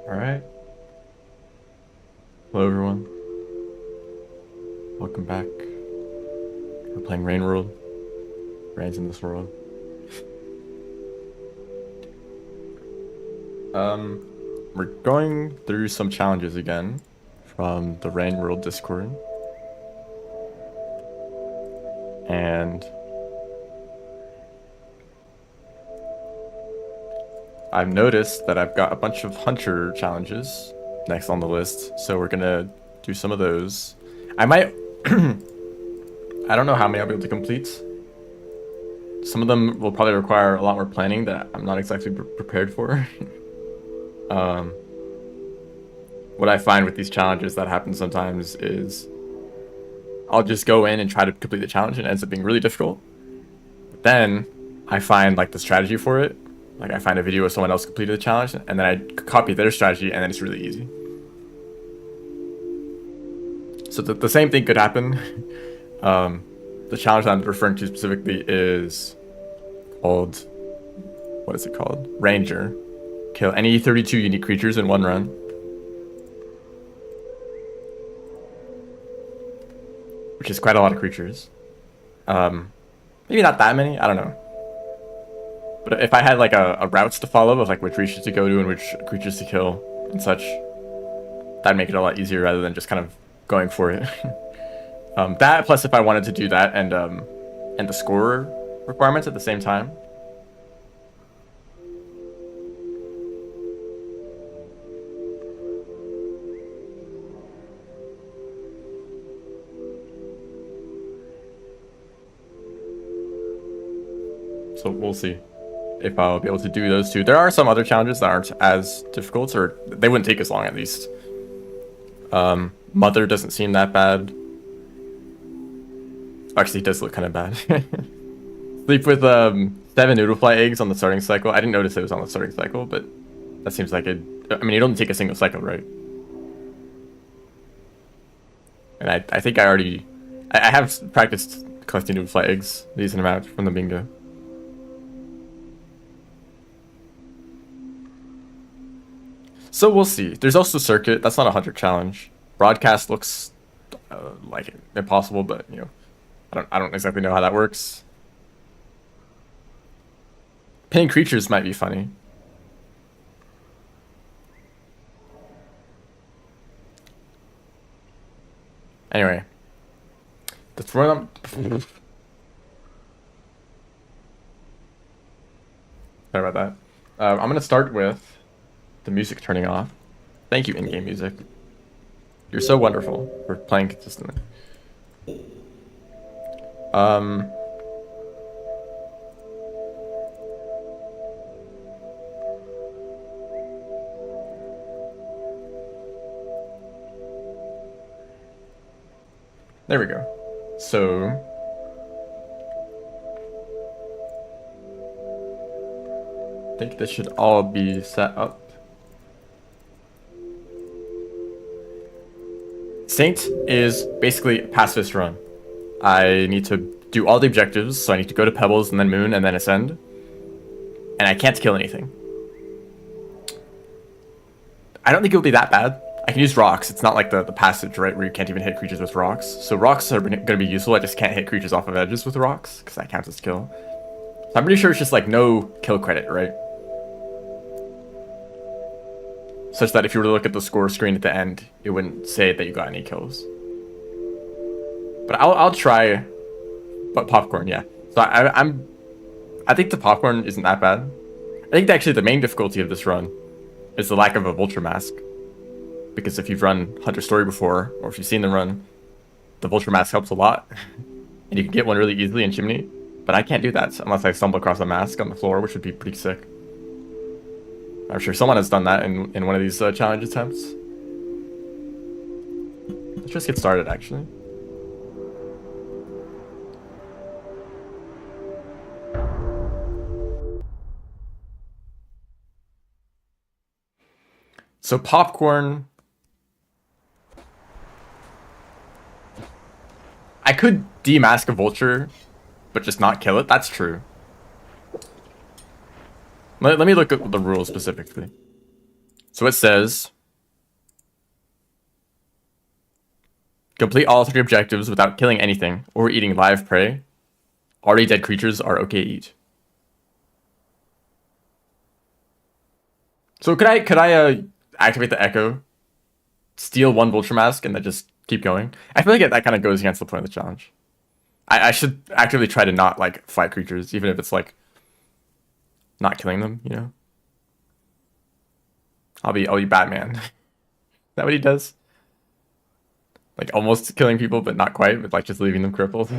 Alright. Hello everyone. Welcome back. We're playing Rain World. Rain's in this world. We're going through some challenges again from the Rain World Discord. And I've noticed that I've got a bunch of Hunter challenges next on the list, so we're gonna do some of those. I might I don't know how many I'll be able to complete. Some of them will probably require a lot more planning that I'm not exactly prepared for. What I find with these challenges that happen sometimes is I'll just go in and try to complete the challenge and it ends up being really difficult. But then I find like the strategy for it. Like I find a video of someone else completed the challenge and then I copy their strategy and then it's really easy. So the same thing could happen. The challenge that I'm referring to specifically is called, what is it called? Ranger. Kill any 32 unique creatures in one run. Which is quite a lot of creatures. Maybe not that many, I don't know. But if I had like a routes to follow of like which regions to go to and which creatures to kill and such, that'd make it a lot easier rather than just kind of going for it. That plus if I wanted to do that and the score requirements at the same time. So we'll see if I'll be able to do those two. There are some other challenges that aren't as difficult, or they wouldn't take as long at least. Mother doesn't seem that bad. Actually, it does look kind of bad. Sleep with 7 noodlefly eggs on the starting cycle. I didn't notice it was on the starting cycle, but that seems like it. I mean, it only take a single cycle, right? And I think I already... I have practiced collecting noodlefly eggs a decent amount from the bingo. So we'll see. There's also Circuit. That's not a Hunter challenge. Broadcast looks like impossible, but you know, I don't exactly know how that works. Pinning creatures might be funny. Anyway, let's run up. Sorry about that. I'm gonna start with the music turning off. Thank you, in-game music. You're so wonderful for playing consistently. There we go. So I think this should all be set up. Saint is basically a pacifist run. I need to do all the objectives, so I need to go to Pebbles and then Moon and then Ascend. And I can't kill anything. I don't think it'll be that bad. I can use rocks. It's not like the passage, right, where you can't even hit creatures with rocks. So rocks are going to be useful. I just can't hit creatures off of edges with rocks, because that counts as kill. So I'm pretty sure it's just like no kill credit, right? Such that if you were to look at the score screen at the end, it wouldn't say that you got any kills. But I'll try. But popcorn, yeah. So I think the popcorn isn't that bad. I think actually the main difficulty of this run is the lack of a Vulture Mask. Because if you've run Hunter Story before, or if you've seen them run, the Vulture Mask helps a lot. And you can get one really easily in Chimney. But I can't do that unless I stumble across a mask on the floor, which would be pretty sick. I'm sure someone has done that in one of these challenge attempts. Let's just get started, actually. So popcorn... I could demask a vulture, but just not kill it. That's true. Let me look at the rules specifically. So it says, complete all 3 objectives without killing anything or eating live prey. Already dead creatures are okay to eat. So could I activate the Echo, steal 1 Vulture Mask, and then just keep going? I feel like that kind of goes against the point of the challenge. I should actively try to not, like, fight creatures, even if it's, like, not killing them, you know? I'll be Batman. Is that what he does? Like, almost killing people, but not quite, but, like, just leaving them crippled.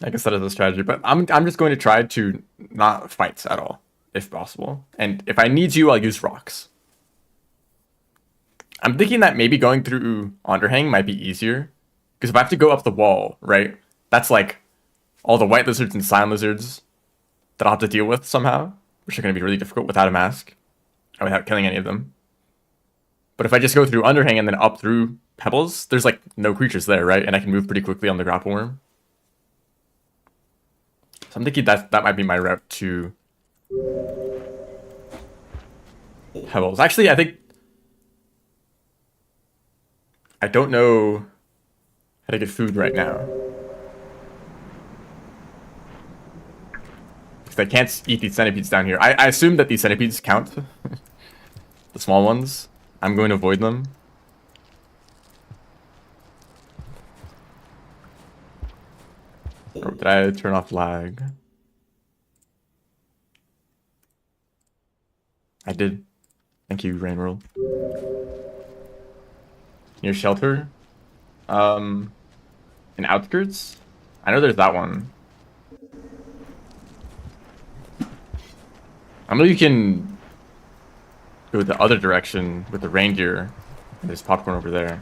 I guess that is a strategy, but I'm just going to try to not fight at all, if possible. And if I need to, I'll use rocks. I'm thinking that maybe going through Underhang might be easier. Because if I have to go up the wall, right? That's like all the white lizards and cyan lizards that I'll have to deal with somehow, which are going to be really difficult without a mask. Or without killing any of them. But if I just go through Underhang and then up through Pebbles, there's like no creatures there, right? And I can move pretty quickly on the Grapple Worm. So I'm thinking that might be my route to Pebbles. Actually, I don't know how to get food right now. Because I can't eat these centipedes down here. I assume that these centipedes count. The small ones. I'm going to avoid them. Or did I turn off lag? I did. Thank you, Rain World. Near shelter? In outskirts? I know there's that one. I know you can go the other direction with the reindeer. There's popcorn over there.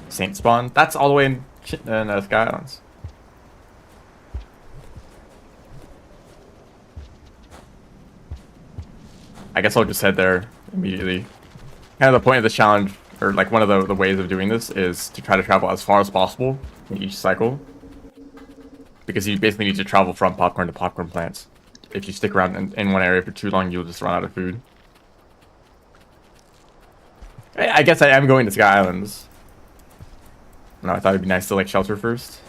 Saint spawn? That's all the way in Sky Islands. I guess I'll just head there immediately. Kind of the point of this challenge, or like one of the ways of doing this, is to try to travel as far as possible in each cycle. Because you basically need to travel from popcorn to popcorn plants. If you stick around in one area for too long, you'll just run out of food. I guess I am going to Sky Islands. No, I thought it'd be nice to like shelter first.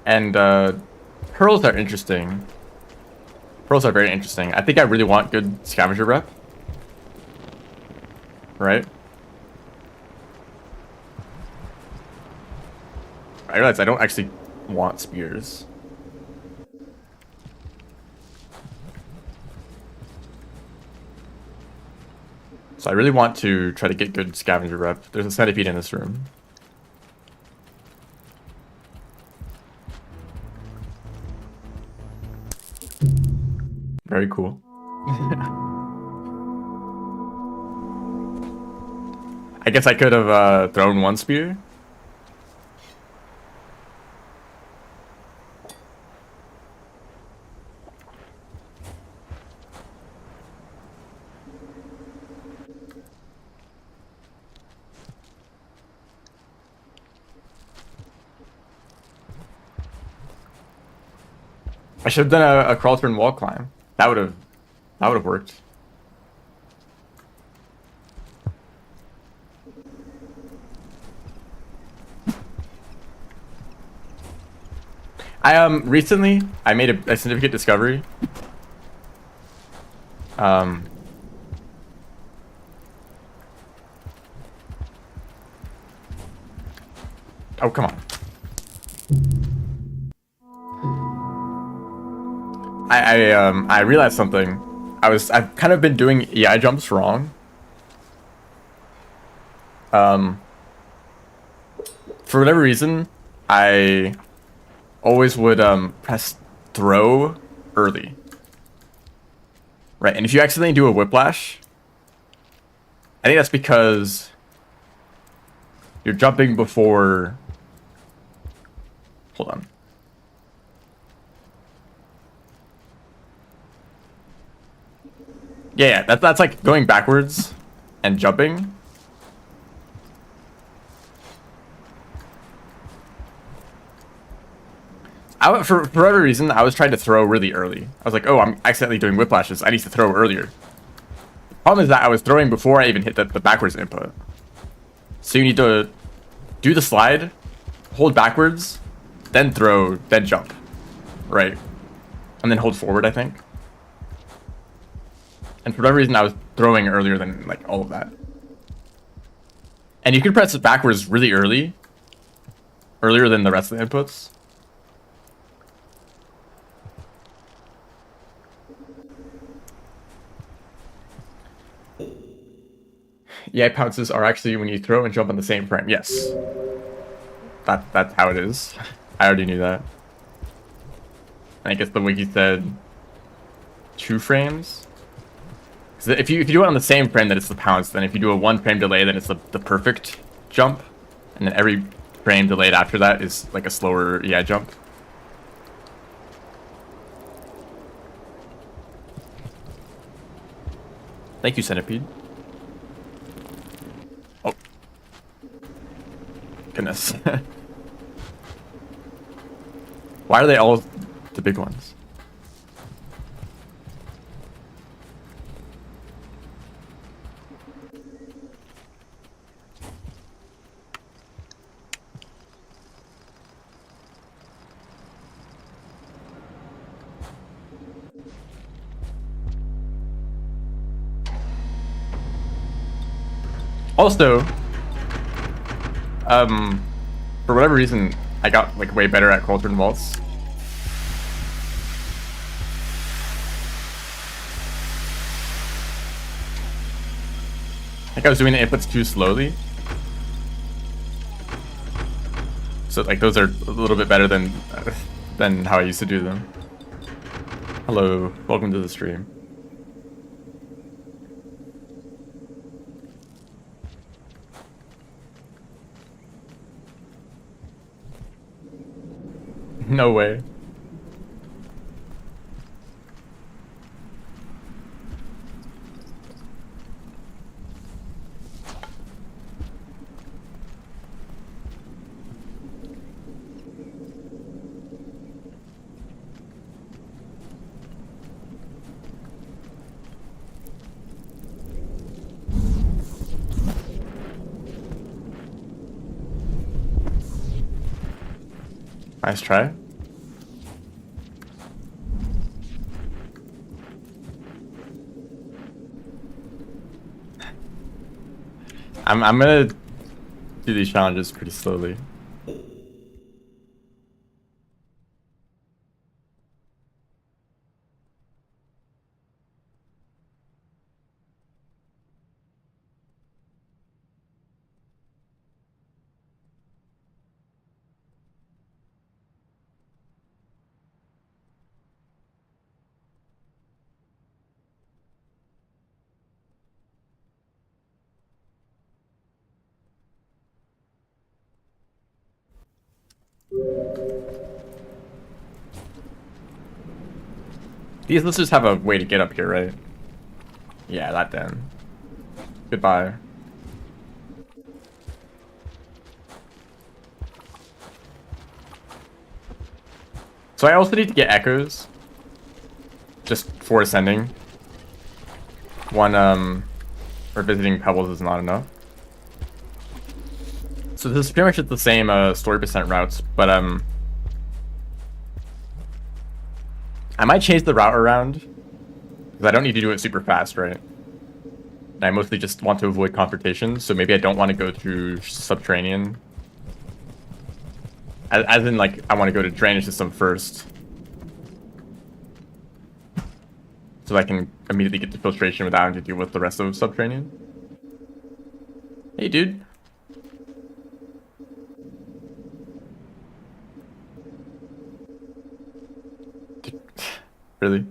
And pearls are interesting. Pearls are very interesting. I think I really want good scavenger rep. Right? I realize I don't actually want spears. So I really want to try to get good scavenger rep. There's a centipede in this room. Very cool. I guess I could have thrown 1 spear. I should have done a crawl, turn, wall climb. That would have worked. Recently I made a significant discovery. Oh, come on. I realized something. I've kind of been doing EI jumps wrong. For whatever reason, I always would press throw early. Right, and if you accidentally do a whiplash, I think that's because you're jumping before. Hold on. Yeah, that's like going backwards and jumping. For whatever reason, I was trying to throw really early. I was like, oh, I'm accidentally doing whiplashes. I need to throw earlier. The problem is that I was throwing before I even hit the backwards input. So you need to do the slide, hold backwards, then throw, then jump. Right. And then hold forward, I think. And for whatever reason, I was throwing earlier than like all of that. And you can press it backwards really early. Earlier than the rest of the inputs. Yeah, pounces are actually when you throw and jump on the same frame. Yes. That's how it is. I already knew that. And I guess the wiki said 2 frames. So if you do it on the same frame, then it's the pounce. Then if you do a 1 frame delay, then it's the perfect jump. And then every frame delayed after that is like a slower, yeah, jump. Thank you, Centipede. Oh. Goodness. Why are they all the big ones? Also, for whatever reason, I got like way better at Cauldron Vaults. I think I was doing the inputs too slowly. So like those are a little bit better than how I used to do them. Hello, welcome to the stream. No way. Nice try. I'm gonna do these challenges pretty slowly. These listers have a way to get up here, right? Yeah, that then. Goodbye. So I also need to get echoes. Just for ascending. One, for visiting pebbles is not enough. So this is pretty much the same, story percent routes, but, I might change the route around, because I don't need to do it super fast, right? And I mostly just want to avoid confrontations, so maybe I don't want to go through Subterranean. As in, like, I want to go to Drainage System first. So I can immediately get to Filtration without having to deal with the rest of Subterranean. Hey, dude. Really?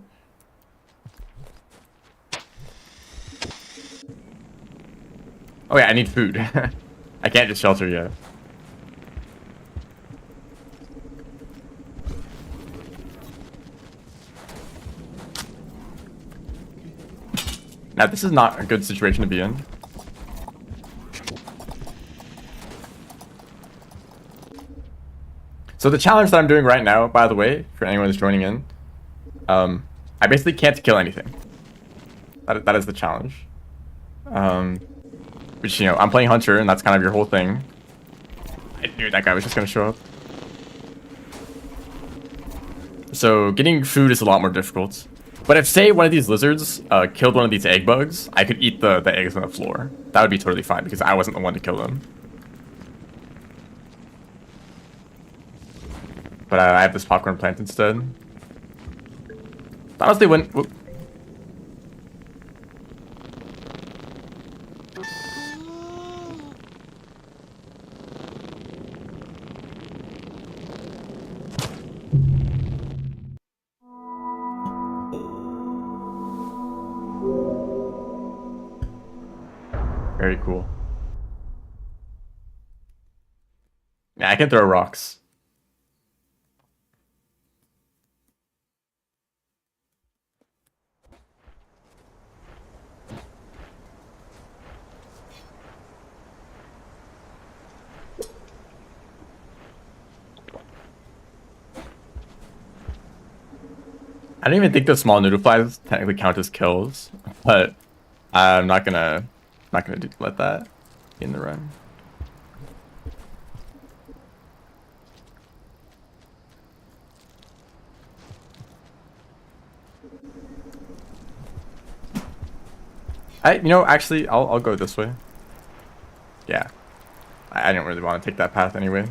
Oh yeah, I need food. I can't just shelter yet. Now this is not a good situation to be in. So the challenge that I'm doing right now, by the way, for anyone who's joining in, I basically can't kill anything. That is the challenge. Which, you know, I'm playing Hunter, and that's kind of your whole thing. I knew that guy was just gonna show up. So getting food is a lot more difficult. But if, say, one of these lizards killed one of these egg bugs, I could eat the eggs on the floor. That would be totally fine, because I wasn't the one to kill them. But I have this popcorn plant instead. Honestly, when... Whoop. Very cool. Yeah, I can throw rocks. I don't even think the small noodle flies technically count as kills, but I'm not gonna let that in the run. You know, actually, I'll go this way. Yeah, I didn't really want to take that path anyway.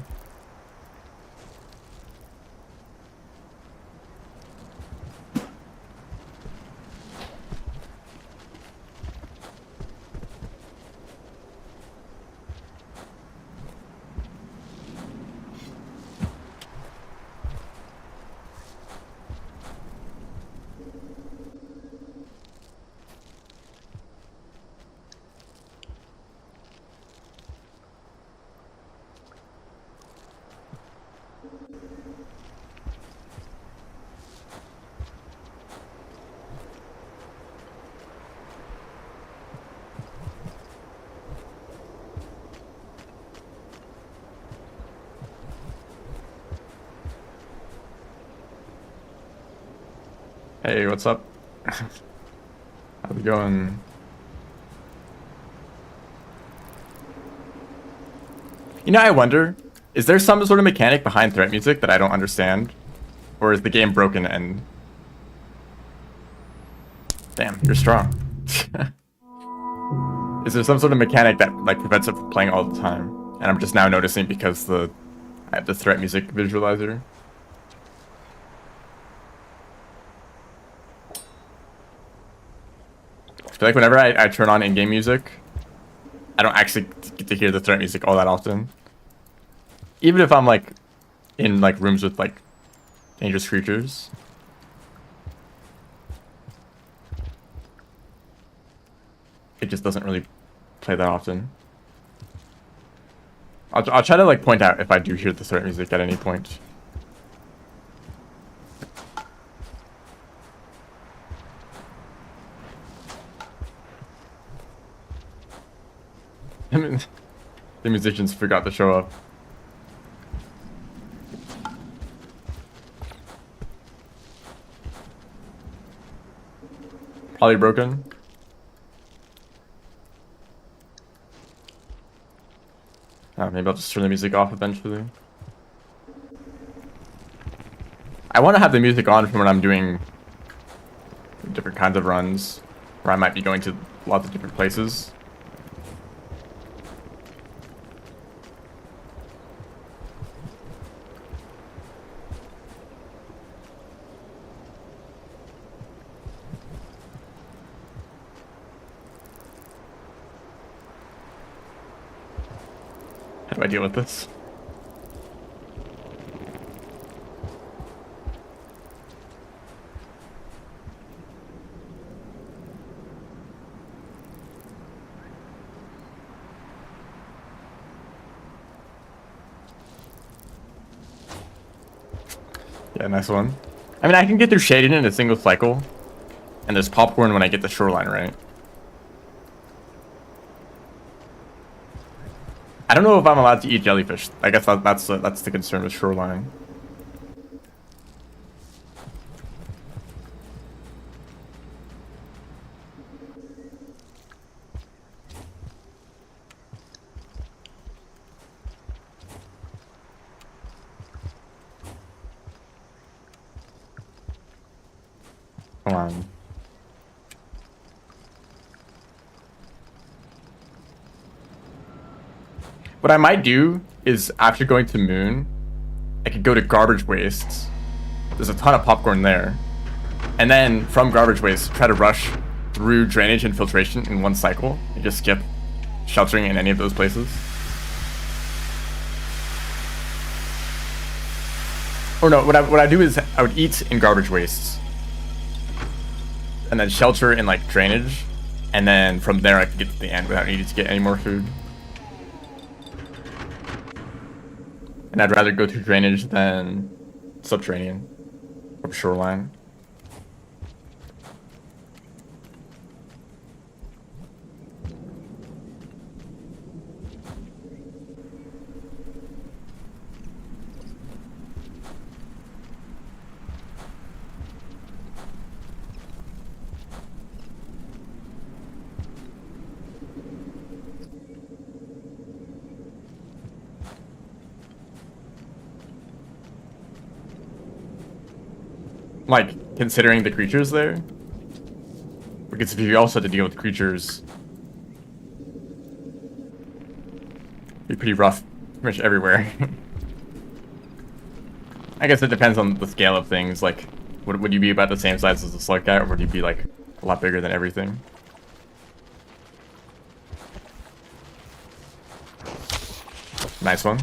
Hey, what's up? How's it going? You know, I wonder, is there some sort of mechanic behind threat music that I don't understand? Or is the game broken and... Damn, you're strong. Is there some sort of mechanic that, like, prevents it from playing all the time? And I'm just now noticing because I have the threat music visualizer. I feel like whenever I turn on in-game music, I don't actually get to hear the threat music all that often. Even if I'm, like, in, like, rooms with, like, dangerous creatures. It just doesn't really play that often. I'll try to, like, point out if I do hear the threat music at any point. I mean, the musicians forgot to show up. Probably broken. Maybe I'll just turn the music off eventually. I want to have the music on for when I'm doing different kinds of runs, where I might be going to lots of different places. How do I deal with this? Yeah, nice one. I mean, I can get through shading in a single cycle, and there's popcorn when I get the shoreline right. I don't know if I'm allowed to eat jellyfish. I guess that's the concern with Shoreline. Come on. What I might do is, after going to Moon, I could go to Garbage Wastes. There's a ton of popcorn there. And then, from Garbage Waste, try to rush through Drainage and Filtration in one cycle, and just skip sheltering in any of those places. Or no, what I do is, I would eat in Garbage Wastes. And then shelter in, like, Drainage. And then, from there, I could get to the end without needing to get any more food. And I'd rather go through Drainage than Subterranean or Shoreline. Like, considering the creatures there? Because if you also had to deal with creatures, it'd be pretty rough pretty much everywhere. I guess it depends on the scale of things. Like, would you be about the same size as the slug cat, or would you be, like, a lot bigger than everything? Nice one.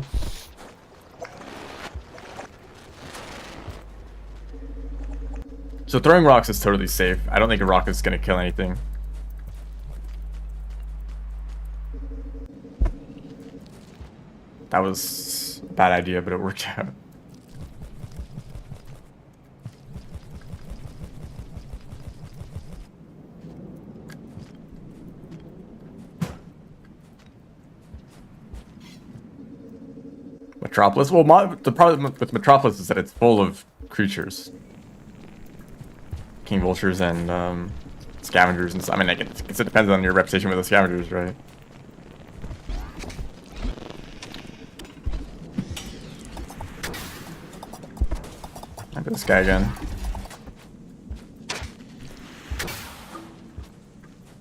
So throwing rocks is totally safe. I don't think a rock is gonna kill anything. That was a bad idea, but it worked out. Metropolis? Well, the problem with Metropolis is that it's full of creatures. King vultures and scavengers and stuff. I mean, I guess it depends on your reputation with the scavengers, right? Look at this guy again.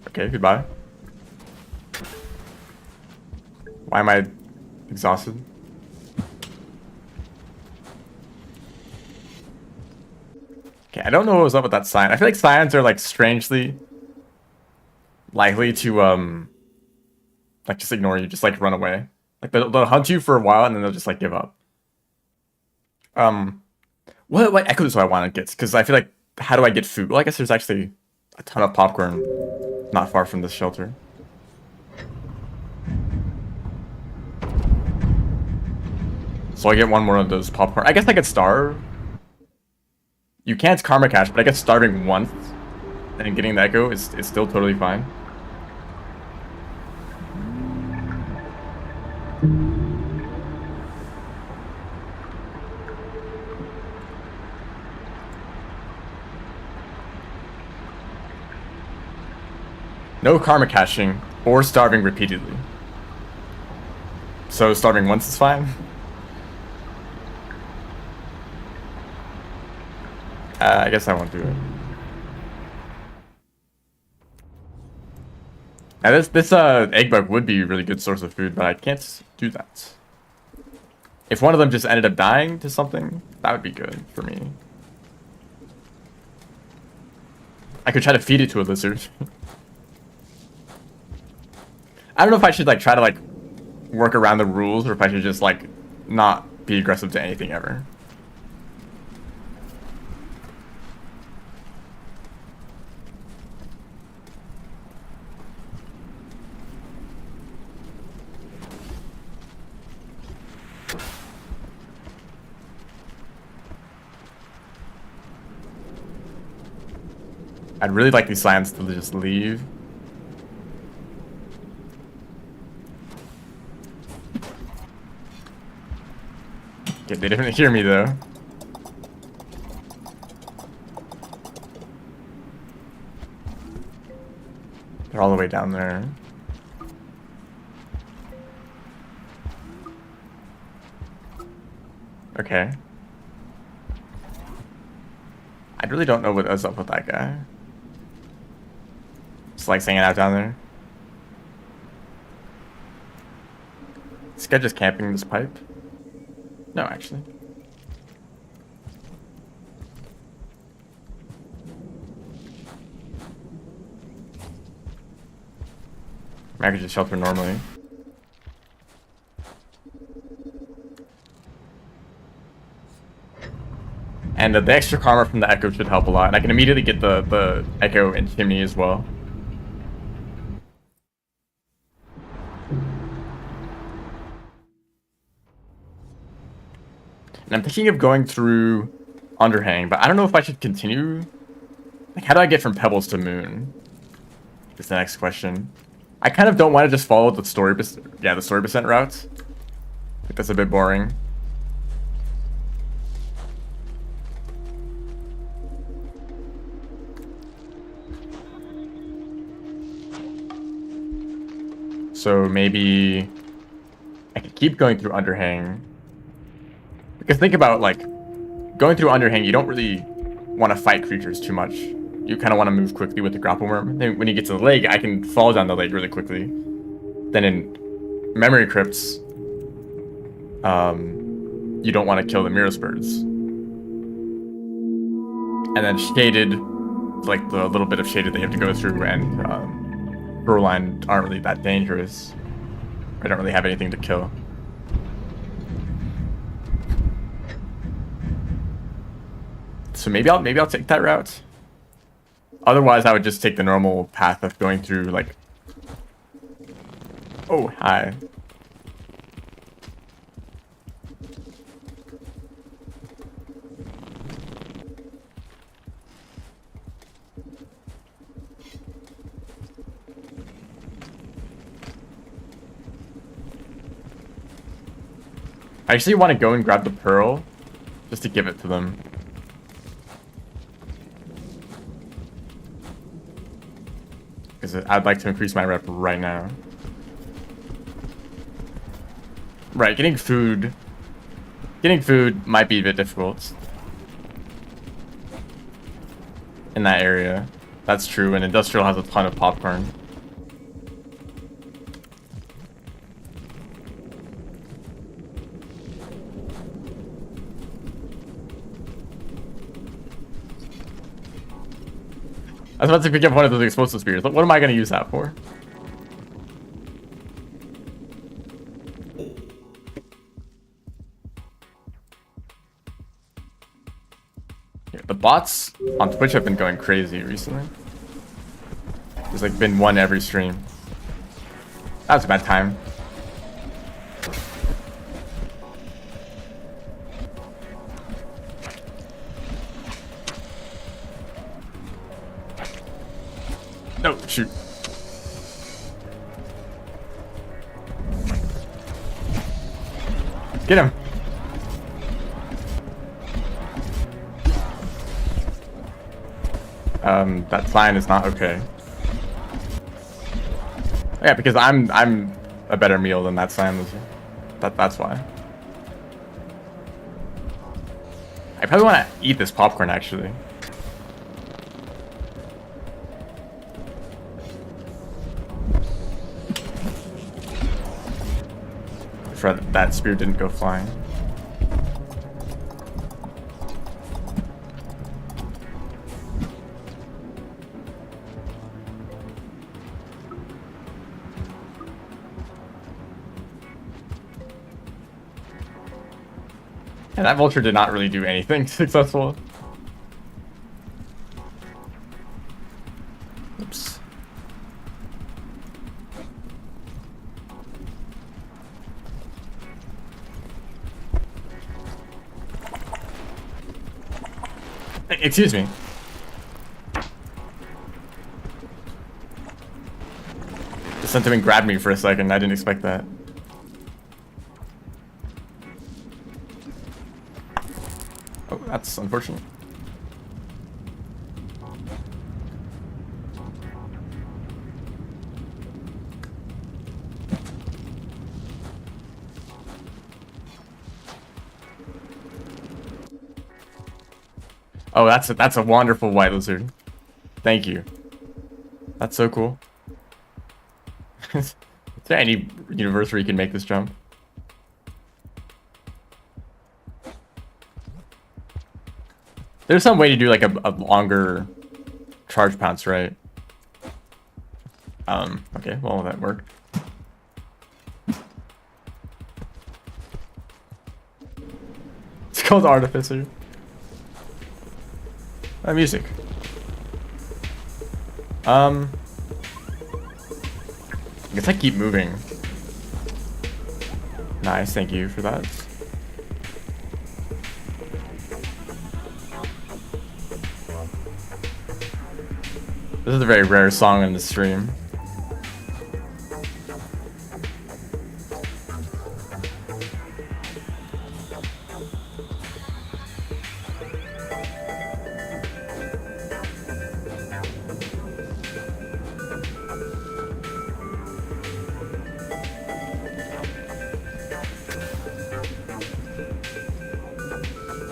Okay, goodbye. Why am I exhausted? Okay, I don't know what was up with that sign. I feel like signs are like strangely likely to like just ignore you, just like run away. Like they'll hunt you for a while and then they'll just like give up. What echo do I want to get? Because I feel like, how do I get food? Well, I guess there's actually a ton of popcorn not far from this shelter. So I get one more of those popcorn. I guess I could starve. You can't karma cash, but I guess starving once and then getting the echo is still totally fine. No karma caching or starving repeatedly. So starving once is fine. I guess I won't do it. Now this egg bug would be a really good source of food, but I can't do that. If one of them just ended up dying to something, that would be good for me. I could try to feed it to a lizard. I don't know if I should like try to like work around the rules or if I should just like not be aggressive to anything ever. I'd really like these lions to just leave. Okay, they didn't hear me though. They're all the way down there. Okay. I really don't know what was up with that guy. Just like hanging out down there. This guy just camping this pipe? No, actually. I could just shelter normally. And the extra karma from the echo should help a lot. And I can immediately get the echo and chimney as well. And I'm thinking of going through Underhang, but I don't know if I should continue. Like, how do I get from Pebbles to Moon? Is the next question. I kind of don't want to just follow the story percent route. I think that's a bit boring. So maybe I could keep going through Underhang. Because think about, like, going through Underhang, you don't really want to fight creatures too much. You kind of want to move quickly with the grapple worm. Then when you get to the lake, I can fall down the lake really quickly. Then in Memory Crypts, you don't want to kill the Mirror Birds. And then Shaded, like the little bit of Shaded that you have to go through, and Shoreline aren't really that dangerous. I don't really have anything to kill. So maybe I'll take that route. Otherwise, I would just take the normal path of going through, like... Oh, hi. I actually want to go and grab the pearl, just to give it to them. Because I'd like to increase my rep right now. Right, getting food might be a bit difficult in that area. That's true, and Industrial has a ton of popcorn. I was about to pick up one of those explosive spears. What am I going to use that for? Yeah, the bots on Twitch have been going crazy recently. There's like been one every stream. That was a bad time. No, shoot. Get him. That sign is not okay. Yeah, because I'm a better meal than that sign was. That's why. I probably want to eat this popcorn actually. That spear didn't go flying. And that vulture did not really do anything successful. Oops. Excuse me. Just sent him and grabbed me for a second. I didn't expect that. That's unfortunate. Oh, that's a wonderful white lizard. Thank you. That's so cool. Is there any universe where you can make this jump? There's some way to do like a longer charge pounce, right? Okay, well that worked. It's called Artificer. Music. I guess I keep moving. Nice, thank you for that. This is a very rare song in the stream.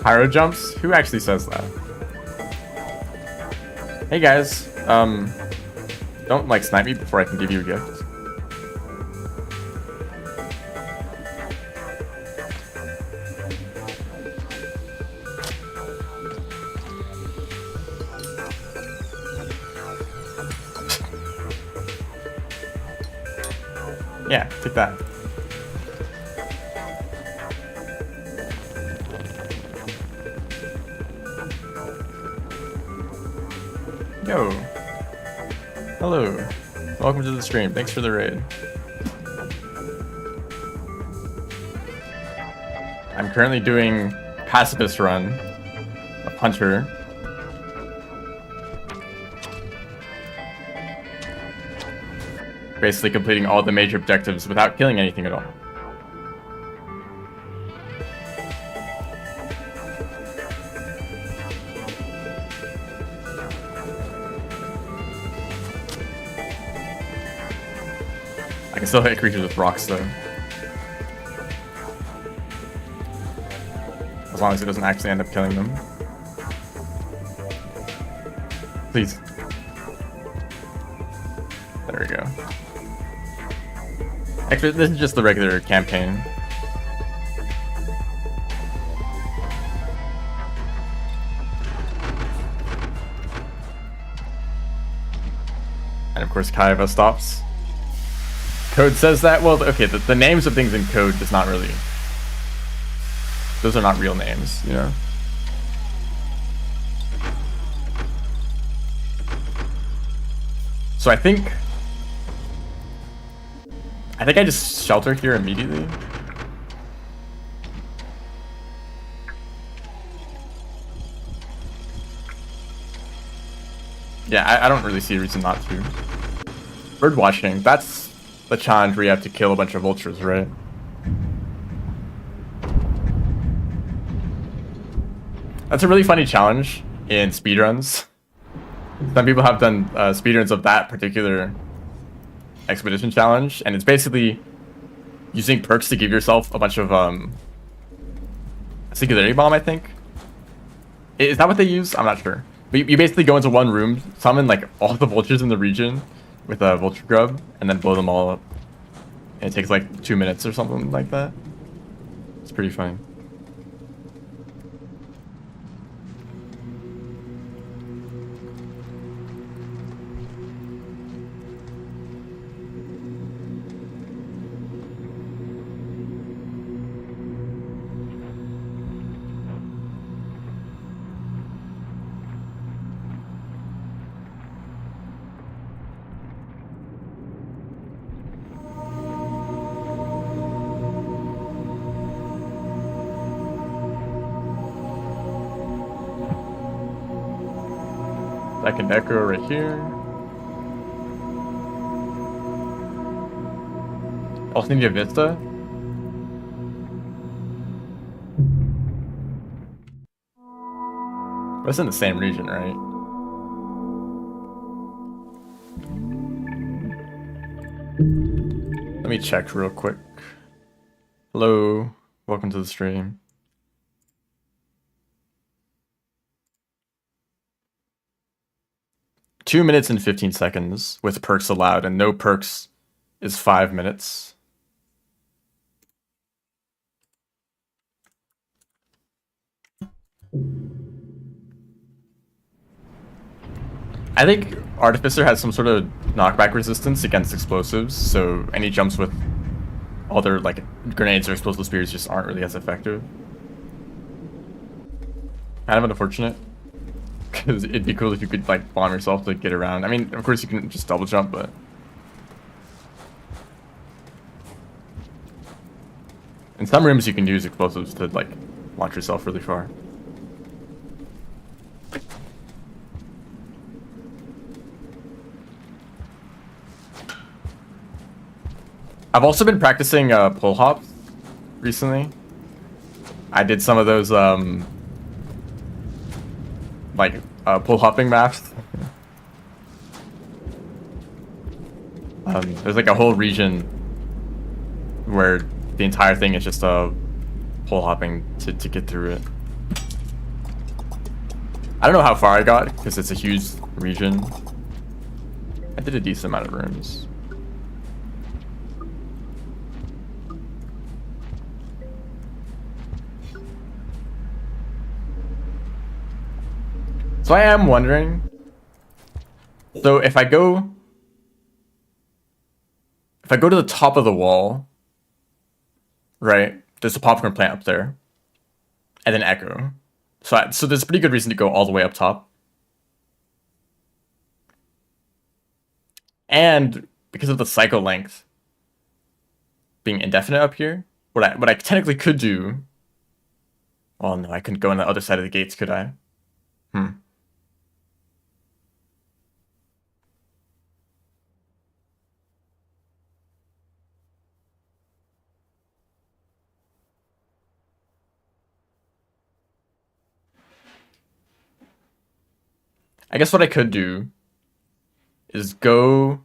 Pyro jumps? Who actually says that? Hey guys, don't like snipe me before I can give you a gift. Yeah, take that. Yo. Hello. Welcome to the stream. Thanks for the raid. I'm currently doing pacifist run of Hunter. Basically completing all the major objectives without killing anything at all. I can still hit creatures with rocks though. As long as it doesn't actually end up killing them. Please. There we go. Actually, this is just the regular campaign. And of course, Kaiva stops. Code says that. Well, okay, the names of things in code does not really... Those are not real names, you know? So I think I just shelter here immediately. Yeah, I don't really see a reason not to. Bird watching, that's the challenge where you have to kill a bunch of vultures, right? That's a really funny challenge in speedruns. Some people have done speedruns of that particular expedition challenge, and it's basically using perks to give yourself a bunch of singularity bomb, I think. Is that what they use? I'm not sure. But you basically go into one room, summon like all the vultures in the region with a vulture grub, and then blow them all up. And it takes like 2 minutes or something like that. It's pretty funny. Second echo right here. Also need a vista. was in the same region, right? Let me check real quick. Hello, welcome to the stream. Two minutes and 15 seconds with perks allowed, and no perks is 5 minutes. I think Artificer has some sort of knockback resistance against explosives, so any jumps with other like grenades or explosive spears just aren't really as effective. Kind of unfortunate, because it'd be cool if you could like bomb yourself to get around. I mean, of course you can just double jump, but in some rooms you can use explosives to like launch yourself really far. I've also been practicing pull hops recently. I did some of those pull hopping maps. There's like a whole region where the entire thing is just pull hopping to get through it. I don't know how far I got because it's a huge region. I did a decent amount of rooms. So I am wondering, so if I go to the top of the wall, right, there's a popcorn plant up there, and then echo. So there's a pretty good reason to go all the way up top. And because of the cycle length being indefinite up here, what I technically could do, well no, I couldn't go on the other side of the gates, could I? I guess what I could do is go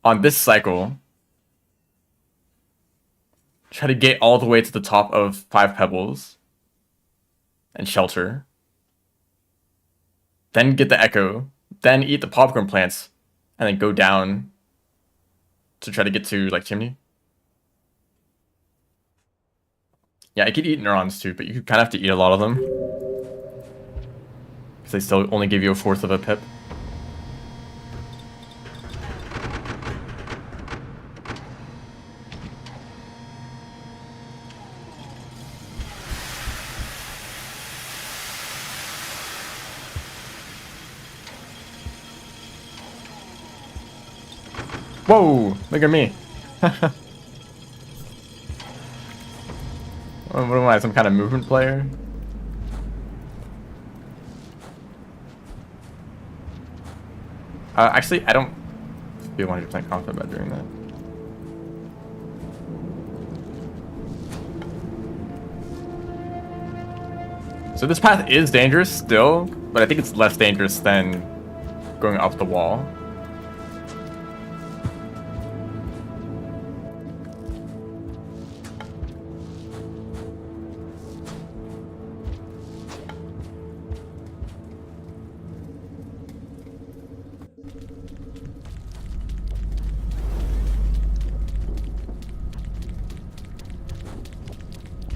on this cycle, try to get all the way to the top of 5 pebbles and shelter, then get the echo, then eat the popcorn plants, and then go down to try to get to like chimney. Yeah, I could eat neurons too, but you kind of have to eat a lot of them because they still only give you 1/4 of a pip. Whoa! Look at me. What am I, some kind of movement player? Actually, I don't feel 100% confident about doing that. So this path is dangerous still, but I think it's less dangerous than going up the wall.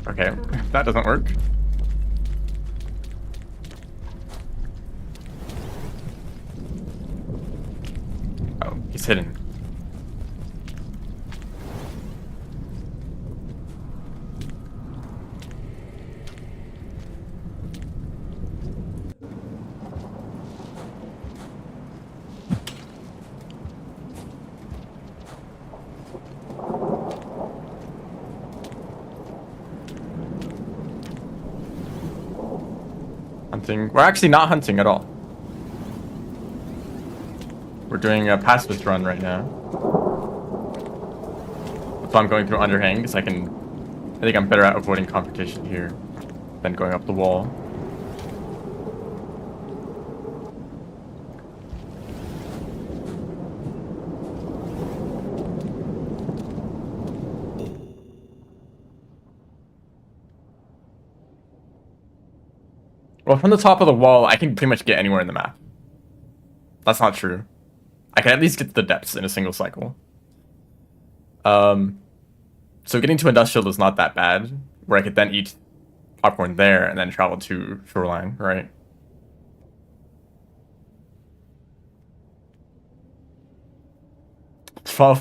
Okay, that doesn't work. Oh, he's hidden. Hunting. We're actually not hunting at all. We're doing a pacifist run right now. So I'm going through underhang because I think I'm better at avoiding confrontation here than going up the wall. Well, from the top of the wall, I can pretty much get anywhere in the map. That's not true. I can at least get to the depths in a single cycle. So getting to Industrial is not that bad, where I could then eat popcorn there and then travel to Shoreline, right? Fall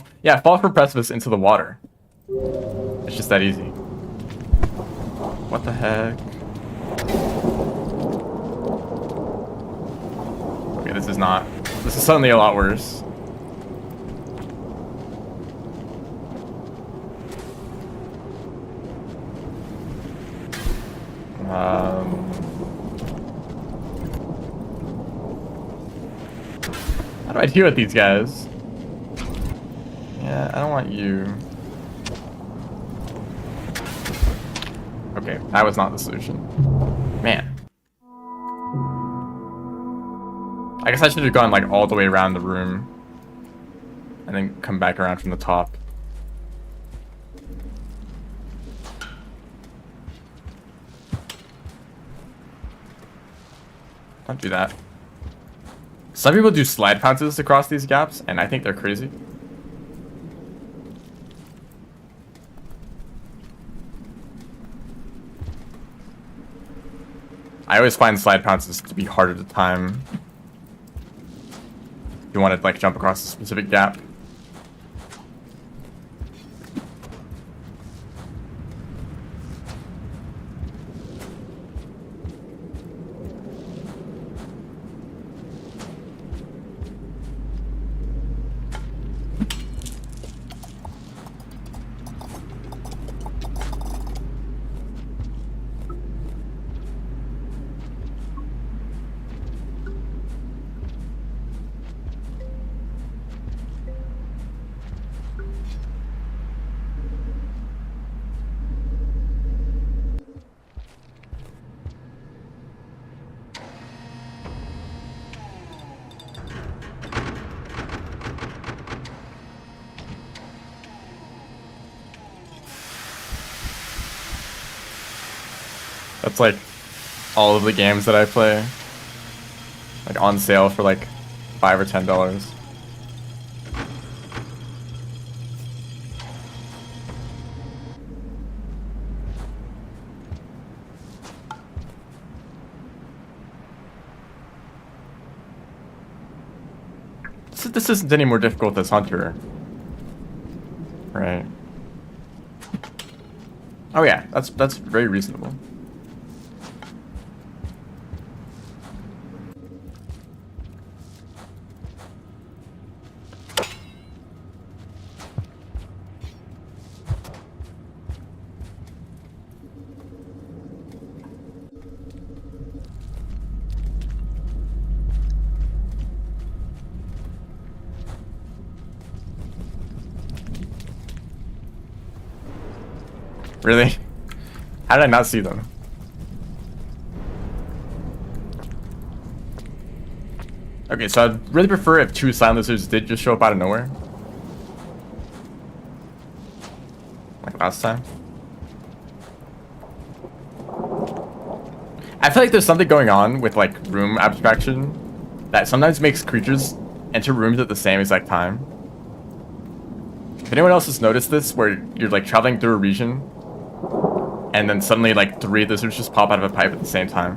from precipice into the water. It's just that easy. What the heck? Okay, this is suddenly a lot worse. How do I deal with these guys? Yeah, I don't want you. Okay, that was not the solution. Man. I guess I should have gone like all the way around the room and then come back around from the top. Don't do that. Some people do slide pounces across these gaps, and I think they're crazy. I always find slide pounces to be harder to time. If you want to like jump across a specific gap. That's like all of the games that I play, like on sale for like $5 or $10. This isn't any more difficult as Hunter, right? Oh yeah, that's very reasonable. Really? How did I not see them? Okay, so I'd really prefer if two silencers did just show up out of nowhere. Like last time. I feel like there's something going on with like room abstraction that sometimes makes creatures enter rooms at the same exact time. If anyone else has noticed this, where you're like traveling through a region and then suddenly like 3 lizards just pop out of a pipe at the same time.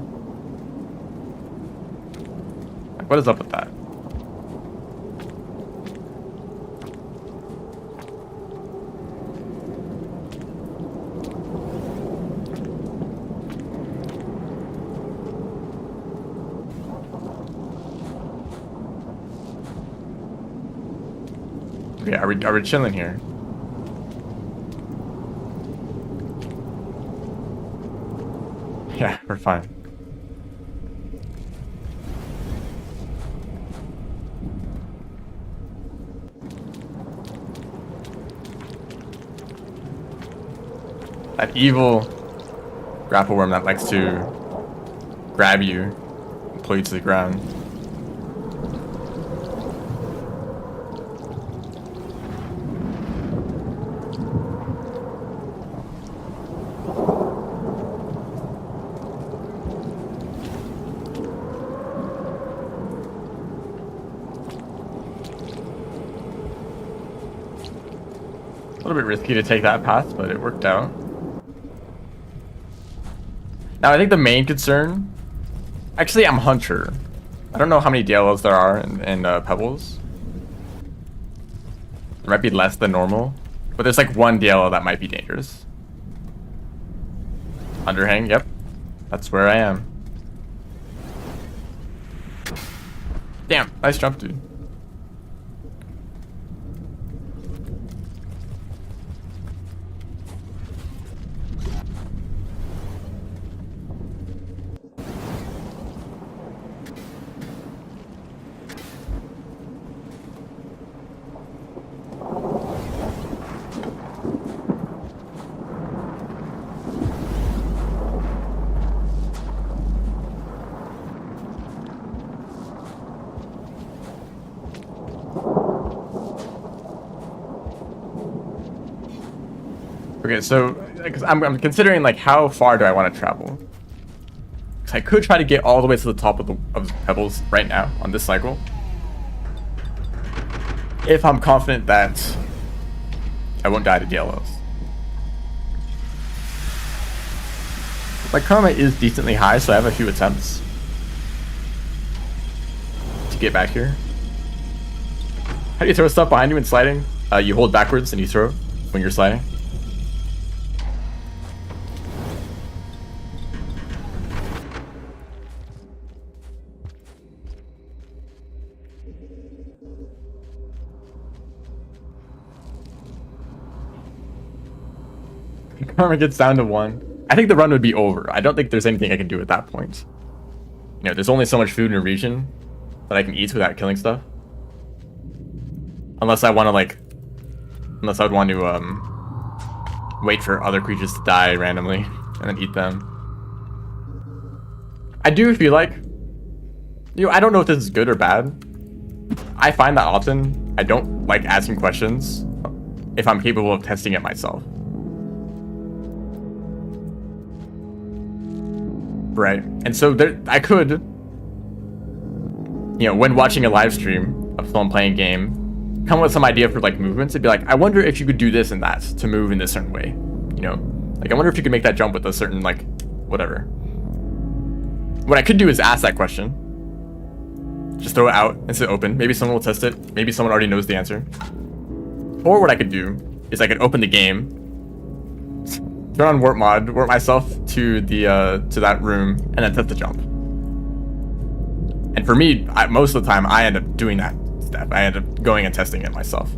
Like, what is up with that? Okay, are we chilling here? Yeah, we're fine. That evil grapple worm that likes to grab you and pull you to the ground. little bit risky to take that path, but it worked out. Now I think the main concern... Actually, I'm Hunter. I don't know how many DLLs there are in Pebbles. There might be less than normal. But there's like one DLL that might be dangerous. Underhang, yep. That's where I am. Damn, nice jump, dude. Okay, so I'm considering like how far do I want to travel? Because I could try to get all the way to the top of Pebbles right now on this cycle, if I'm confident that I won't die to DLLs. My karma is decently high, so I have a few attempts to get back here. How do you throw stuff behind you when sliding? You hold backwards and you throw when you're sliding. Karma gets down to 1. I think the run would be over. I don't think there's anything I can do at that point. You know, there's only so much food in a region that I can eat without killing stuff. Unless I want to like... Unless I would want to wait for other creatures to die randomly and then eat them. I do feel like... You know, I don't know if this is good or bad. I find that often I don't like asking questions if I'm capable of testing it myself. Right, and so there, I could, you know, when watching a live stream of someone playing a game, come up with some idea for like movements and be like, I wonder if you could do this and that to move in this certain way, you know, like I wonder if you could make that jump with a certain like whatever. What I could do is ask that question, just throw it out and sit open. Maybe someone will test it. Maybe someone already knows the answer. Or what I could do is I could open the game, turn on warp mod, warp myself to the to that room, and then test the jump. And for me, most of the time, I end up doing that step. I end up going and testing it myself.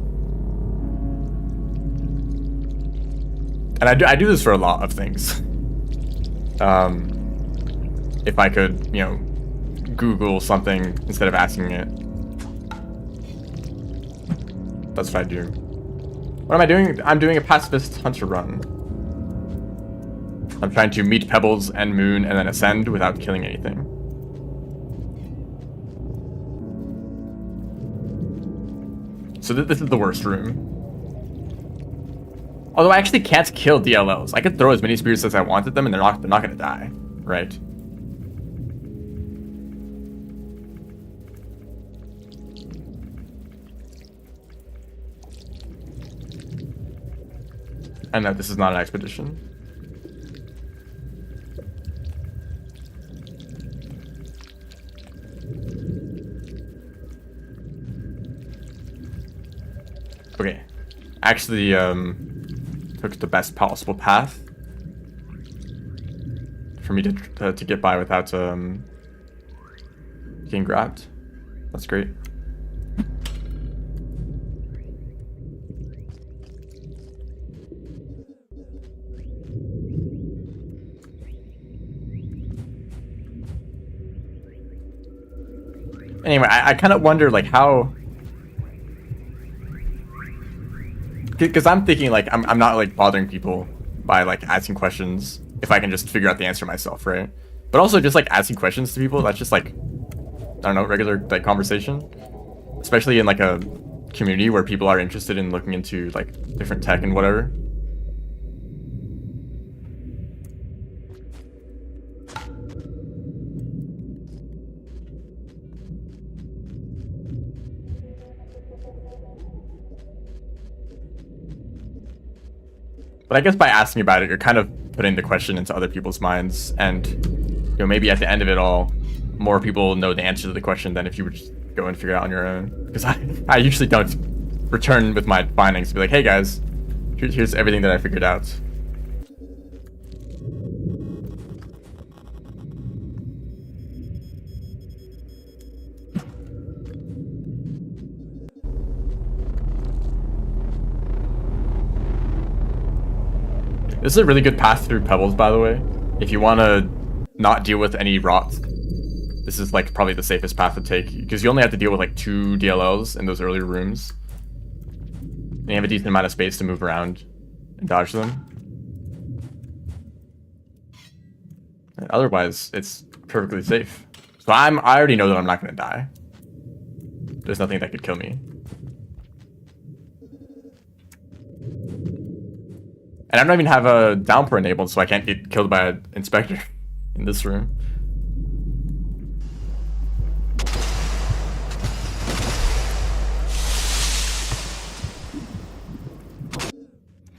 And I do this for a lot of things. If I could, you know, Google something instead of asking it. That's what I do. What am I doing? I'm doing a pacifist hunter run. I'm trying to meet Pebbles and Moon and then ascend without killing anything. So this is the worst room. Although I actually can't kill DLLs. I could throw as many spirits as I wanted them and they're not gonna die, right? I know this is not an expedition. Okay, actually took the best possible path for me to get by without getting grabbed. That's great. Anyway, I kind of wonder like how, because I'm thinking like I'm not like bothering people by like asking questions if I can just figure out the answer myself, right? But also just like asking questions to people, that's just like, I don't know, regular like conversation, especially in like a community where people are interested in looking into like different tech and whatever. But I guess by asking about it, you're kind of putting the question into other people's minds, and you know, maybe at the end of it all, more people know the answer to the question than if you would just go and figure it out on your own. Because I usually don't return with my findings to be like, hey guys, here's everything that I figured out. This is a really good path through Pebbles, by the way. If you want to not deal with any rot, this is like probably the safest path to take, because you only have to deal with like 2 DLLs in those earlier rooms. And you have a decent amount of space to move around and dodge them. And otherwise, it's perfectly safe. So I already know that I'm not going to die. There's nothing that could kill me. And I don't even have a downpour enabled, so I can't get killed by an inspector in this room.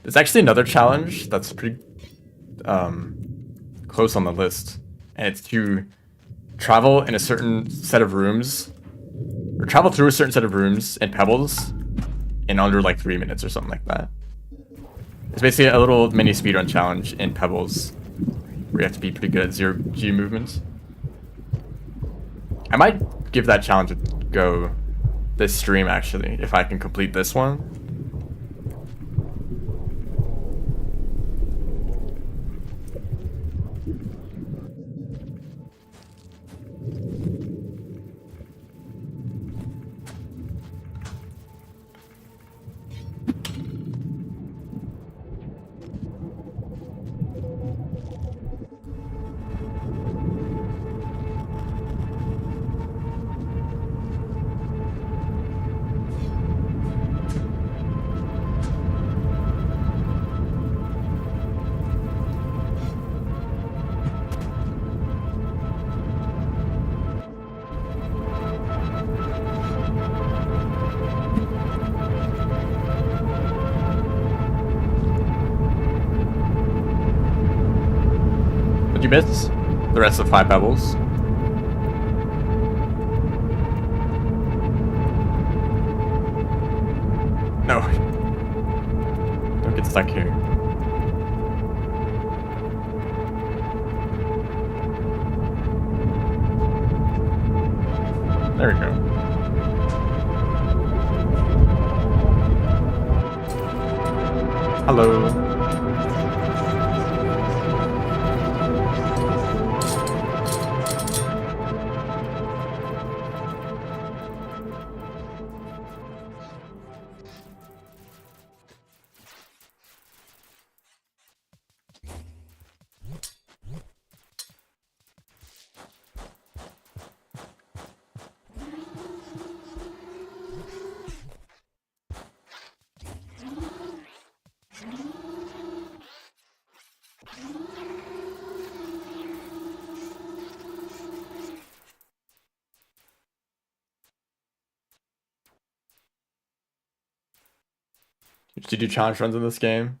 There's actually another challenge that's pretty close on the list, and it's to travel in a certain set of rooms, or travel through a certain set of rooms in Pebbles in under like 3 minutes or something like that. It's basically a little mini speedrun challenge in Pebbles, where you have to be pretty good at zero-G movements. I might give that challenge a go this stream, actually, if I can complete this one. You miss the rest of 5 Pebbles. No. Don't get stuck here. There we go. Hello. To do challenge runs in this game.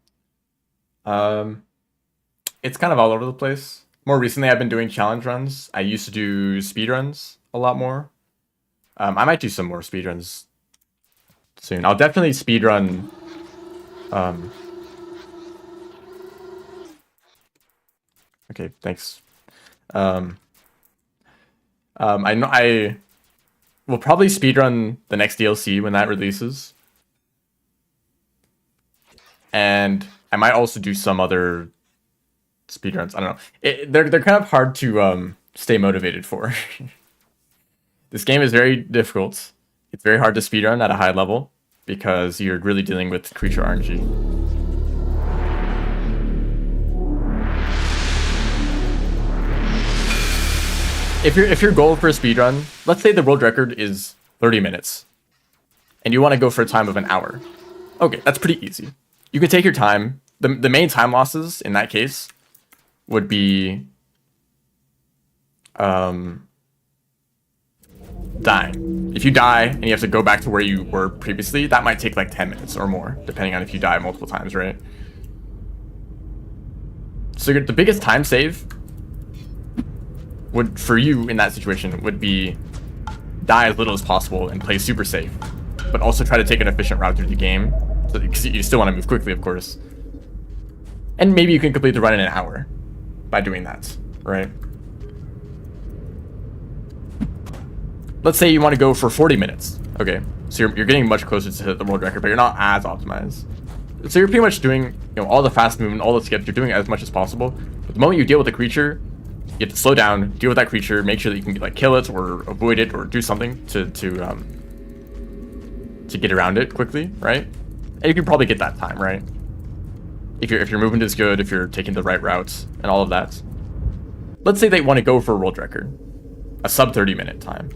It's kind of all over the place. More recently, I've been doing challenge runs. I used to do speed runs a lot more. I might do some more speed runs soon. I'll definitely speed run. Okay, thanks. I know I will probably speed run the next DLC when that releases. And I might also do some other speedruns. I don't know. They're kind of hard to stay motivated for. This game is very difficult. It's very hard to speedrun at a high level because you're really dealing with creature RNG. If your goal for a speedrun, let's say the world record is 30 minutes, and you want to go for a time of an hour. Okay, that's pretty easy. You can take your time. The main time losses in that case would be dying. If you die and you have to go back to where you were previously, that might take like 10 minutes or more, depending on if you die multiple times, right? So the biggest time save would, for you in that situation, would be die as little as possible and play super safe, but also try to take an efficient route through the game, so, because you still want to move quickly, of course. And maybe you can complete the run in an hour by doing that, right? Let's say you want to go for 40 minutes. Okay, so you're getting much closer to the world record, but you're not as optimized. So you're pretty much doing, all the fast movement, all the skips, you're doing as much as possible. But the moment you deal with a creature, you have to slow down, deal with that creature, make sure that you can like kill it or avoid it or do something to get around it quickly, right? And you can probably get that time, right? If your movement is good, if you're taking the right routes and all of that. Let's say they want to go for a world record, a sub 30-minute time.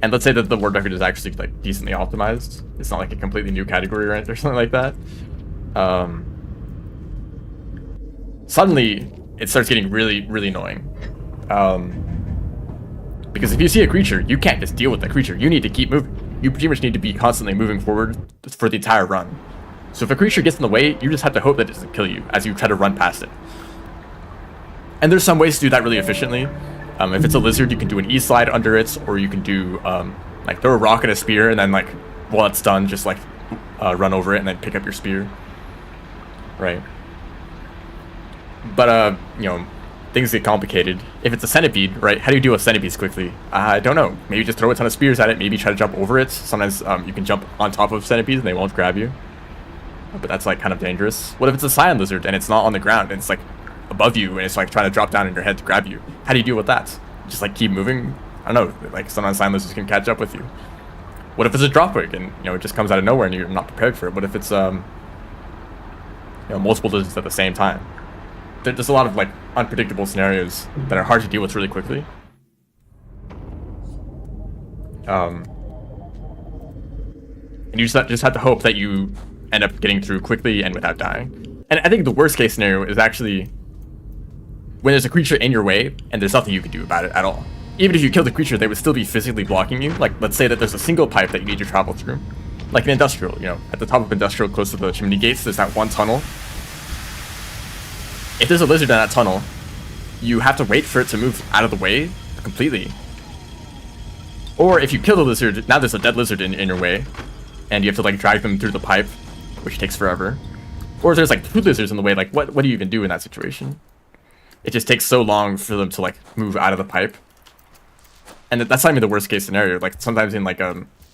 And let's say that the world record is actually like decently optimized. It's not like a completely new category or something like that. Suddenly, it starts getting really, really annoying. Because if you see a creature, you can't just deal with the creature. You need to keep moving. You pretty much need to be constantly moving forward for the entire run. So if a creature gets in the way, you just have to hope that it doesn't kill you as you try to run past it. And there's some ways to do that really efficiently. If it's a lizard, you can do an E-slide under it, or you can do, like, throw a rock and a spear, and then, like, while it's done, just, like, run over it and then pick up your spear. Right. But, things get complicated. If it's a centipede, right, how do you deal with centipedes quickly? I don't know. Maybe just throw a ton of spears at it, maybe try to jump over it. Sometimes, you can jump on top of centipedes and they won't grab you. But that's, like, kind of dangerous. What if it's a cyan lizard and it's not on the ground and it's, like, above you and it's like trying to drop down in your head to grab you? How do you deal with that? Just like keep moving? I don't know, like sometimes cyan lizards can catch up with you. What if it's a drop wig and it just comes out of nowhere and you're not prepared for it? What if it's multiple lizards at the same time? There's a lot of like unpredictable scenarios that are hard to deal with really quickly. And you just have to hope that you end up getting through quickly and without dying. And I think the worst case scenario is actually when there's a creature in your way and there's nothing you can do about it at all. Even if you kill the creature, they would still be physically blocking you. Like, let's say that there's a single pipe that you need to travel through. Like an industrial, at the top of industrial, close to the chimney gates, there's that one tunnel. If there's a lizard in that tunnel, you have to wait for it to move out of the way completely. Or if you kill the lizard, now there's a dead lizard in your way, and you have to like drag them through the pipe, which takes forever. Or there's like 2 lizards in the way, like what do you even do in that situation? It just takes so long for them to like move out of the pipe. And that's not even the worst case scenario. Like sometimes in like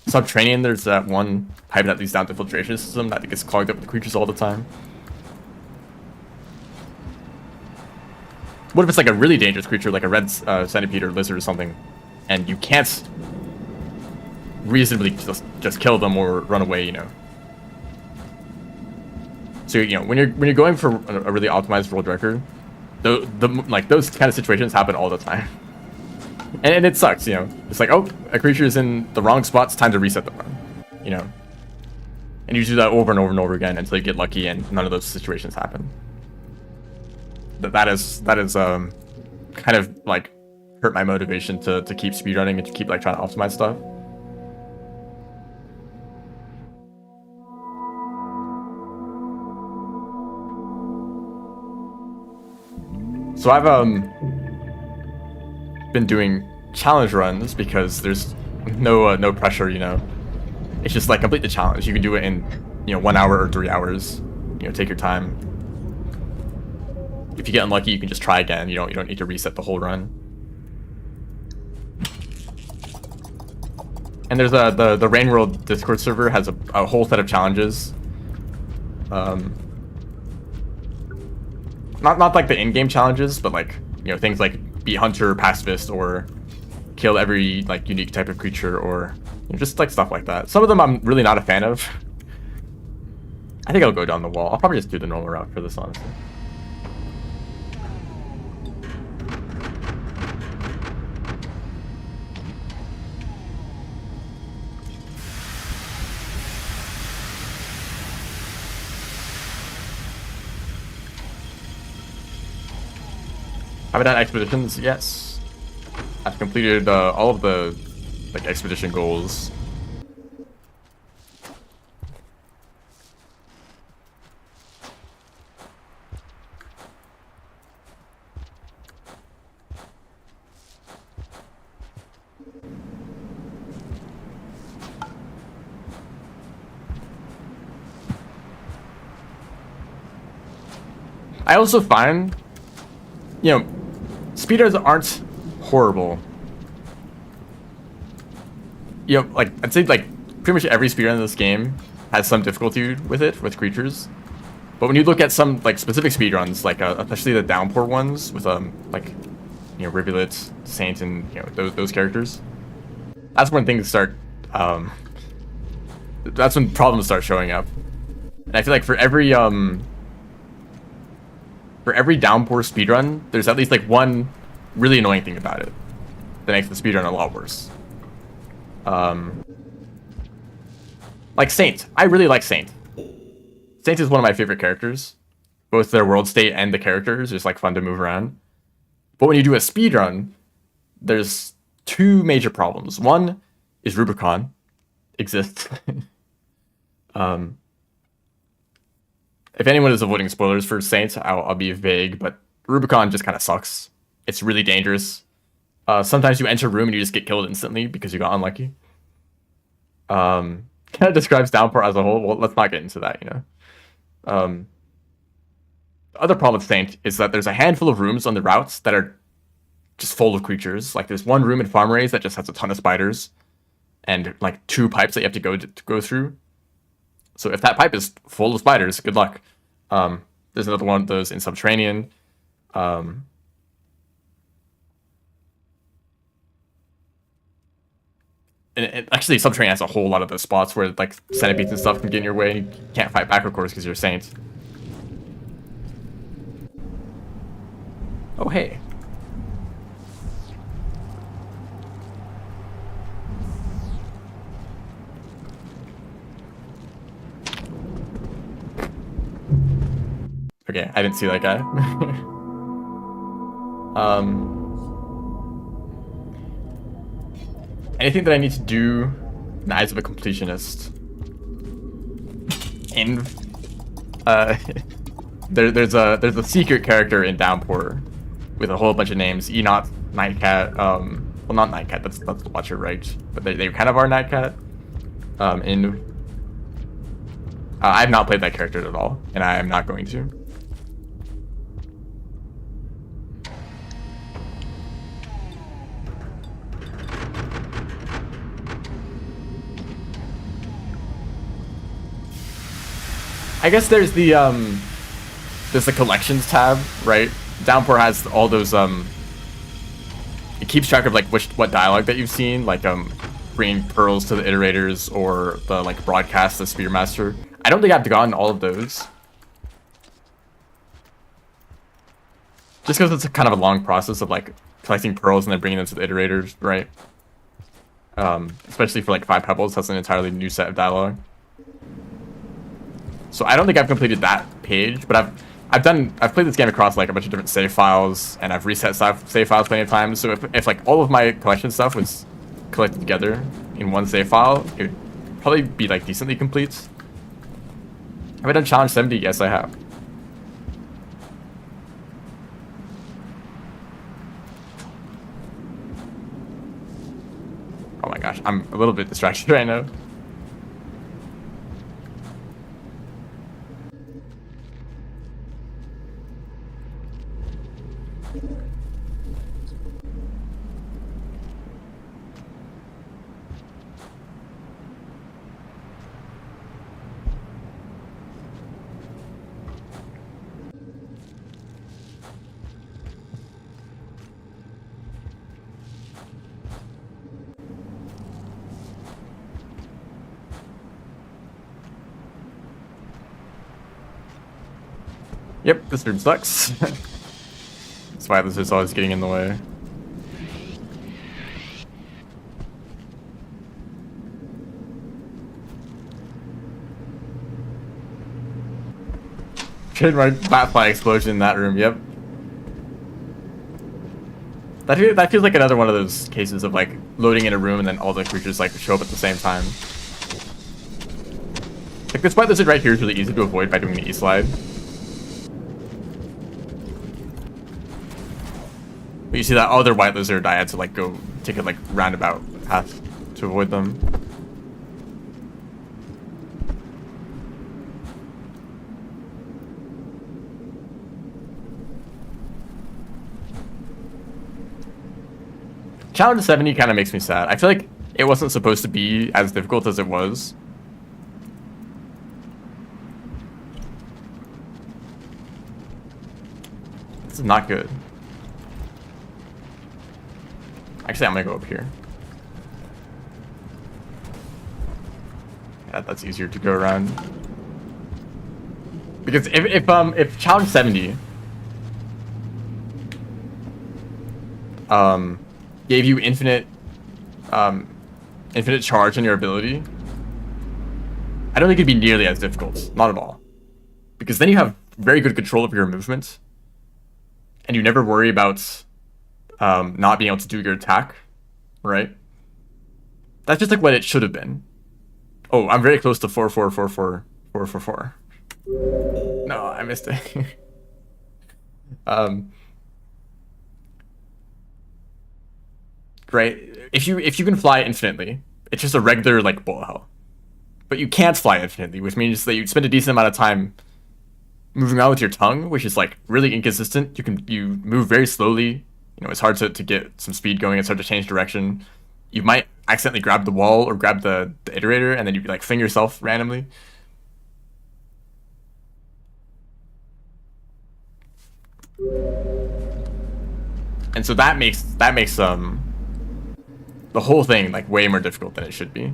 subterranean, there's that one pipe that leads down to the filtration system that gets clogged up with creatures all the time. What if it's like a really dangerous creature, like a red centipede or lizard or something, and you can't reasonably just kill them or run away, So when you're going for a really optimized world record, like those kind of situations happen all the time, and it sucks. It's like, oh, a creature is in the wrong spot. It's time to reset the run. And you do that over and over and over again until you get lucky and none of those situations happen. That is kind of like hurt my motivation to keep speedrunning and to keep like trying to optimize stuff. So I've been doing challenge runs because there's no pressure, It's just like complete the challenge. You can do it in 1 hour or 3 hours. Take your time. If you get unlucky, you can just try again. You don't need to reset the whole run. And there's the Rain World Discord server has a whole set of challenges. Not like the in-game challenges, but like things like beat Hunter, Pacifist, or kill every like unique type of creature, or just like stuff like that. Some of them I'm really not a fan of. I think I'll go down the wall. I'll probably just do the normal route for this, honestly. Have I done expeditions? Yes. I've completed all of the like expedition goals. I also find, you know, speedruns aren't horrible. You know, like, I'd say, like, pretty much every speedrun in this game has some difficulty with it, with creatures. But when you look at some, like, specific speedruns, like, especially the downpour ones with, like, you know, Rivulet, Saint, and, you know, those characters, that's when things start, that's when problems start showing up. And I feel like for every downpour speedrun, there's at least, like, one really annoying thing about it that makes the speedrun a lot worse. Like Saint. I really like Saint. Saint is one of my favorite characters. Both their world state and the characters are just, like, fun to move around. But when you do a speedrun, there's two major problems. One is Rubicon exists. If anyone is avoiding spoilers for Saint, I'll be vague, but Rubicon just kind of sucks. It's really dangerous. Sometimes you enter a room and you just get killed instantly because you got unlucky. Kind of describes Downpour as a whole. Well, let's not get into that, you know. The other problem with Saint is that there's a handful of rooms on the routes that are just full of creatures. Like, there's one room in Farm Raise that just has a ton of spiders, and, like, 2 pipes that you have to go through. So if that pipe is full of spiders, good luck. There's another one of those in Subterranean. And actually, Subterranean has a whole lot of those spots where, like, centipedes and stuff can get in your way, and you can't fight back, of course, because you're Saint. Oh, hey. Okay, I didn't see that guy. Anything that I need to do in the Eyes of a Completionist? There's a secret character in Downpour with a whole bunch of names. Enoch, Nightcat, well, not Nightcat, that's the Watcher, right? But they kind of are Nightcat. I have not played that character at all, and I am not going to. I guess there's the collections tab, right? Downpour has all those it keeps track of, like, what dialogue that you've seen, like bringing pearls to the iterators, or the, like, broadcast the Spearmaster. I don't think I've gotten all of those, just because it's kind of a long process of, like, collecting pearls and then bringing them to the iterators, right? Especially for, like, 5 Pebbles, that's an entirely new set of dialogue. So I don't think I've completed that page, but I've played this game across, like, a bunch of different save files, and I've reset save files plenty of times. So if like all of my collection stuff was collected together in one save file, it would probably be, like, decently complete. Have I done challenge 70? Yes, I have. Oh my gosh, I'm a little bit distracted right now. Yep, this room sucks. That's why this is always getting in the way. Trademark Batfly explosion in that room, yep. That feels like another one of those cases of, like, loading in a room and then all the creatures, like, show up at the same time. Like, this White Lizard right here is really easy to avoid by doing the E-slide. But you see that other White Lizard, I had to, like, go take a, like, roundabout path to avoid them. Challenge 70 kind of makes me sad. I feel like it wasn't supposed to be as difficult as it was. This is not good. Actually, I'm gonna go up here. Yeah, that's easier to go around. Because if challenge 70 gave you infinite charge on your ability, I don't think it'd be nearly as difficult. Not at all. Because then you have very good control of your movement, and you never worry about not being able to do your attack, right? That's just like what it should have been. Oh, I'm very close to 4444444. No, I missed it. Right. If you can fly infinitely, it's just a regular like bullet hell. But you can't fly infinitely, which means that you spend a decent amount of time moving around with your tongue, which is like really inconsistent. You move very slowly. You know, it's hard to get some speed going. It's hard to change direction. You might accidentally grab the wall or grab the iterator, and then you like fling yourself randomly. And so that makes the whole thing like way more difficult than it should be.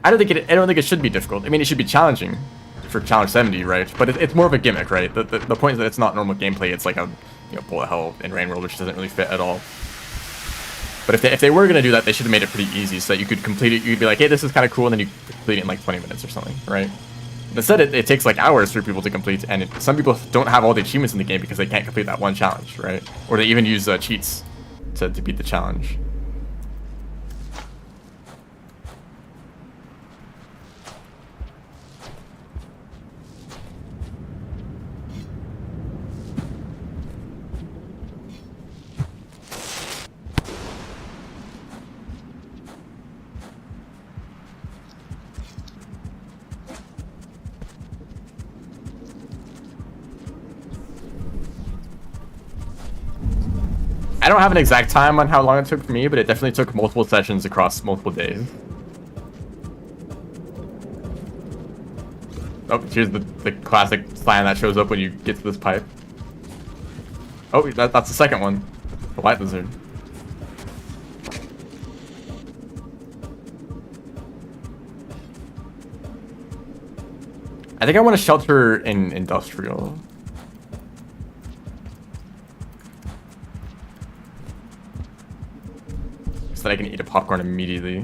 I don't think it should be difficult. I mean, it should be challenging for challenge 70, right? But it's more of a gimmick, right? The point is that it's not normal gameplay. It's like a bullet hell in Rain World, which doesn't really fit at all. But if they were gonna do that, they should have made it pretty easy so that you could complete it. You'd be like, hey, this is kind of cool, and then you complete it in like 20 minutes or something, right? Instead, it takes like hours for people to complete, and some people don't have all the achievements in the game because they can't complete that one challenge, right? Or they even use cheats to beat the challenge. I don't have an exact time on how long it took for me, but it definitely took multiple sessions across multiple days. Oh, here's the classic sign that shows up when you get to this pipe. Oh, that's the second one. The Light Lizard. I think I want to shelter in industrial. So that I can eat a popcorn immediately. I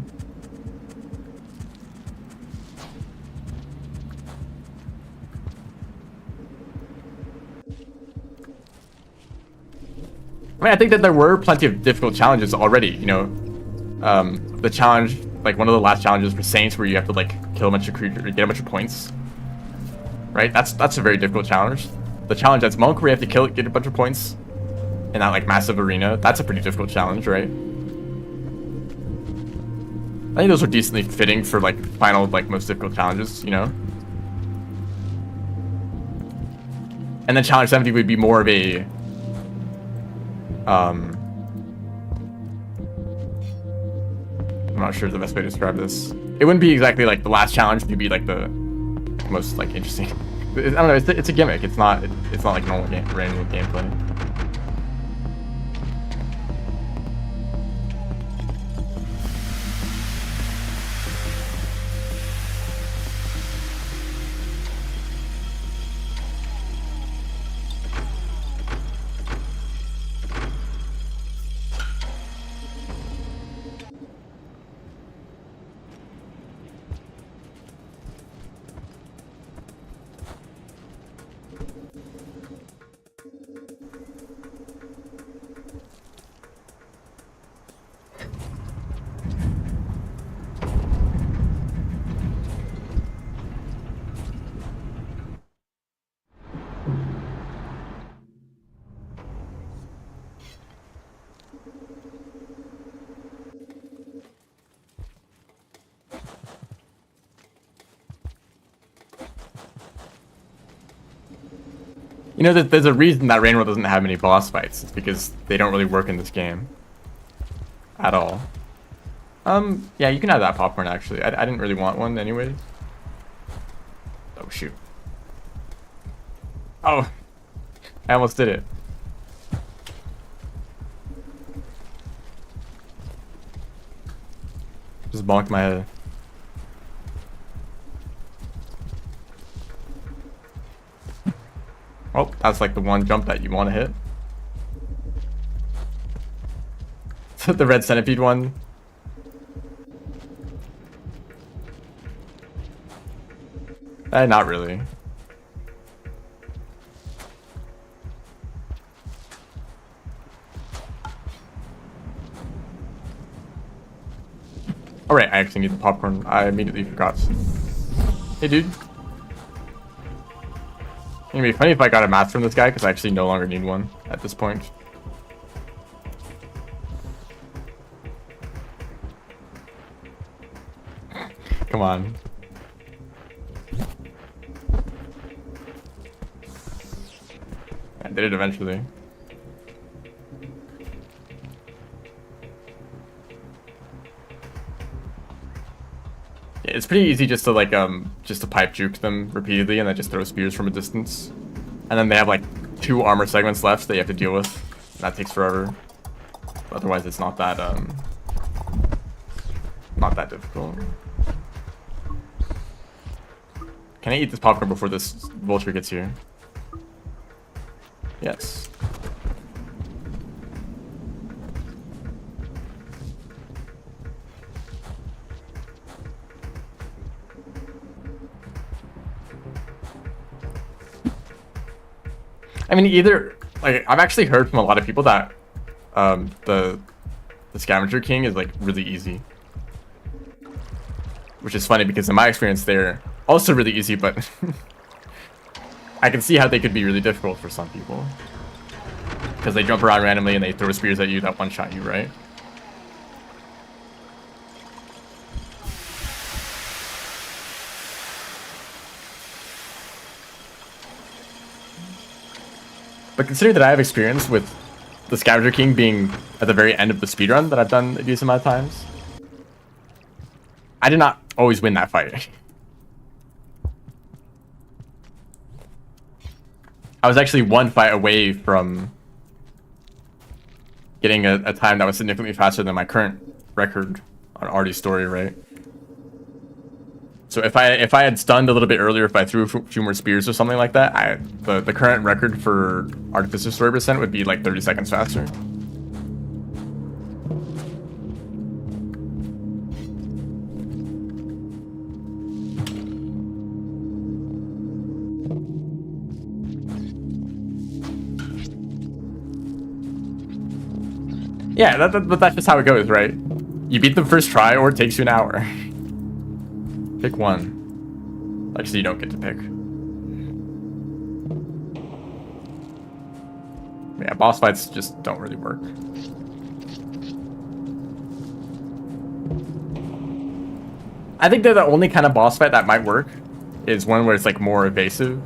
mean, I think that there were plenty of difficult challenges already, you know. The challenge, like one of the last challenges for Saints, where you have to like kill a bunch of creatures, get a bunch of points. Right? That's a very difficult challenge. The challenge as Monk, where you have to get a bunch of points in that like massive arena, that's a pretty difficult challenge, right? I think those are decently fitting for like final like most difficult challenges, you know. And then challenge 70 would be more of a I'm not sure the best way to describe this. It wouldn't be exactly like the last challenge, it'd be like the most like interesting. I don't know, it's a gimmick. It's not like normal random gameplay. You know, there's a reason that Rain World doesn't have many boss fights. It's because they don't really work in this game. at all. Yeah, you can have that popcorn actually. I didn't really want one anyway. Oh shoot. Oh, I almost did it. Just bonked my head. Oh, that's like the one jump that you want to hit. The red centipede one. Not really. Alright, I actually need the popcorn. I immediately forgot. Hey, dude. It'd be funny if I got a mask from this guy, because I actually no longer need one at this point. Come on. I did it eventually. It's pretty easy just to like just to pipe juke them repeatedly and then just throw spears from a distance. And then they have like 2 armor segments left that you have to deal with. That takes forever. But otherwise it's not that difficult. Can I eat this popcorn before this vulture gets here? Yes. I mean, either like I've actually heard from a lot of people that the Scavenger King is like really easy, which is funny because in my experience they're also really easy, but I can see how they could be really difficult for some people because they jump around randomly and they throw spears at you that one-shot you, right? But considering that I have experience with the Scavenger King being at the very end of the speedrun that I've done a decent amount of times, I did not always win that fight. I was actually one fight away from getting a time that was significantly faster than my current record on Artie's story, right? So if I had stunned a little bit earlier, if I threw a few more spears or something like that, the current record for Artificer story percent would be like 30 seconds faster. Yeah, but that's just how it goes, right? You beat them first try, or it takes you an hour. Pick one. Actually, you don't get to pick. Yeah, boss fights just don't really work. I think they're the only kind of boss fight that might work is one where it's like more evasive.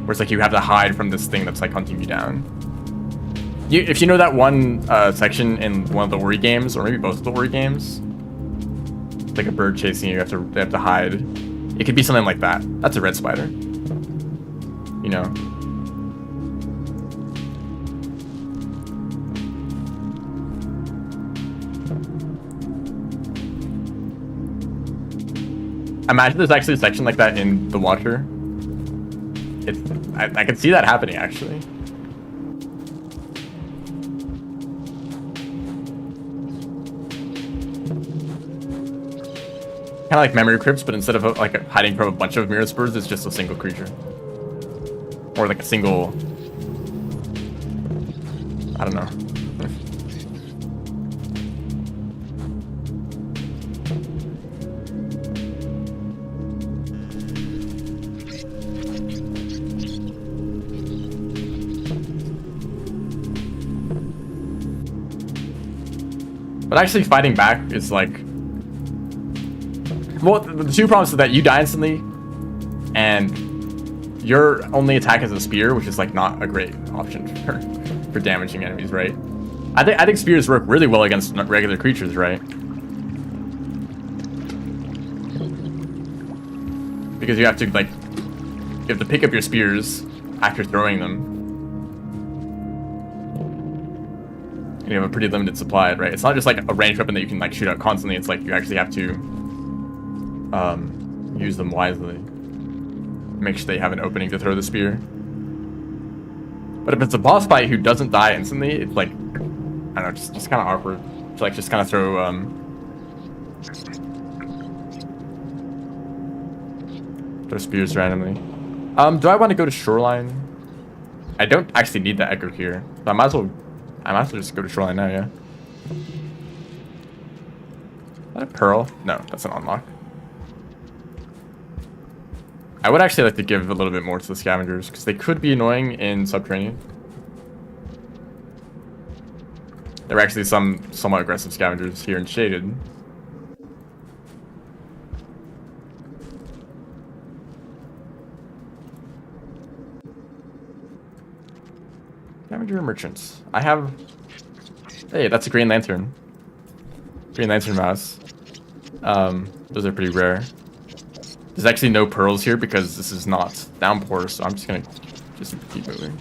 Where it's like you have to hide from this thing that's like hunting you down. If you know that one section in one of the Ori games, or maybe both of the Ori games, it's like a bird chasing you, they have to hide. It could be something like that. That's a red spider. You know. Imagine there's actually a section like that in The Watcher. I can see that happening actually. Kind of like Memory Crypts, but instead of like hiding from a bunch of mirror spurs, it's just a single creature, or like a single. I don't know. But actually fighting back is like... Well, the two problems is that you die instantly, and your only attack is a spear, which is like not a great option for damaging enemies, right? I think spears work really well against regular creatures, right? Because you have to like, you have to pick up your spears after throwing them. And you have a pretty limited supply, right? It's not just like a ranged weapon that you can like shoot out constantly. It's like you actually have to use them wisely. Make sure they have an opening to throw the spear. But if it's a boss fight who doesn't die instantly, it's like, I don't know, just kind of awkward to like just kind of throw spears randomly. Do I want to go to Shoreline? I don't actually need that echo here, so I might as well just go to Shoreline now. Yeah. Is that a pearl? No, that's an unlock. I would actually like to give a little bit more to the scavengers because they could be annoying in Subterranean. There are actually some somewhat aggressive scavengers here in Shaded. Scavenger merchants. I have. Hey, that's a Green Lantern. Green Lantern mouse. Those are pretty rare. There's actually no pearls here because this is not downpour, so I'm just gonna keep moving.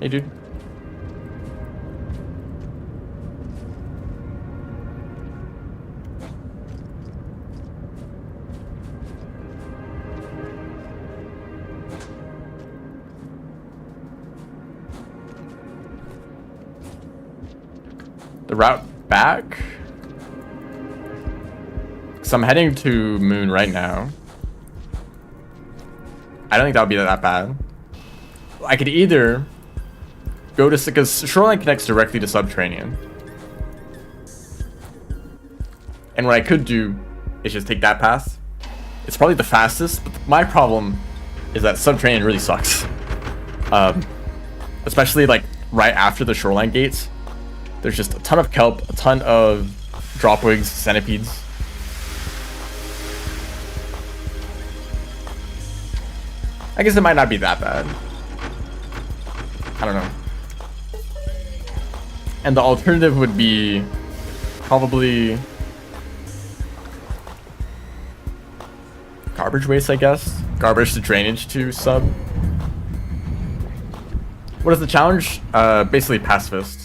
Hey, dude. The route back. So I'm heading to Moon right now. I don't think that would be that bad. I could either go to, because Shoreline connects directly to Subterranean. And what I could do is just take that path. It's probably the fastest, but my problem is that Subterranean really sucks. Especially like right after the Shoreline gates. There's just a ton of kelp, a ton of dropwigs, centipedes. I guess it might not be that bad. I don't know. And the alternative would be probably garbage waste, I guess. Garbage to drainage to sub. What is the challenge? Basically pacifist.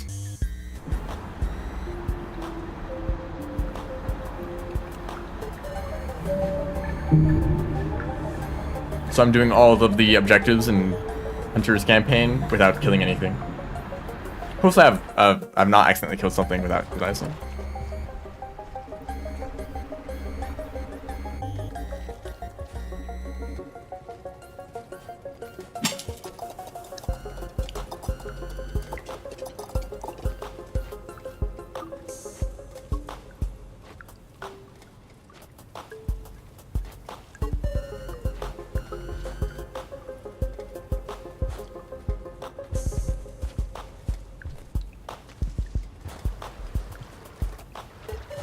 So I'm doing all of the objectives in Hunter's campaign without killing anything. Hopefully I've not accidentally killed something without realizing.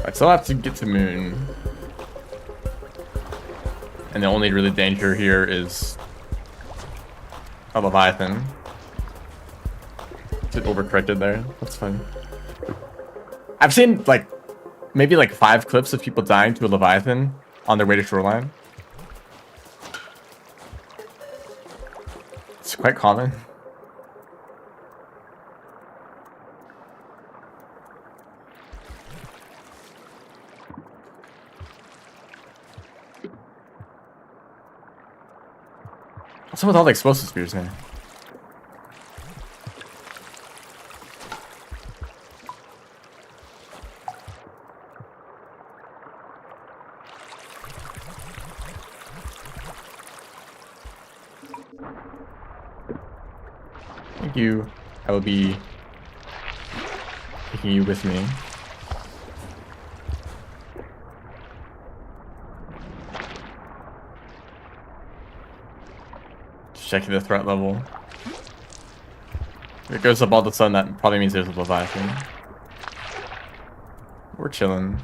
I still have to get to Moon. And the only really danger here is a Leviathan. Is it overcorrected there? That's fine. I've seen like maybe like 5 clips of people dying to a Leviathan on their way to Shoreline. It's quite common. What's up with all the explosive spears, man? Thank you. I will be taking you with me. Checking the threat level. If it goes up all of a sudden, that probably means there's a Leviathan. We're chilling.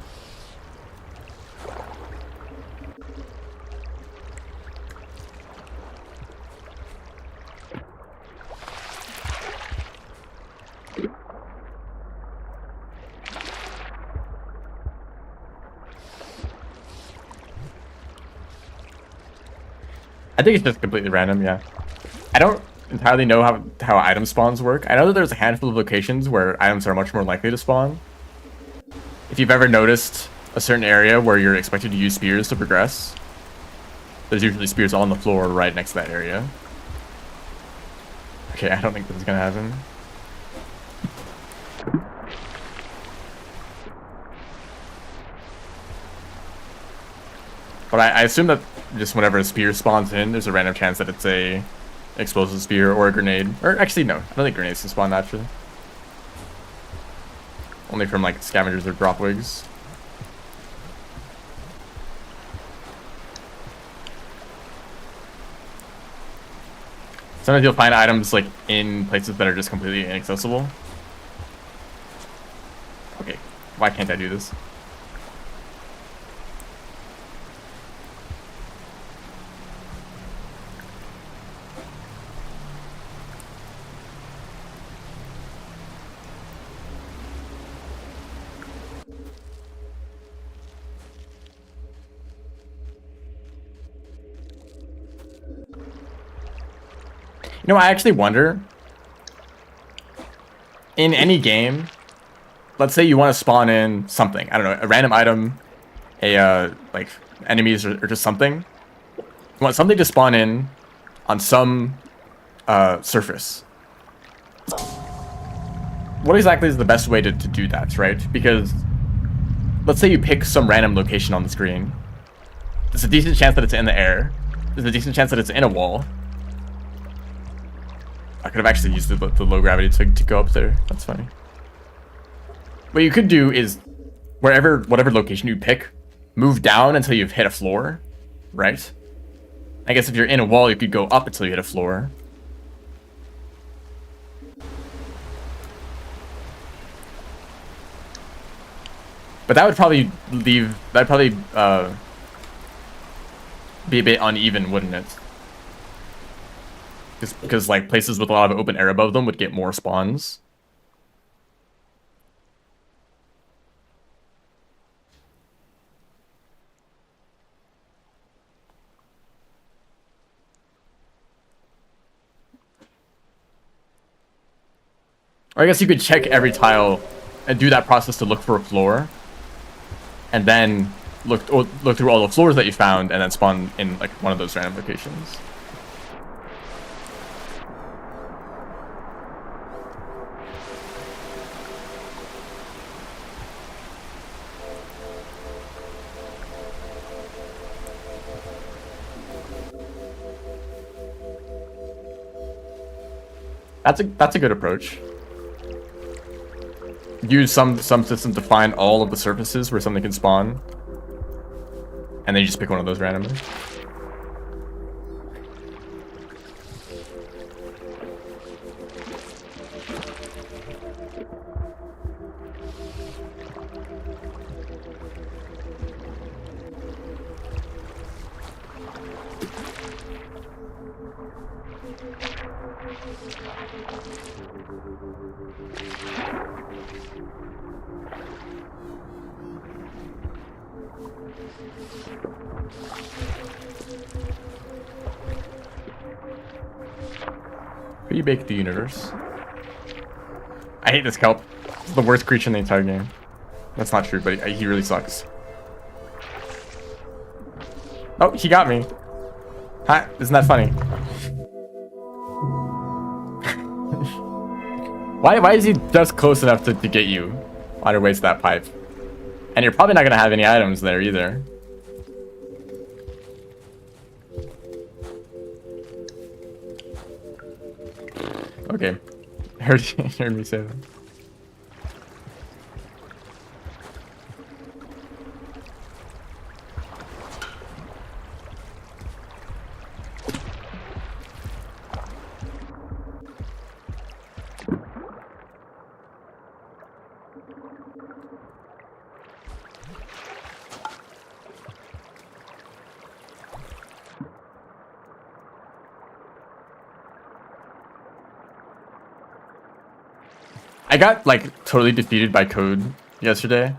I think it's just completely random, yeah. I don't entirely know how item spawns work. I know that there's a handful of locations where items are much more likely to spawn. If you've ever noticed a certain area where you're expected to use spears to progress, there's usually spears on the floor right next to that area. Okay, I don't think this is gonna happen. But I assume that just whenever a spear spawns in, there's a random chance that it's a explosive spear or a grenade. Or actually, no. I don't think grenades can spawn naturally. Only from like scavengers or drop wigs. Sometimes you'll find items like in places that are just completely inaccessible. Okay, why can't I do this? You know, I actually wonder, in any game, let's say you want to spawn in something, I don't know, a random item, like enemies or just something. You want something to spawn in on some surface. What exactly is the best way to do that, right? Because let's say you pick some random location on the screen. There's a decent chance that it's in the air. There's a decent chance that it's in a wall. I could have actually used the low gravity to go up there. That's funny. What you could do is, whatever location you pick, move down until you've hit a floor, right? I guess if you're in a wall, you could go up until you hit a floor. But that would probably be a bit uneven, wouldn't it? Because like places with a lot of open air above them would get more spawns. Or I guess you could check every tile and do that process to look for a floor, and then look through all the floors that you found, and then spawn in like one of those random locations. That's a good approach. Use some system to find all of the surfaces where something can spawn, and then you just pick one of those randomly. Rebake the universe. I hate this kelp. It's the worst creature in the entire game. That's not true, but he really sucks. Oh, he got me. Hi, isn't that funny? Why is he just close enough to get you? Why to waste that pipe? And you're probably not gonna have any items there either. Okay, heard me say that. I got like totally defeated by code yesterday.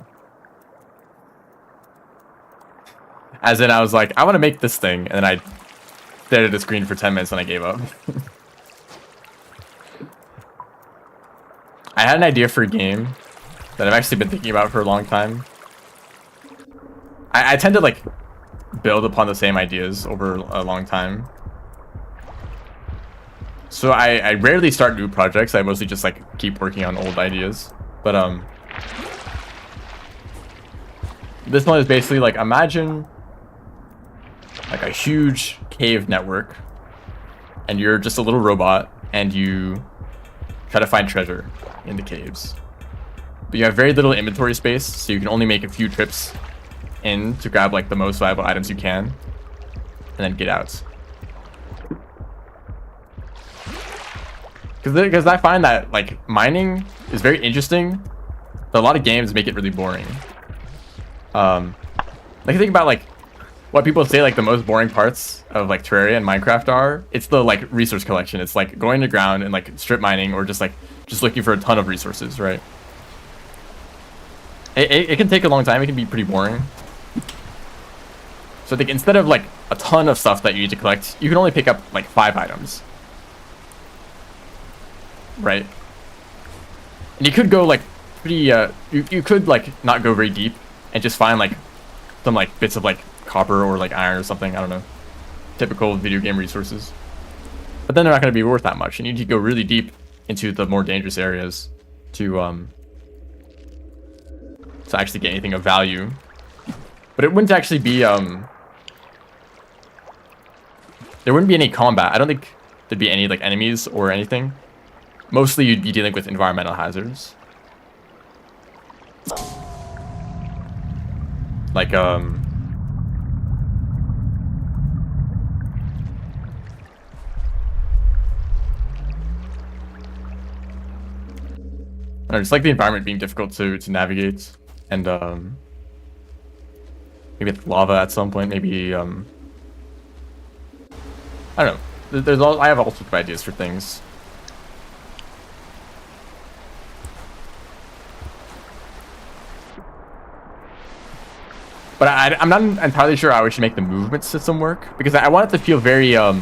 As in I was like, I want to make this thing, and then I stared at the screen for 10 minutes and I gave up. I had an idea for a game that I've actually been thinking about for a long time. I tend to like build upon the same ideas over a long time. So I rarely start new projects. I mostly just like keep working on old ideas. But this one is basically like, imagine like a huge cave network and you're just a little robot and you try to find treasure in the caves. But you have very little inventory space, so you can only make a few trips in to grab like the most valuable items you can and then get out. Because I find that like mining is very interesting, but a lot of games make it really boring. Like think about like what people say like the most boring parts of like Terraria and Minecraft are. It's the like resource collection. It's like going to ground and like strip mining or just looking for a ton of resources, right? It can take a long time. It can be pretty boring. So I think instead of like a ton of stuff that you need to collect, you can only pick up like 5 items. Right? And you could go like pretty you could like not go very deep and just find like some like bits of like copper or like iron or something, I don't know. Typical video game resources. But then they're not going to be worth that much. You need to go really deep into the more dangerous areas to actually get anything of value. But it wouldn't actually be there wouldn't be any combat. I don't think there'd be any like enemies or anything. Mostly you'd be dealing with environmental hazards. Like I don't know, just like the environment being difficult to navigate, and maybe lava at some point. Maybe I don't know. I have all sorts of ideas for things. But I'm not entirely sure how we should make the movement system work, because I want it to feel very I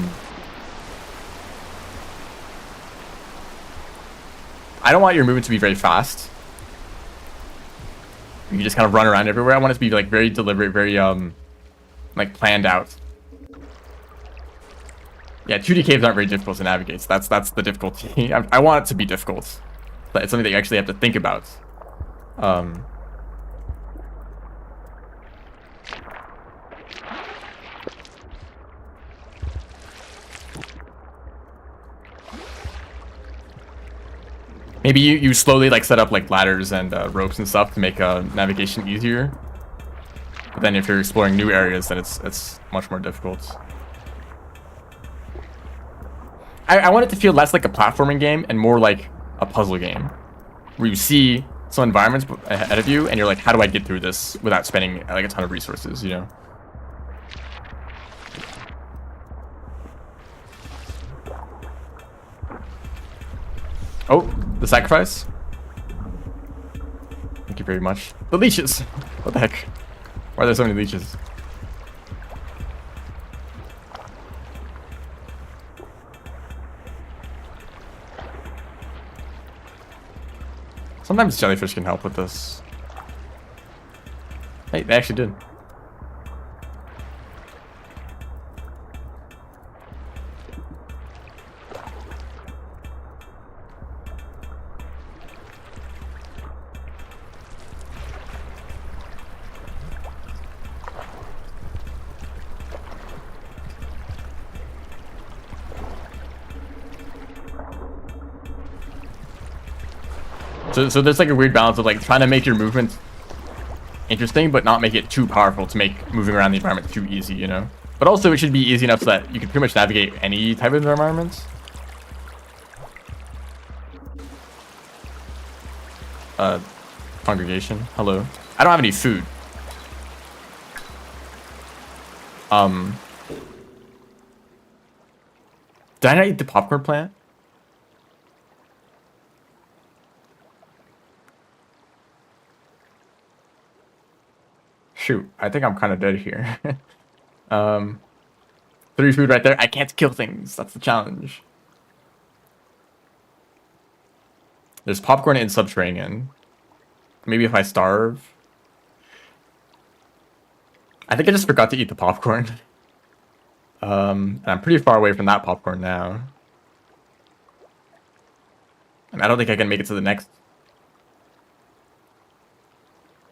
don't want your movement to be very fast. You just kind of run around everywhere. I want it to be like very deliberate, very like planned out. Yeah, 2D caves aren't very difficult to navigate. So that's the difficulty. I want it to be difficult. But it's something that you actually have to think about. Maybe you slowly like set up like ladders and ropes and stuff to make navigation easier. But then if you're exploring new areas, then it's much more difficult. I want it to feel less like a platforming game and more like a puzzle game, where you see some environments ahead of you and you're like, how do I get through this without spending like a ton of resources, you know? Oh, the sacrifice. Thank you very much. The leeches. What the heck? Why are there so many leeches? Sometimes jellyfish can help with this. Hey, they actually did. So there's like a weird balance of like trying to make your movement interesting, but not make it too powerful to make moving around the environment too easy, you know? But also it should be easy enough so that you can pretty much navigate any type of environment. Congregation, hello. I don't have any food. Did I not eat the popcorn plant? Shoot, I think I'm kind of dead here. 3 food right there. I can't kill things. That's the challenge. There's popcorn in Subterranean. Maybe if I starve. I think I just forgot to eat the popcorn. And I'm pretty far away from that popcorn now. And I don't think I can make it to the next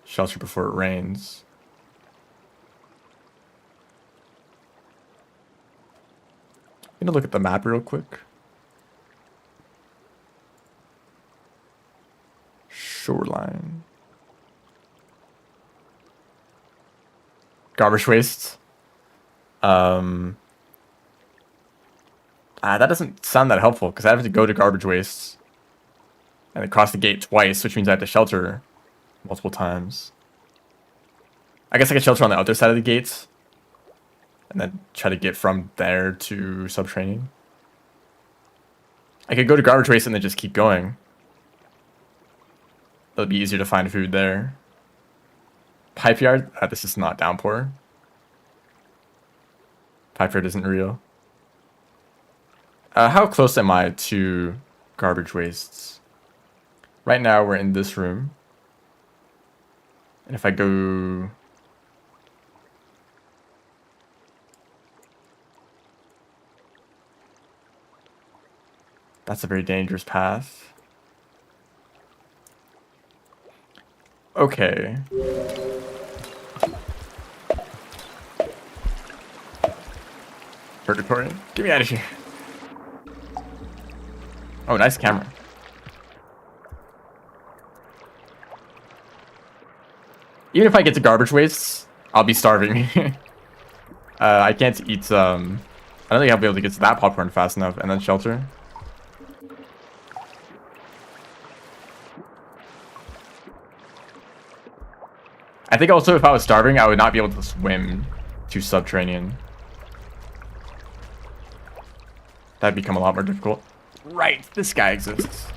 shelter before it rains. I'm gonna look at the map real quick. Shoreline. Garbage waste. That doesn't sound that helpful because I have to go to garbage waste and then cross the gate twice, which means I have to shelter multiple times. I guess I could shelter on the other side of the gates and then try to get from there to Subterranean. I could go to garbage waste and then just keep going. It'll be easier to find food there. Pipe yard? This is not downpour. Pipe yard isn't real. How close am I to garbage wastes? Right now we're in this room. And if I go... That's a very dangerous path. Okay. Purgatory? Get me out of here. Oh, nice camera. Even if I get to garbage wastes, I'll be starving. I can't eat, I don't think I'll be able to get to that popcorn fast enough and then shelter. I think also if I was starving, I would not be able to swim to Subterranean. That'd become a lot more difficult. Right, this guy exists.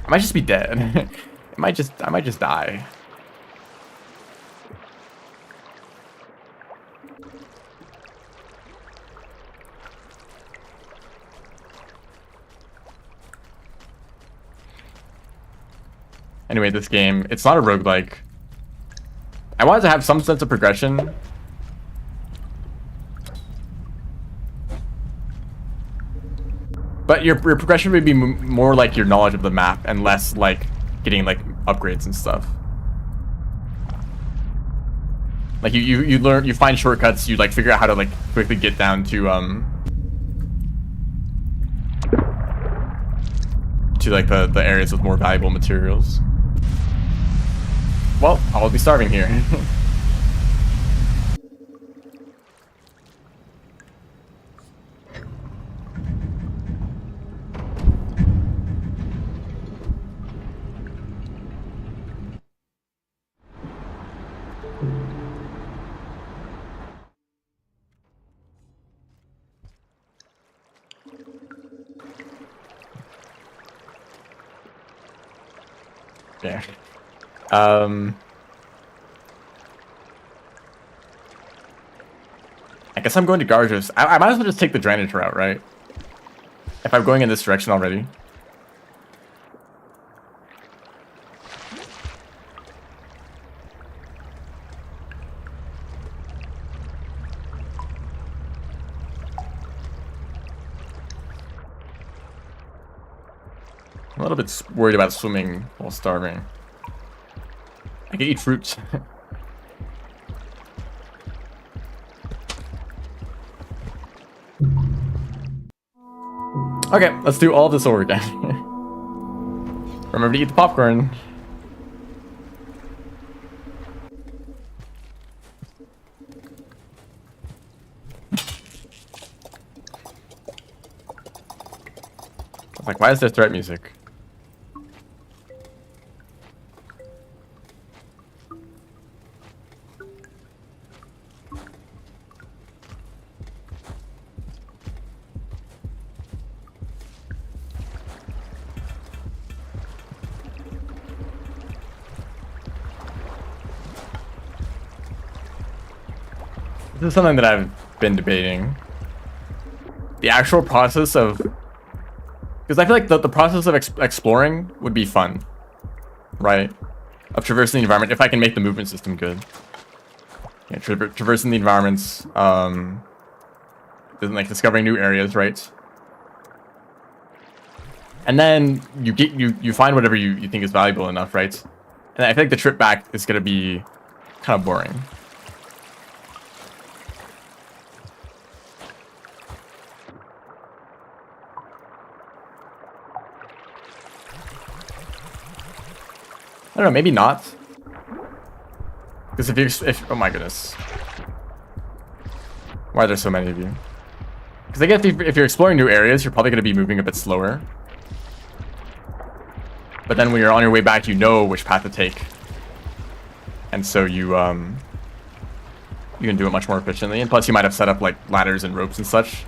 I might just be dead. I might just die. Anyway, this game, it's not a roguelike. I wanted to have some sense of progression. But your progression would be more like your knowledge of the map and less like getting like upgrades and stuff. Like you learn, you find shortcuts, you like figure out how to like quickly get down to like the areas with more valuable materials. Well, I'll be starving here. Yeah. I guess I'm going to Garges. I might as well just take the drainage route, right? If I'm going in this direction already. I'm a little bit worried about swimming while starving. I can eat fruits. Okay, let's do all this over again. Remember to eat the popcorn. Like, why is there threat music? This is something that I've been debating. The actual process of... Because I feel like the process of exploring would be fun. Right? Of traversing the environment, if I can make the movement system good. Yeah, traversing the environments, like discovering new areas, right? And then you find whatever you think is valuable enough, right? And I think the trip back is gonna be kind of boring. I don't know, maybe not. Because if oh my goodness. Why are there so many of you? Because I guess if you're exploring new areas, you're probably going to be moving a bit slower. But then when you're on your way back, you know which path to take. And so you can do it much more efficiently. And plus you might have set up like ladders and ropes and such.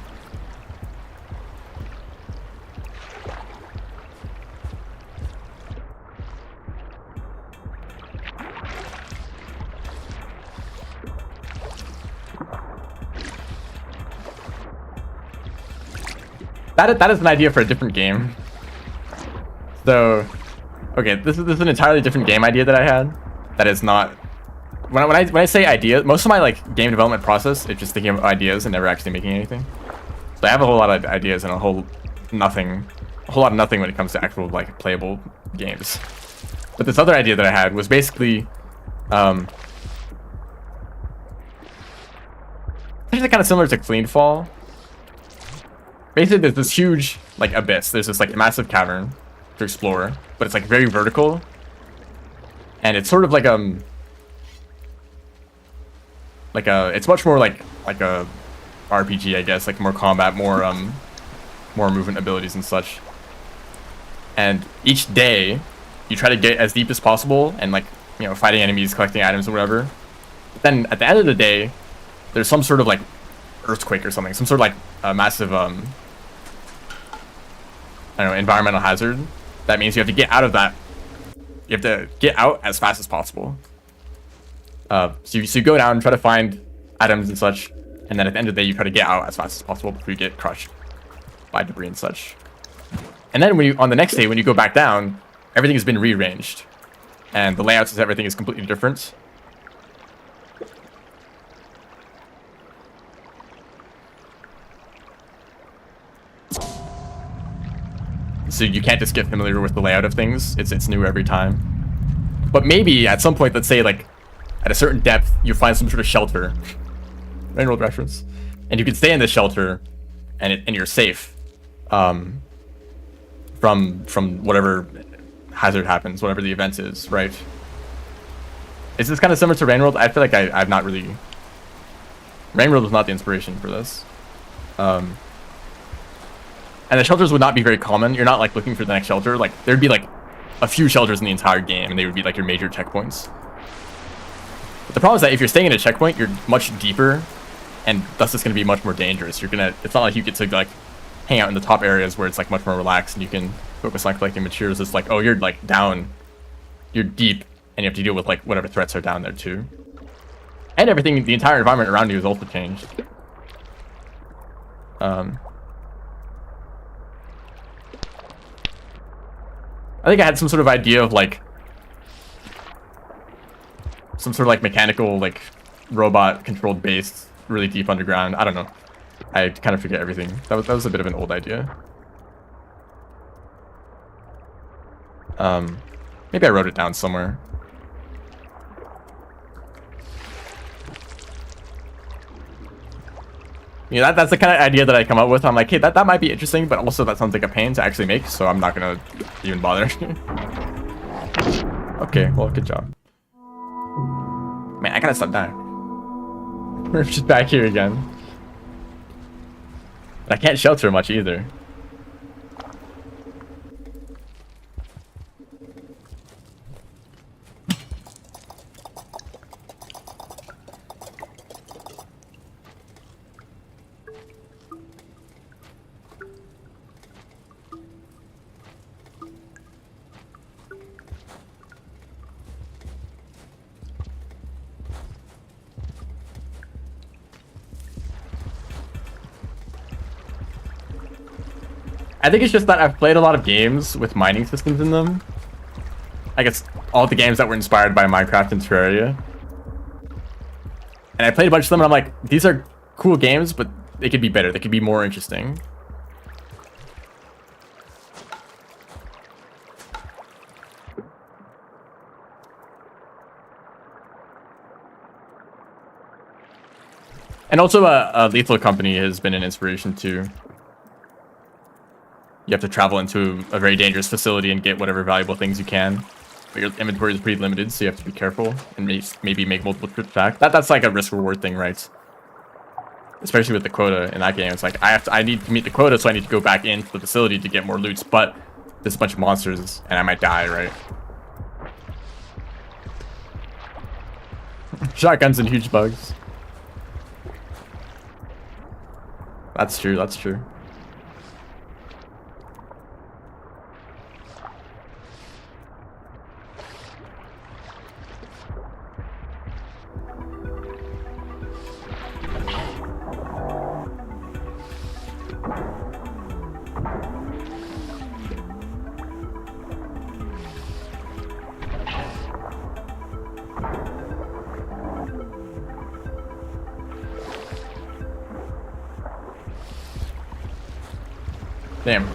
That is an idea for a different game. So, okay, this is an entirely different game idea that I had. That is not. When I say idea, most of my like game development process is just thinking of ideas and never actually making anything. So I have a whole lot of ideas and a whole lot of nothing when it comes to actual like playable games. But this other idea that I had was basically, actually kind of similar to Cleanfall. Basically, there's this huge, like, abyss. There's this, like, massive cavern to explore, but it's, like, very vertical. And it's sort of like, it's much more like a RPG, I guess, like more combat, more movement abilities and such. And each day, you try to get as deep as possible and, like, you know, fighting enemies, collecting items or whatever. But then, at the end of the day, there's some sort of, like, earthquake or something, some sort of, like, a massive, I don't know, environmental hazard. That means you have to get out of that. You have to get out as fast as possible. So you go down and try to find items and such, and then at the end of the day, you try to get out as fast as possible before you get crushed by debris and such. And then on the next day, when you go back down, everything has been rearranged, and the layouts of everything is completely different. So you can't just get familiar with the layout of things. It's new every time. But maybe at some point, let's say like at a certain depth, you find some sort of shelter. Rainworld reference. And you can stay in this shelter, and you're safe from whatever hazard happens, whatever the event is, right? Is this kind of similar to Rainworld? I feel like I've not really... Rainworld was not the inspiration for this. And the shelters would not be very common. You're not like looking for the next shelter. Like there'd be like a few shelters in the entire game, and they would be like your major checkpoints. But the problem is that if you're staying at a checkpoint, you're much deeper, and thus it's going to be much more dangerous. It's not like you get to like hang out in the top areas where it's like much more relaxed and you can focus on collecting materials. It's like, oh, you're like down, you're deep, and you have to deal with like whatever threats are down there too. And everything, the entire environment around you is also changed. I think I had some sort of idea of like some sort of like mechanical like robot controlled base really deep underground. I don't know. I kind of forget everything. That was a bit of an old idea. Maybe I wrote it down somewhere. Yeah, that's the kind of idea that I come up with. I'm like, hey, that might be interesting, but also that sounds like a pain to actually make, so I'm not gonna even bother. Okay, well, good job. Man, I gotta stop dying. We're just back here again. I can't shelter much either. I think it's just that I've played a lot of games with mining systems in them. I guess all the games that were inspired by Minecraft and Terraria. And I played a bunch of them and I'm like, these are cool games, but they could be better. They could be more interesting. And also, a Lethal Company has been an inspiration too. You have to travel into a very dangerous facility and get whatever valuable things you can. But your inventory is pretty limited, so you have to be careful and maybe make multiple trips back. That's like a risk-reward thing, right? Especially with the quota in that game. It's like, I need to meet the quota, so I need to go back into the facility to get more loots, but there's a bunch of monsters, and I might die, right? Shotguns and huge bugs. That's true, that's true. Damn.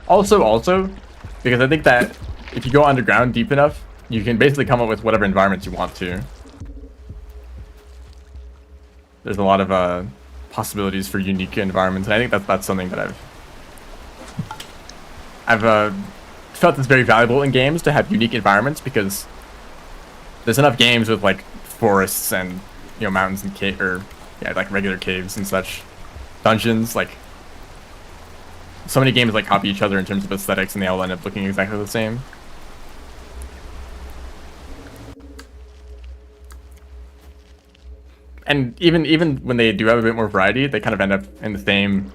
Also, because I think that if you go underground deep enough, you can basically come up with whatever environments you want to. There's a lot of possibilities for unique environments, and I think that's something that I've felt it's very valuable in games to have unique environments, because there's enough games with like forests and mountains and like regular caves and such, dungeons. Like so many games like copy each other in terms of aesthetics, and they all end up looking exactly the same. And even when they do have a bit more variety, they kind of end up in the same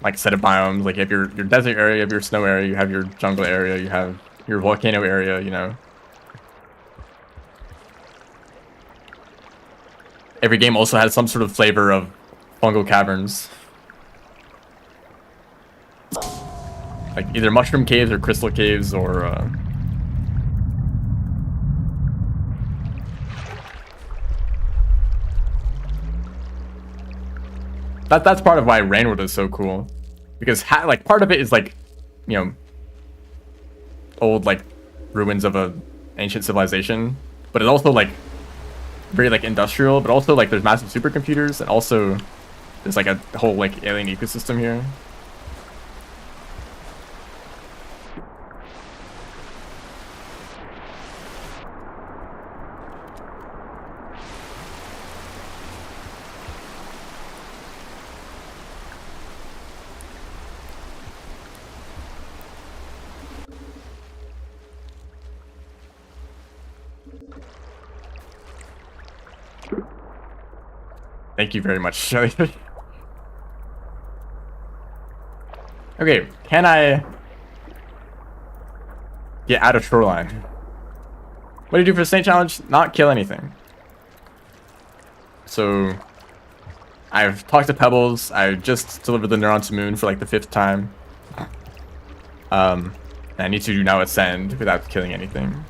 like set of biomes. Like you have your desert area, you have your snow area, you have your jungle area, you have your volcano area, Every game also has some sort of flavor of fungal caverns. Like either mushroom caves or crystal caves or that's part of why Rainwood is so cool, because like part of it is like old like ruins of a ancient civilization, but it's also like very like industrial, but also like there's massive supercomputers, and also there's like a whole like alien ecosystem here. Thank you very much, Shelly. Okay, can I get out of Shoreline? What do you do for the Saint Challenge? Not kill anything. So, I've talked to Pebbles. I just delivered the Neuron to Moon for like the 5th time. And I need to now ascend without killing anything.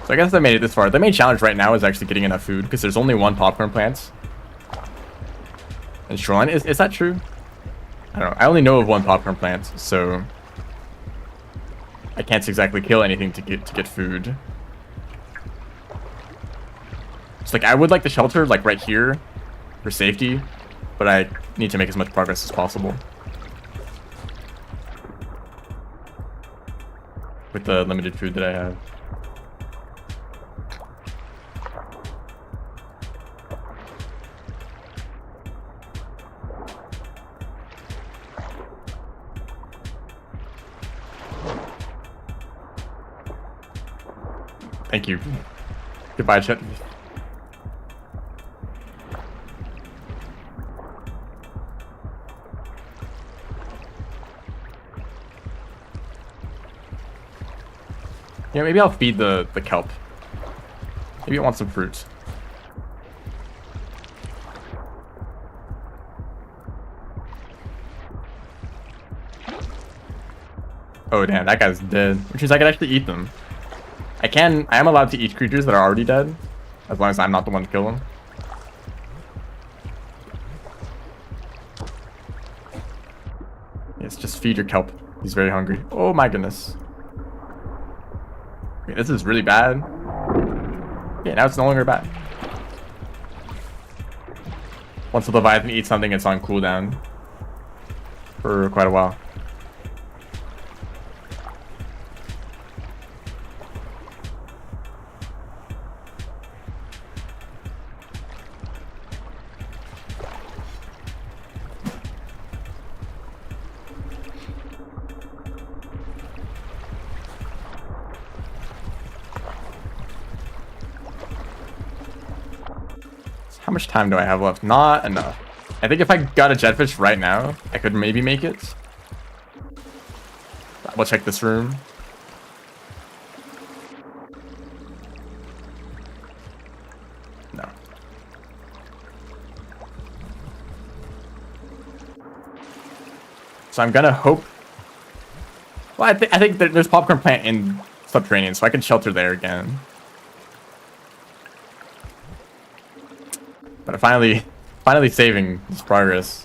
So I guess I made it this far. The main challenge right now is actually getting enough food, because there's only 1 popcorn plant in Shoreline. Is that true? I don't know. I only know of 1 popcorn plant, so I can't exactly kill anything to get food. It's like I would like the shelter like right here for safety, but I need to make as much progress as possible with the limited food that I have. Thank you. Goodbye, chat. Yeah, maybe I'll feed the kelp. Maybe it wants some fruit. Oh damn, that guy's dead. Which means I can actually eat them. I am allowed to eat creatures that are already dead, as long as I'm not the one to kill them. Yes, just feed your kelp. He's very hungry. Oh my goodness. Okay, this is really bad. Okay, now it's no longer bad. Once the Leviathan eats something, it's on cooldown for quite a while. How much time do I have left? Not enough. I think if I got a jetfish right now, I could maybe make it. We'll check this room. No. So I'm gonna hope. Well, I think there's popcorn plant in subterranean, so I can shelter there again. But finally saving this progress.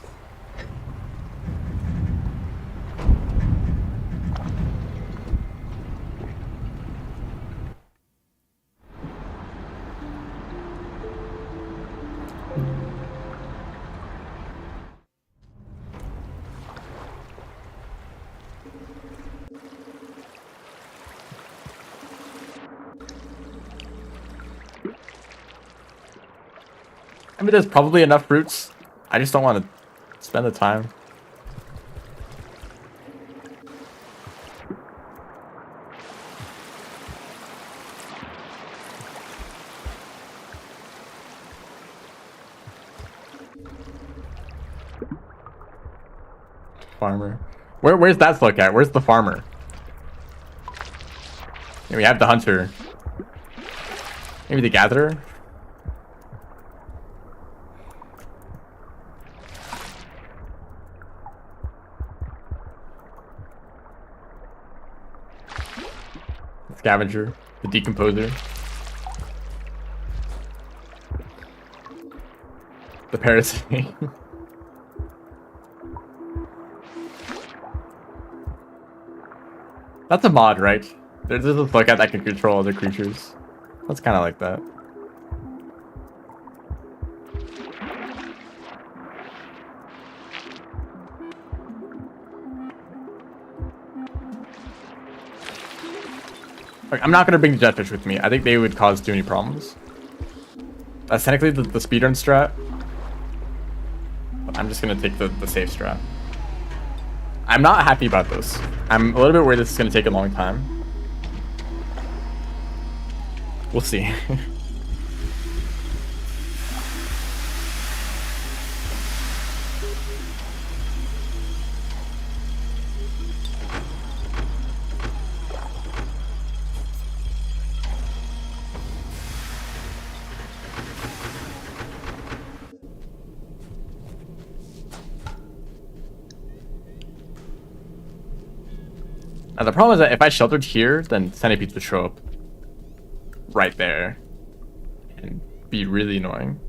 I mean, there's probably enough fruits. I just don't want to spend the time. Farmer. Where's that look at? Where's the farmer? Yeah, we have the hunter. Maybe the gatherer? Scavenger, the decomposer, the parasite. That's a mod, right? There's a lookout that can control other creatures. That's kind of like that. I'm not gonna bring the jetfish with me. I think they would cause too many problems. That's technically the speedrun strat. But I'm just gonna take the safe strat. I'm not happy about this. I'm a little bit worried this is gonna take a long time. We'll see. Now the problem is that if I sheltered here, then centipedes would show up right there and be really annoying.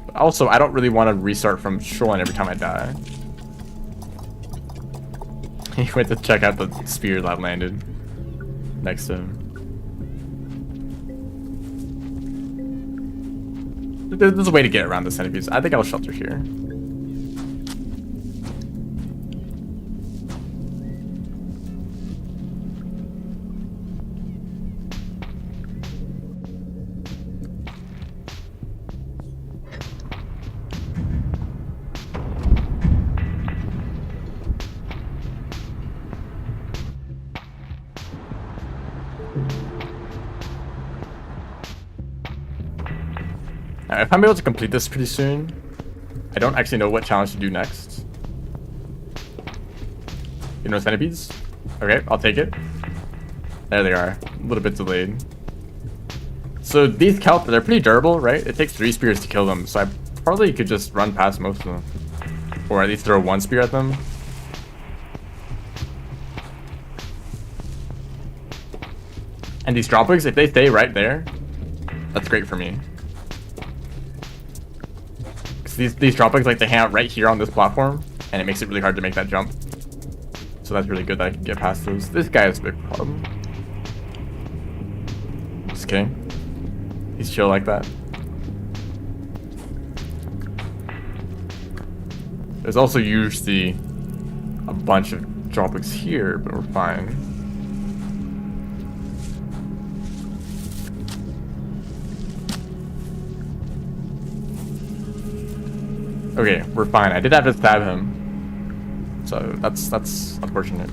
But also, I don't really want to restart from shoreline every time I die. He went to check out the spear that landed next to him. There's a way to get around the centipedes. I think I'll shelter here. If I'm able to complete this pretty soon, I don't actually know what challenge to do next. You know, centipedes? Okay, I'll take it. There they are. A little bit delayed. So these kelp, they're pretty durable, right? It takes 3 spears to kill them, so I probably could just run past most of them. Or at least throw 1 spear at them. And these dropwigs, if they stay right there, that's great for me. Because these dropwigs, like, they hang out right here on this platform, and it makes it really hard to make that jump. So that's really good that I can get past those. This guy has a big problem. Just kidding. He's chill like that. There's also usually a bunch of dropwigs here, but we're fine. Okay, we're fine. I did have to stab him, so that's unfortunate.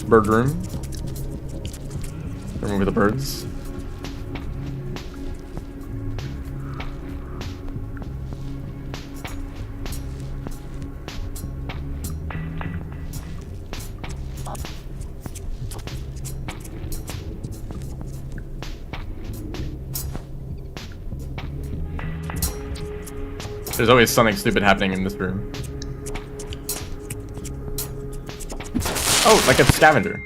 Bird room. Remove the birds. There's always something stupid happening in this room. Oh, like a scavenger.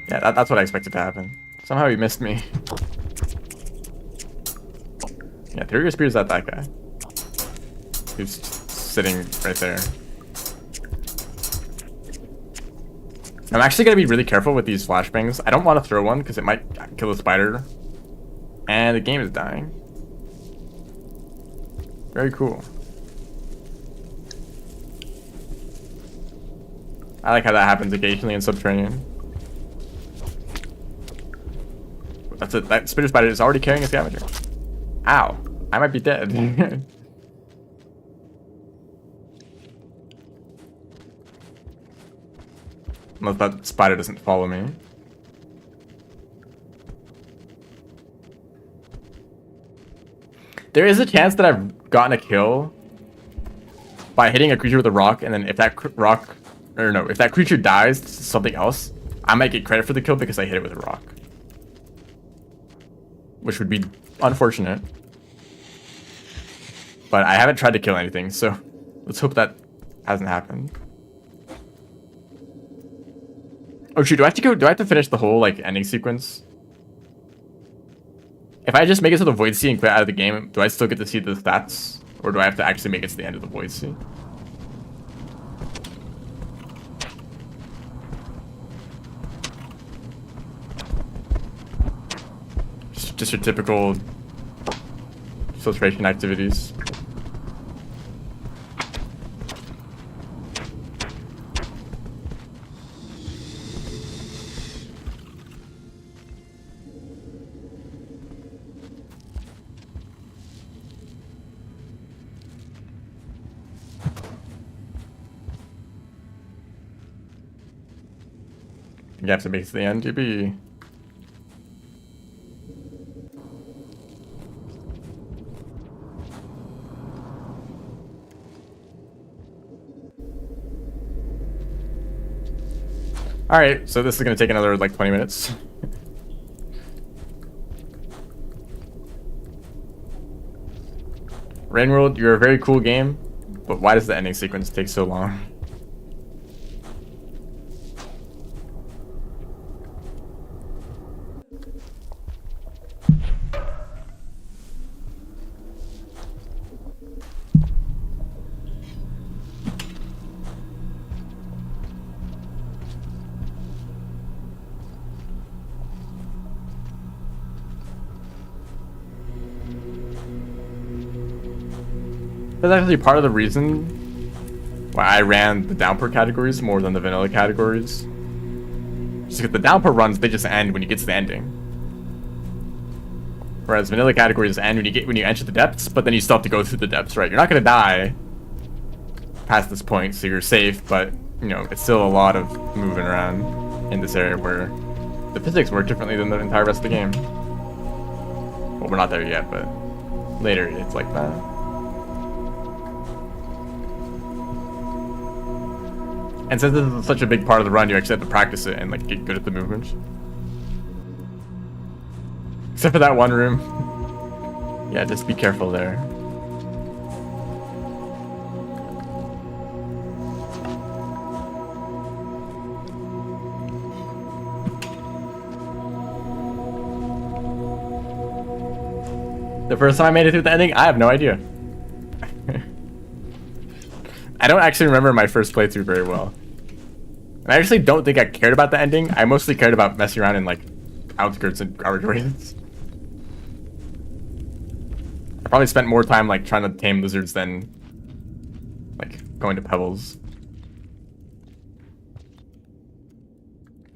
Yeah, that's what I expected to happen. Somehow he missed me. Yeah, throw your spears at that guy. He's sitting right there. I'm actually gonna be really careful with these flashbangs. I don't want to throw one because it might kill a spider. And the game is dying. Very cool. I like how that happens occasionally in Subterranean. That's it. That spitter spider is already carrying a scavenger. Ow. I might be dead. Unless that spider doesn't follow me. There is a chance that I've gotten a kill by hitting a creature with a rock, and then if that rock, or no, if that creature dies to something else, I might get credit for the kill because I hit it with a rock. Which would be unfortunate. But I haven't tried to kill anything, so let's hope that hasn't happened. Oh shoot, do I have to finish the whole, like, ending sequence? If I just make it to the Void Sea and quit out of the game, do I still get to see the stats? Or do I have to actually make it to the end of the Void Sea? Just your typical filtration activities. You have to make it to the end, GB. Alright, so this is gonna take another like 20 minutes. Rain World, you're a very cool game, but why does the ending sequence take so long? That's actually part of the reason why I ran the downpour categories more than the vanilla categories. Just because the downpour runs, they just end when you get to the ending. Whereas vanilla categories end when you enter the depths, but then you still have to go through the depths, right? You're not gonna die past this point, so you're safe, but you know, it's still a lot of moving around in this area where the physics work differently than the entire rest of the game. Well, we're not there yet, but later it's like that. And since this is such a big part of the run, you actually have to practice it and like get good at the movements. Except for that one room. Yeah, just be careful there. The first time I made it through the ending, I have no idea. I don't actually remember my first playthrough very well. And I actually don't think I cared about the ending. I mostly cared about messing around in like outskirts and garbage races. I probably spent more time like trying to tame lizards than like going to Pebbles.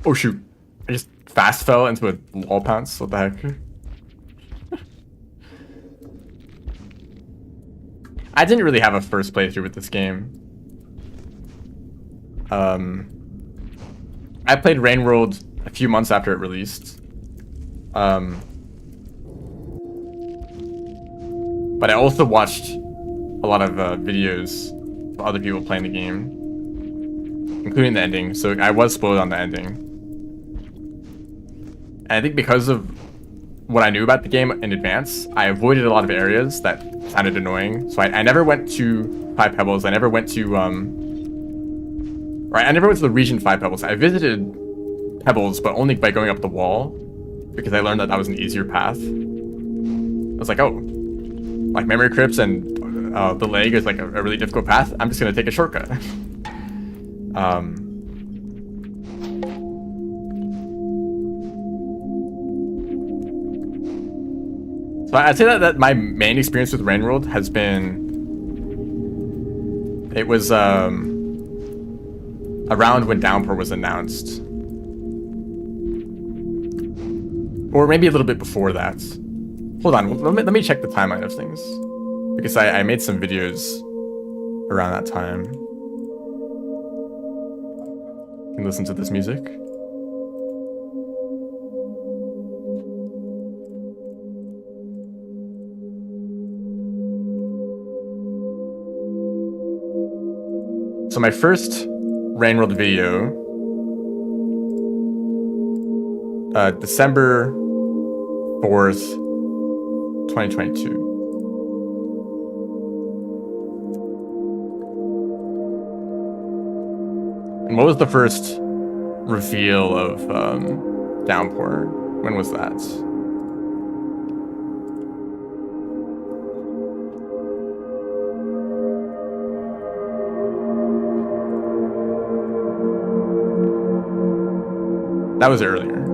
Oh shoot. I just fast fell into a wall pounce. What the heck? I didn't really have a first playthrough with this game. I played Rain World a few months after it released. But I also watched a lot of videos of other people playing the game, including the ending, so I was spoiled on the ending. And I think because of what I knew about the game in advance, I avoided a lot of areas that sounded annoying. So I never went to Five Pebbles. I never went to I never went to the region Five Pebbles. I visited Pebbles, but only by going up the wall, because I learned that that was an easier path. I was like, oh, like memory crypts and the leg is like a really difficult path. I'm just gonna take a shortcut. So I'd say that my main experience with Rain World has been, it was around when Downpour was announced, or maybe a little bit before that. Hold on, let me check the timeline of things, because I made some videos around that time. You can listen to this music. So my first Rain World video, December 4th, 2022. And what was the first reveal of Downpour? When was that? That was earlier.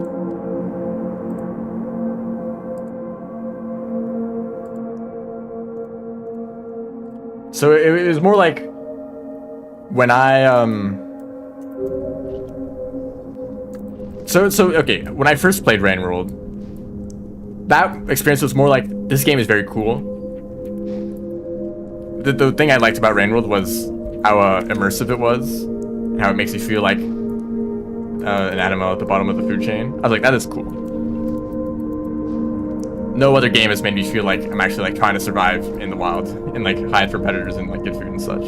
So it was more like when I okay, when I first played Rain World, that experience was more like, this game is very cool. The thing I liked about Rain World was how immersive it was, and how it makes you feel like an animal at the bottom of the food chain. I was like, that is cool. No other game has made me feel like I'm actually like trying to survive in the wild and like hide from predators and like get food and such.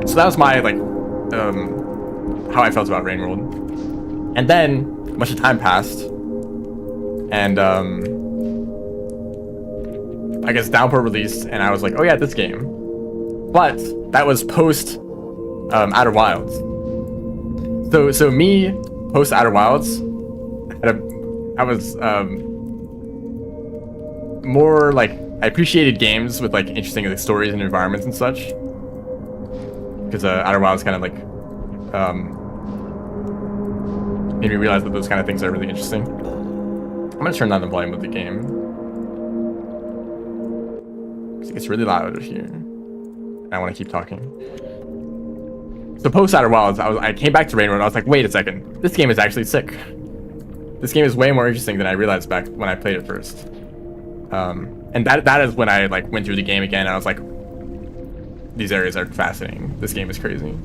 So that was my like how I felt about Rain World. And then a bunch of time passed, and I guess Downpour released, and I was like, oh yeah, this game. But that was post Outer Wilds. So me post Outer Wilds, I was more like, I appreciated games with like interesting like stories and environments and such, because Outer Wilds kind of like made me realize that those kind of things are really interesting. I'm gonna turn down the volume of the game. It's really loud here. I want to keep talking. So post Outer Wilds, I came back to Rain World and I was like, wait a second, this game is actually sick. This game is way more interesting than I realized back when I played it first. And that is when I like went through the game again and I was like, these areas are fascinating. This game is crazy.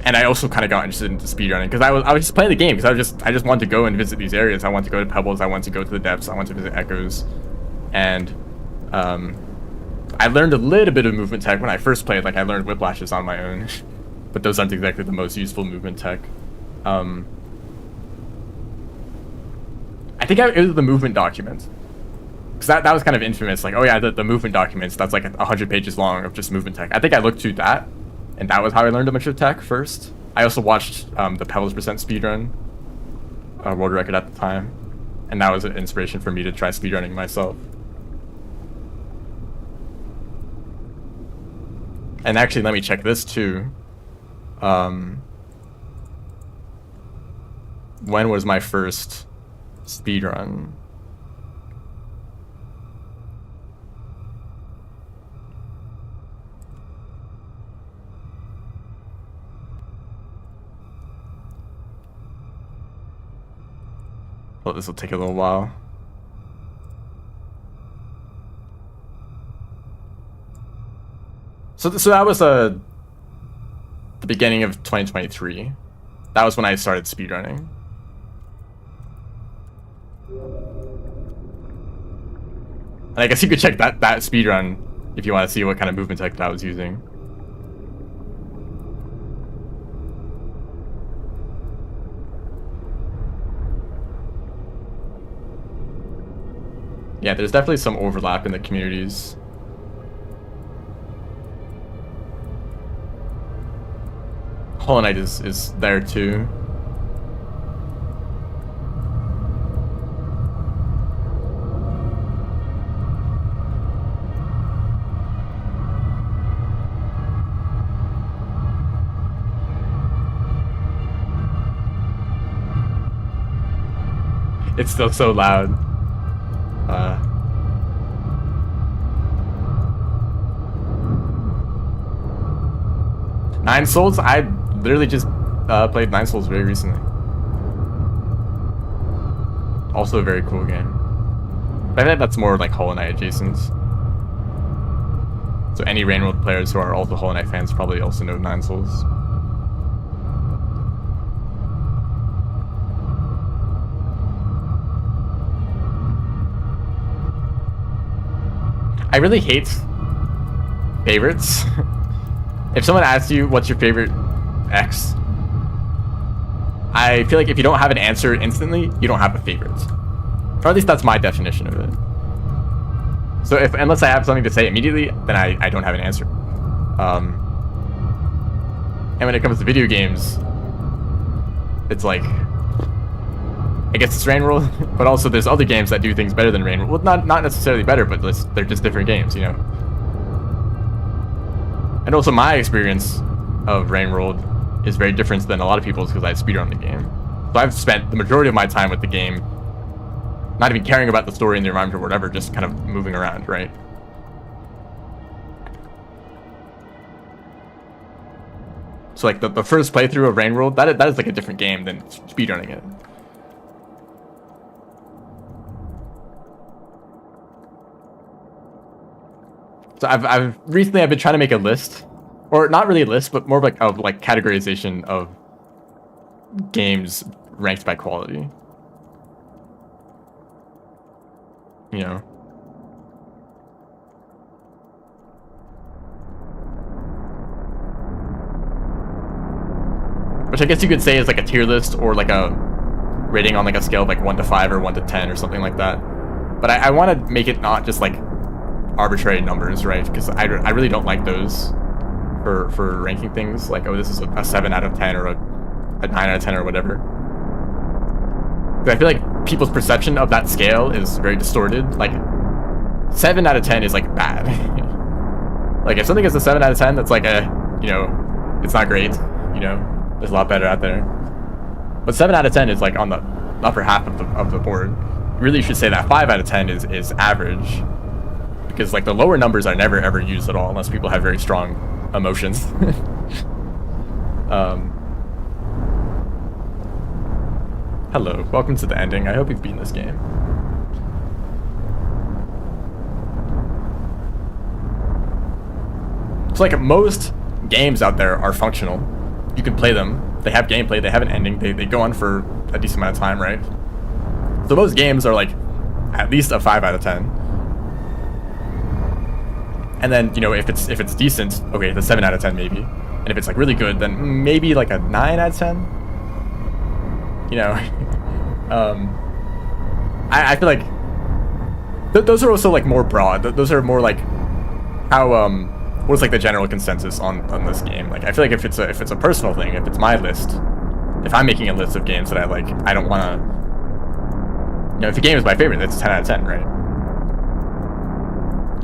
and I also kind of got interested into speedrunning because I was just playing the game because I just wanted to go and visit these areas. I wanted to go to Pebbles. I wanted to go to the depths. I wanted to visit Echoes, and I learned a little bit of movement tech when I first played. Like I learned whiplashes on my own, but those aren't exactly the most useful movement tech. I think it was the movement documents. Because that was kind of infamous. Like, oh yeah, the movement documents, that's like 100 pages long of just movement tech. I think I looked through that, and that was how I learned a bunch of tech first. I also watched the Pebbles percent speedrun world record at the time, and that was an inspiration for me to try speedrunning myself. And actually, let me check this too. When was my first speedrun? Well, this will take a little while. So that was the beginning of 2023. That was when I started speedrunning. And I guess you could check that speedrun if you want to see what kind of movement tech that I was using. Yeah, there's definitely some overlap in the communities. Hollow Knight is there too. It's still so loud. Nine Souls? I literally just played Nine Souls very recently. Also a very cool game. But I think that's more like Hollow Knight adjacent. So any Rainworld players who are also Hollow Knight fans probably also know Nine Souls. I really hate favorites. If someone asks you what's your favorite X, I feel like if you don't have an answer instantly, you don't have a favorite. Or at least that's my definition of it. So unless I have something to say immediately, then I don't have an answer. And when it comes to video games, it's like, I guess it's Rainworld, but also there's other games that do things better than Rainworld. Well, not necessarily better, but they're just different games, you know? And also my experience of Rainworld is very different than a lot of people's because I speedrun the game. So I've spent the majority of my time with the game not even caring about the story and the environment or whatever, just kind of moving around, right? So like the first playthrough of Rainworld, that is like a different game than speedrunning it. So I've recently been trying to make a list, or not really a list, but more of like categorization of games ranked by quality. You know. Which I guess you could say is like a tier list or like a rating on like a scale of like 1 to 5 or 1 to 10 or something like that. But I want to make it not just like arbitrary numbers, right? Because I really don't like those for ranking things. Like, oh, this is a 7 out of 10 or a 9 out of 10 or whatever. But I feel like people's perception of that scale is very distorted. Like, 7 out of 10 is like bad. Like, if something is a 7 out of 10, that's like you know, it's not great. You know, there's a lot better out there. But 7 out of 10 is like on the upper half of the board. You really should say that 5 out of 10 is average. Because like the lower numbers are never ever used at all unless people have very strong emotions. Hello, welcome to the ending. I hope you've beaten this game. So like most games out there are functional. you can play them. They have gameplay. They have an ending. They go on for a decent amount of time, right? So those games are like at least a 5 out of 10. And then, you know, if it's decent, okay, the 7 out of 10 maybe. And if it's like really good, then maybe like a 9 out of 10. You know, I feel like those are also like more broad. Those are more like how what's like the general consensus on this game. Like I feel like if it's a personal thing, if it's my list, if I'm making a list of games that I like, I don't want to. You know, if a game is my favorite, that's 10 out of 10, right?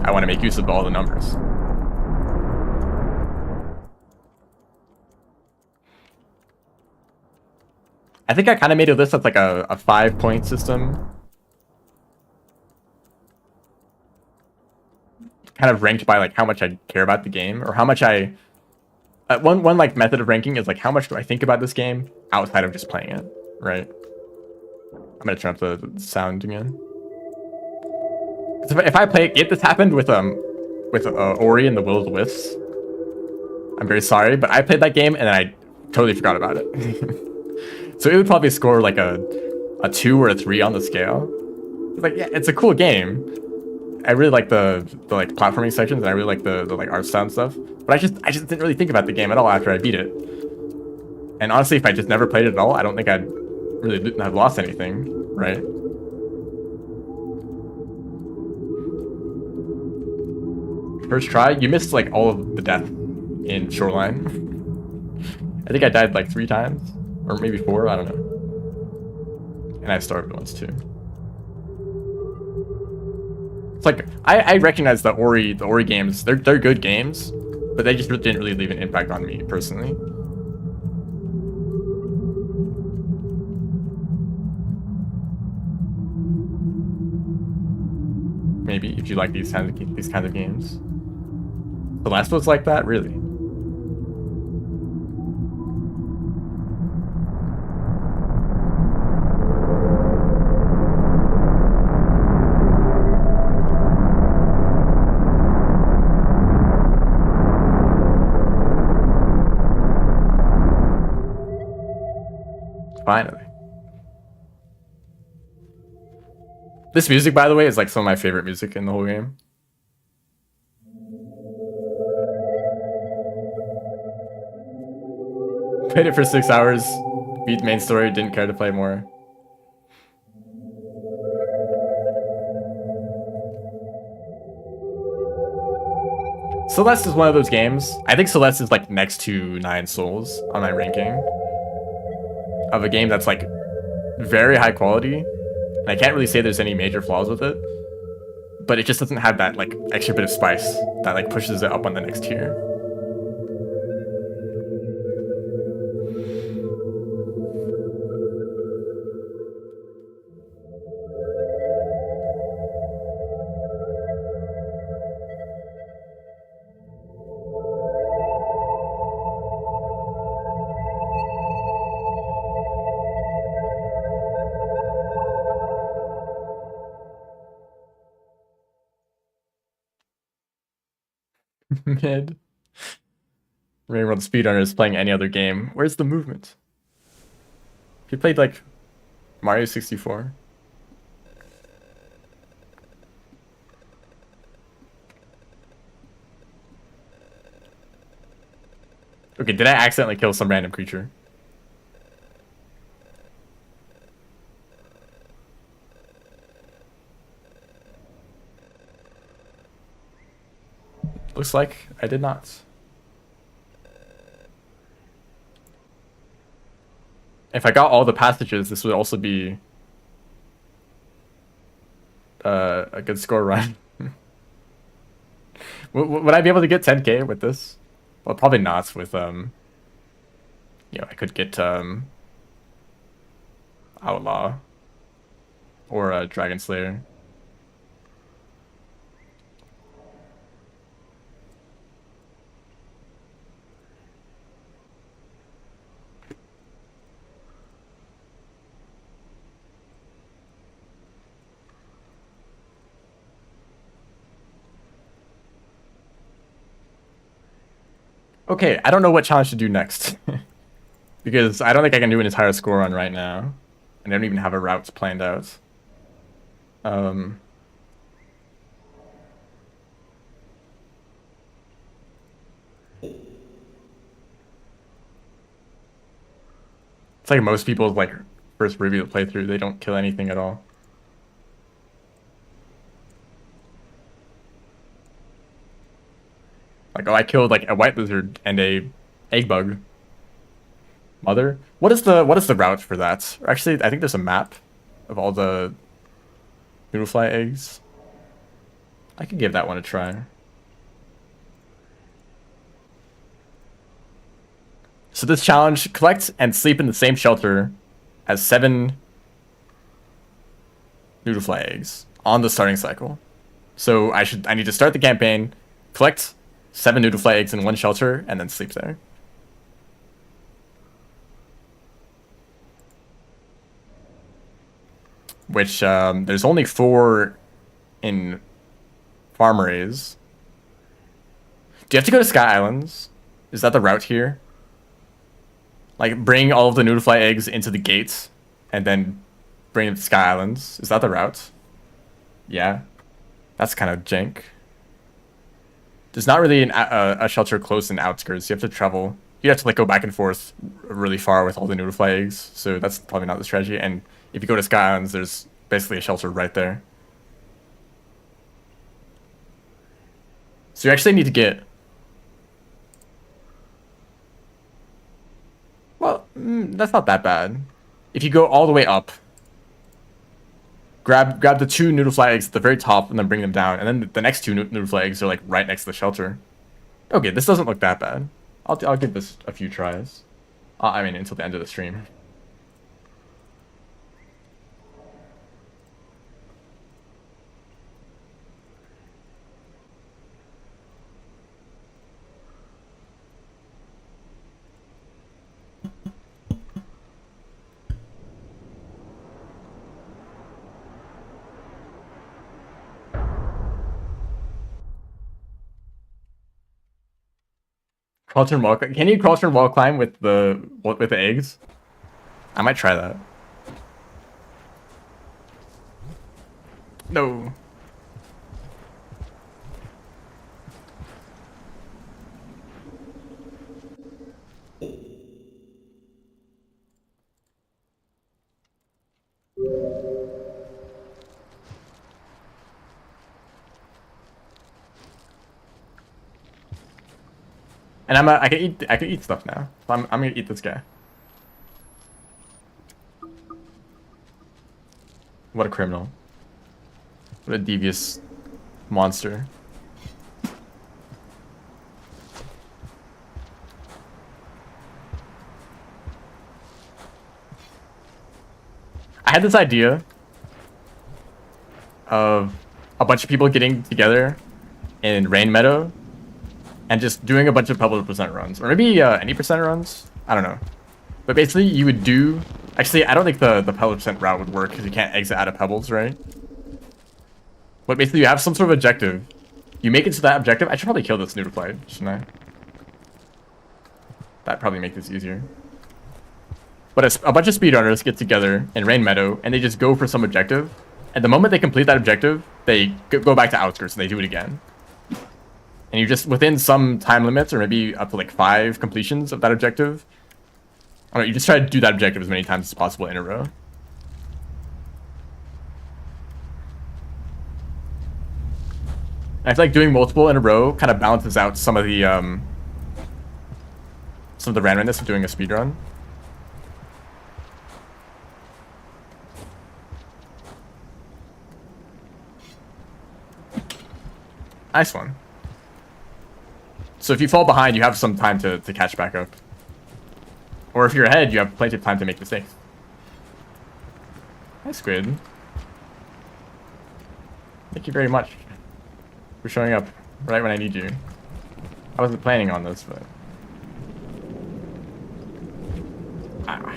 I want to make use of all the numbers. I think I kind of made a list that's like a 5-point system. Kind of ranked by like how much I care about the game, or how much I... one like method of ranking is like how much do I think about this game outside of just playing it, right? I'm gonna turn up the sound again. If I play it, this happened with Ori and the Will of the Wisps. I'm very sorry, but I played that game and I totally forgot about it. So it would probably score like a 2 or a 3 on the scale. Like, yeah, it's a cool game. I really like the like platforming sections, and I really like the like art style and stuff. But I just didn't really think about the game at all after I beat it. And honestly, if I just never played it at all, I don't think I'd really have lost anything, right? First try, you missed like all of the death in Shoreline. I think I died like 3 times, or maybe 4, I don't know. And I starved once too. It's like I recognize the Ori games. They're good games, but they just didn't really leave an impact on me personally. Maybe if you like these kinds of games. The Last was like that, really. Finally. This music, by the way, is like some of my favorite music in the whole game. Played it for 6 hours, beat the main story, didn't care to play more. Celeste is one of those games. I think Celeste is like next to Nine Souls on my ranking of a game that's like very high quality. And I can't really say there's any major flaws with it, but it just doesn't have that like extra bit of spice that like pushes it up on the next tier. Mid. Railroad Speedrunner is playing any other game. Where's the movement? He played like Mario 64. Okay, did I accidentally kill some random creature? Looks like I did not. If I got all the passages, this would also be a good score run. Would I be able to get 10k with this? Well, probably not with, you know, I could get, Outlaw or Dragon Slayer. Okay, I don't know what challenge to do next. Because I don't think I can do an entire score run right now. And I don't even have a route planned out. Um... It's like most people's like first review playthrough, they don't kill anything at all. Like, oh, I killed like a white lizard and a egg bug. Mother? What is the route for that? Actually, I think there's a map of all the noodlefly eggs. I could give that one a try. So this challenge, collect and sleep in the same shelter as 7 noodlefly eggs on the starting cycle. So I need to start the campaign, collect 7 noodlefly eggs in one shelter, and then sleep there. Which there's only 4 in Farmerays. Do you have to go to Sky Islands? Is that the route here? Like, bring all of the noodlefly eggs into the gates, and then bring them to Sky Islands. Is that the route? Yeah. That's kind of jank. There's not really a shelter close in outskirts. You have to travel. You have to like go back and forth really far with all the noodlefly eggs. So that's probably not the strategy. And if you go to Sky Islands, there's basically a shelter right there. So you actually need to get... Well, that's not that bad. If you go all the way up, grab the 2 noodlefly eggs at the very top and then bring them down, and then the next 2 noodlefly eggs are like right next to the shelter. Okay, this doesn't look that bad. I'll give this a few tries. I mean, until the end of the stream. Crawl turn wall. Can you crawl turn wall climb with the eggs? I might try that. No. And I can eat stuff now. So I'm gonna eat this guy. What a criminal. What a devious monster. I had this idea of a bunch of people getting together in Rain Meadow and just doing a bunch of Pebble percent runs, or maybe any percent runs. I don't know. But basically, you would do. Actually, I don't think the Pebble percent route would work because you can't exit out of Pebbles, right? But basically, you have some sort of objective. You make it to that objective. I should probably kill this noodlefly, shouldn't I? That'd probably make this easier. But a bunch of speedrunners get together in Rain Meadow, and they just go for some objective. And the moment they complete that objective, they go back to Outskirts, and they do it again. And you just, within some time limits, or maybe up to like 5 completions of that objective, I don't know, you just try to do that objective as many times as possible in a row. And I feel like doing multiple in a row kind of balances out some of the randomness of doing a speedrun. Nice one. So if you fall behind, you have some time to catch back up. Or if you're ahead, you have plenty of time to make mistakes. Hi, Squid. Thank you very much for showing up right when I need you. I wasn't planning on this, but... Ah.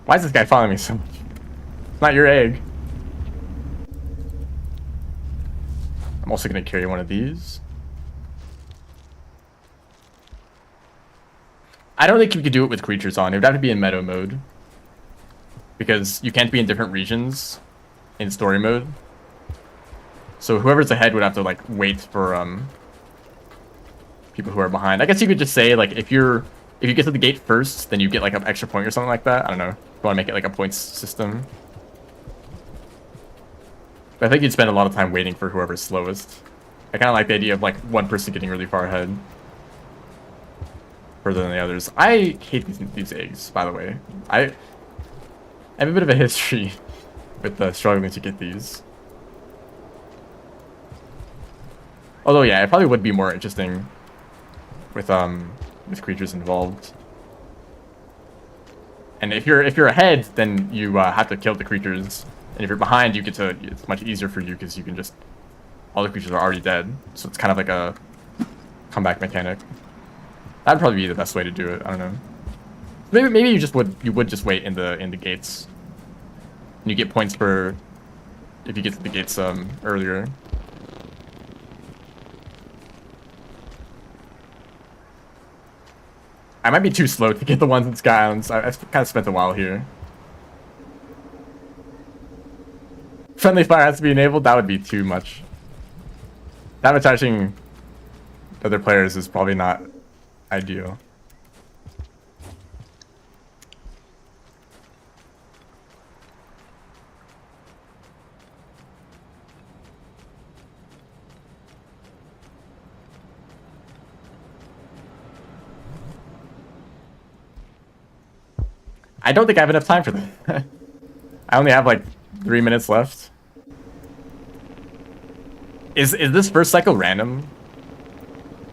Why is this guy following me so much? It's not your egg. I'm also gonna carry one of these. I don't think you could do it with creatures on. It would have to be in meadow mode. Because you can't be in different regions in story mode. So whoever's ahead would have to like wait for people who are behind. I guess you could just say like if you get to the gate first, then you get like an extra point or something like that. I don't know. If you want to make it like a points system. But I think you'd spend a lot of time waiting for whoever's slowest. I kind of like the idea of like one person getting really far ahead. Further than the others. I hate these eggs, by the way. I have a bit of a history with struggling to get these. Although yeah, it probably would be more interesting with creatures involved. And if you're ahead, then you have to kill the creatures. And if you're behind, you get to. It's much easier for you because you can just. All the creatures are already dead, so it's kind of like a comeback mechanic. That'd probably be the best way to do it. I don't know. Maybe you would just wait in the gates. And you get points for if you get to the gates earlier. I might be too slow to get the ones in Sky Islands. I kind of spent a while here. Friendly fire has to be enabled. That would be too much. Sabotaging other players is probably not ideal. I don't think I have enough time for that. I only have like 3 minutes left. Is this first cycle random?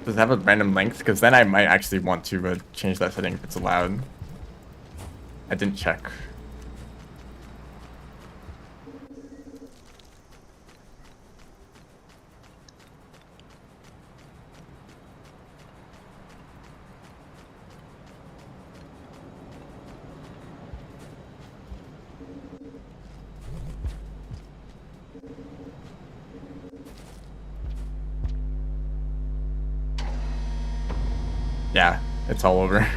Does it have a random length? Because then I might actually want to change that setting if it's allowed. I didn't check. Yeah, it's all over.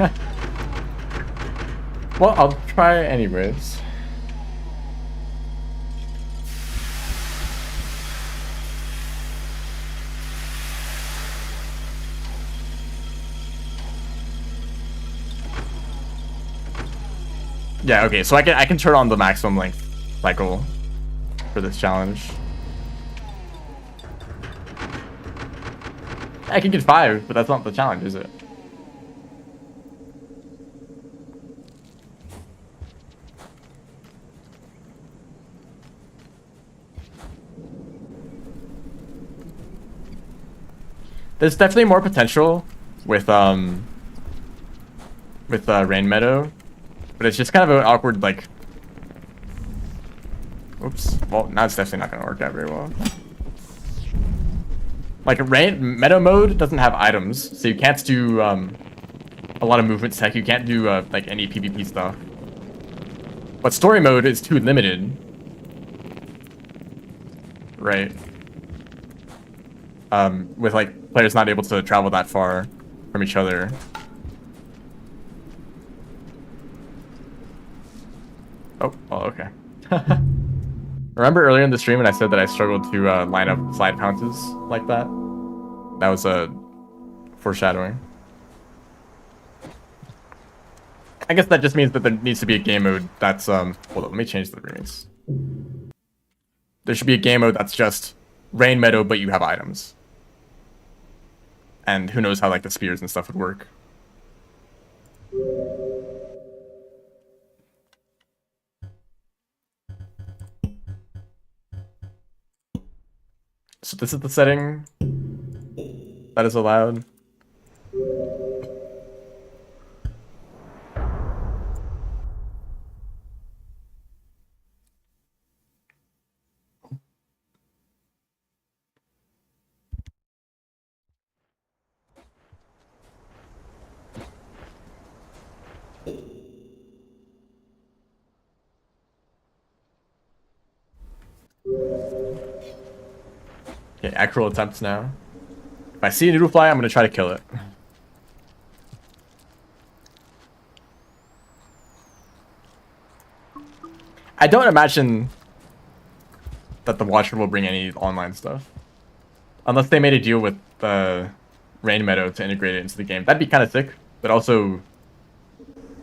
Well, I'll try anyways. Yeah, okay, so I can turn on the maximum length cycle for this challenge. I can get 5, but that's not the challenge, is it? There's definitely more potential with Rain Meadow, but it's just kind of an awkward like. Oops. Well, now it's definitely not going to work out very well. Like Meadow mode doesn't have items, so you can't do a lot of movement tech. You can't do like any PvP stuff. But story mode is too limited, right? With like players not able to travel that far from each other. Oh, okay. Remember earlier in the stream when I said that I struggled to line up slide pounces like that? That was a foreshadowing. I guess that just means that there needs to be a game mode that's hold on, let me change the remix. There should be a game mode that's just Rain Meadow, but you have items. And who knows how like the spears and stuff would work. So this is the setting that is allowed. Okay, actual attempts now. If I see a noodle fly, I'm gonna try to kill it. I don't imagine that the Watcher will bring any online stuff. Unless they made a deal with Rain Meadow to integrate it into the game. That'd be kind of sick, but also,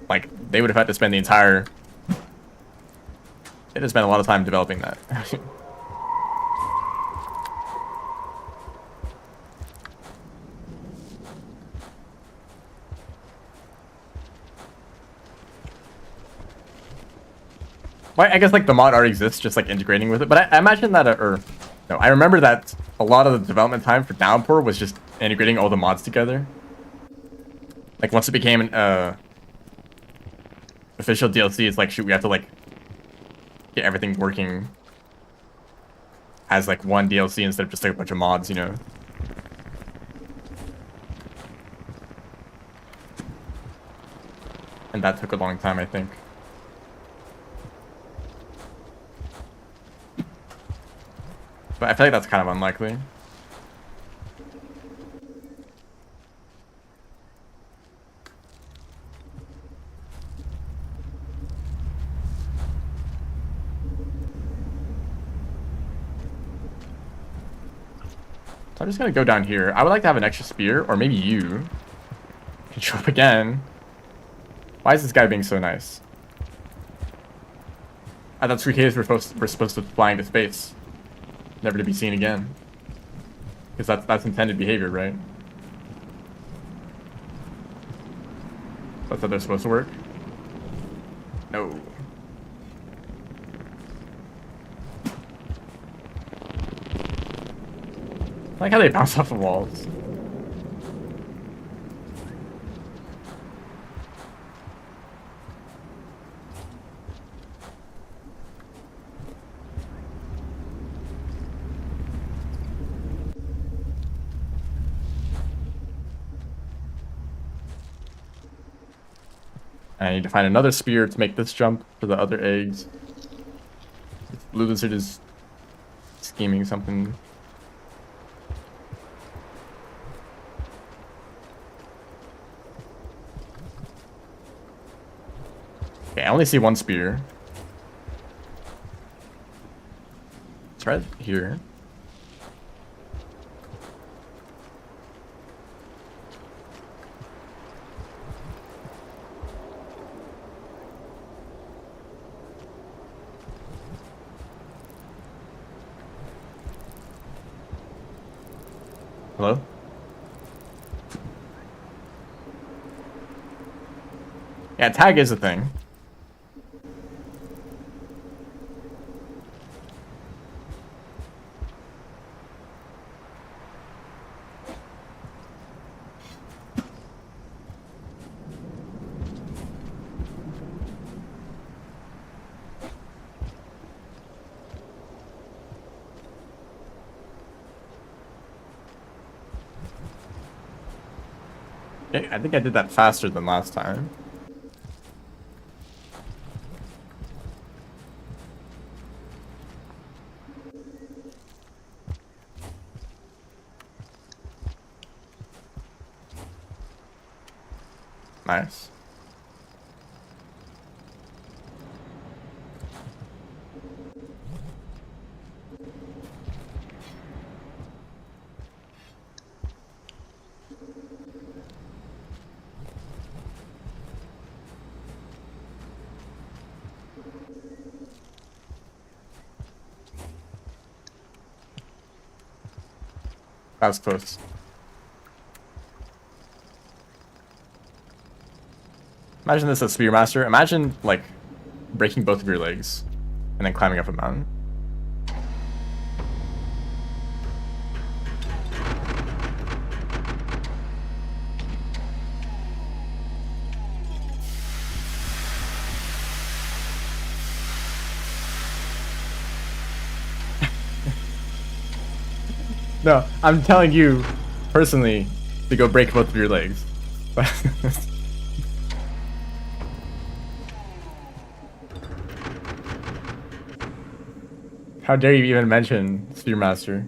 like, they would have had to spend the entire... They'd have spent a lot of time developing that. Well, I guess like the mod already exists, just like integrating with it. But I imagine that, no, I remember that a lot of the development time for Downpour was just integrating all the mods together. Like once it became an official DLC, it's like shoot, we have to like get everything working as like one DLC instead of just like a bunch of mods, you know. And that took a long time, I think. But I feel like that's kind of unlikely. So I'm just gonna go down here. I would like to have an extra spear, or maybe you can show up again. Why is this guy being so nice? I thought 3Ks were supposed to fly into space. Never to be seen again. Because that's intended behavior, right? That's how they're supposed to work? No. I like how they bounce off the walls. I need to find another spear to make this jump for the other eggs. This blue lizard is scheming something. Okay, I only see one spear. It's right here. Hello? Yeah, tag is a thing. Okay, I think I did that faster than last time. Nice. That was close. Imagine this as Spearmaster. Imagine, like, breaking both of your legs and then climbing up a mountain. No, I'm telling you, personally, to go break both of your legs. How dare you even mention Spearmaster?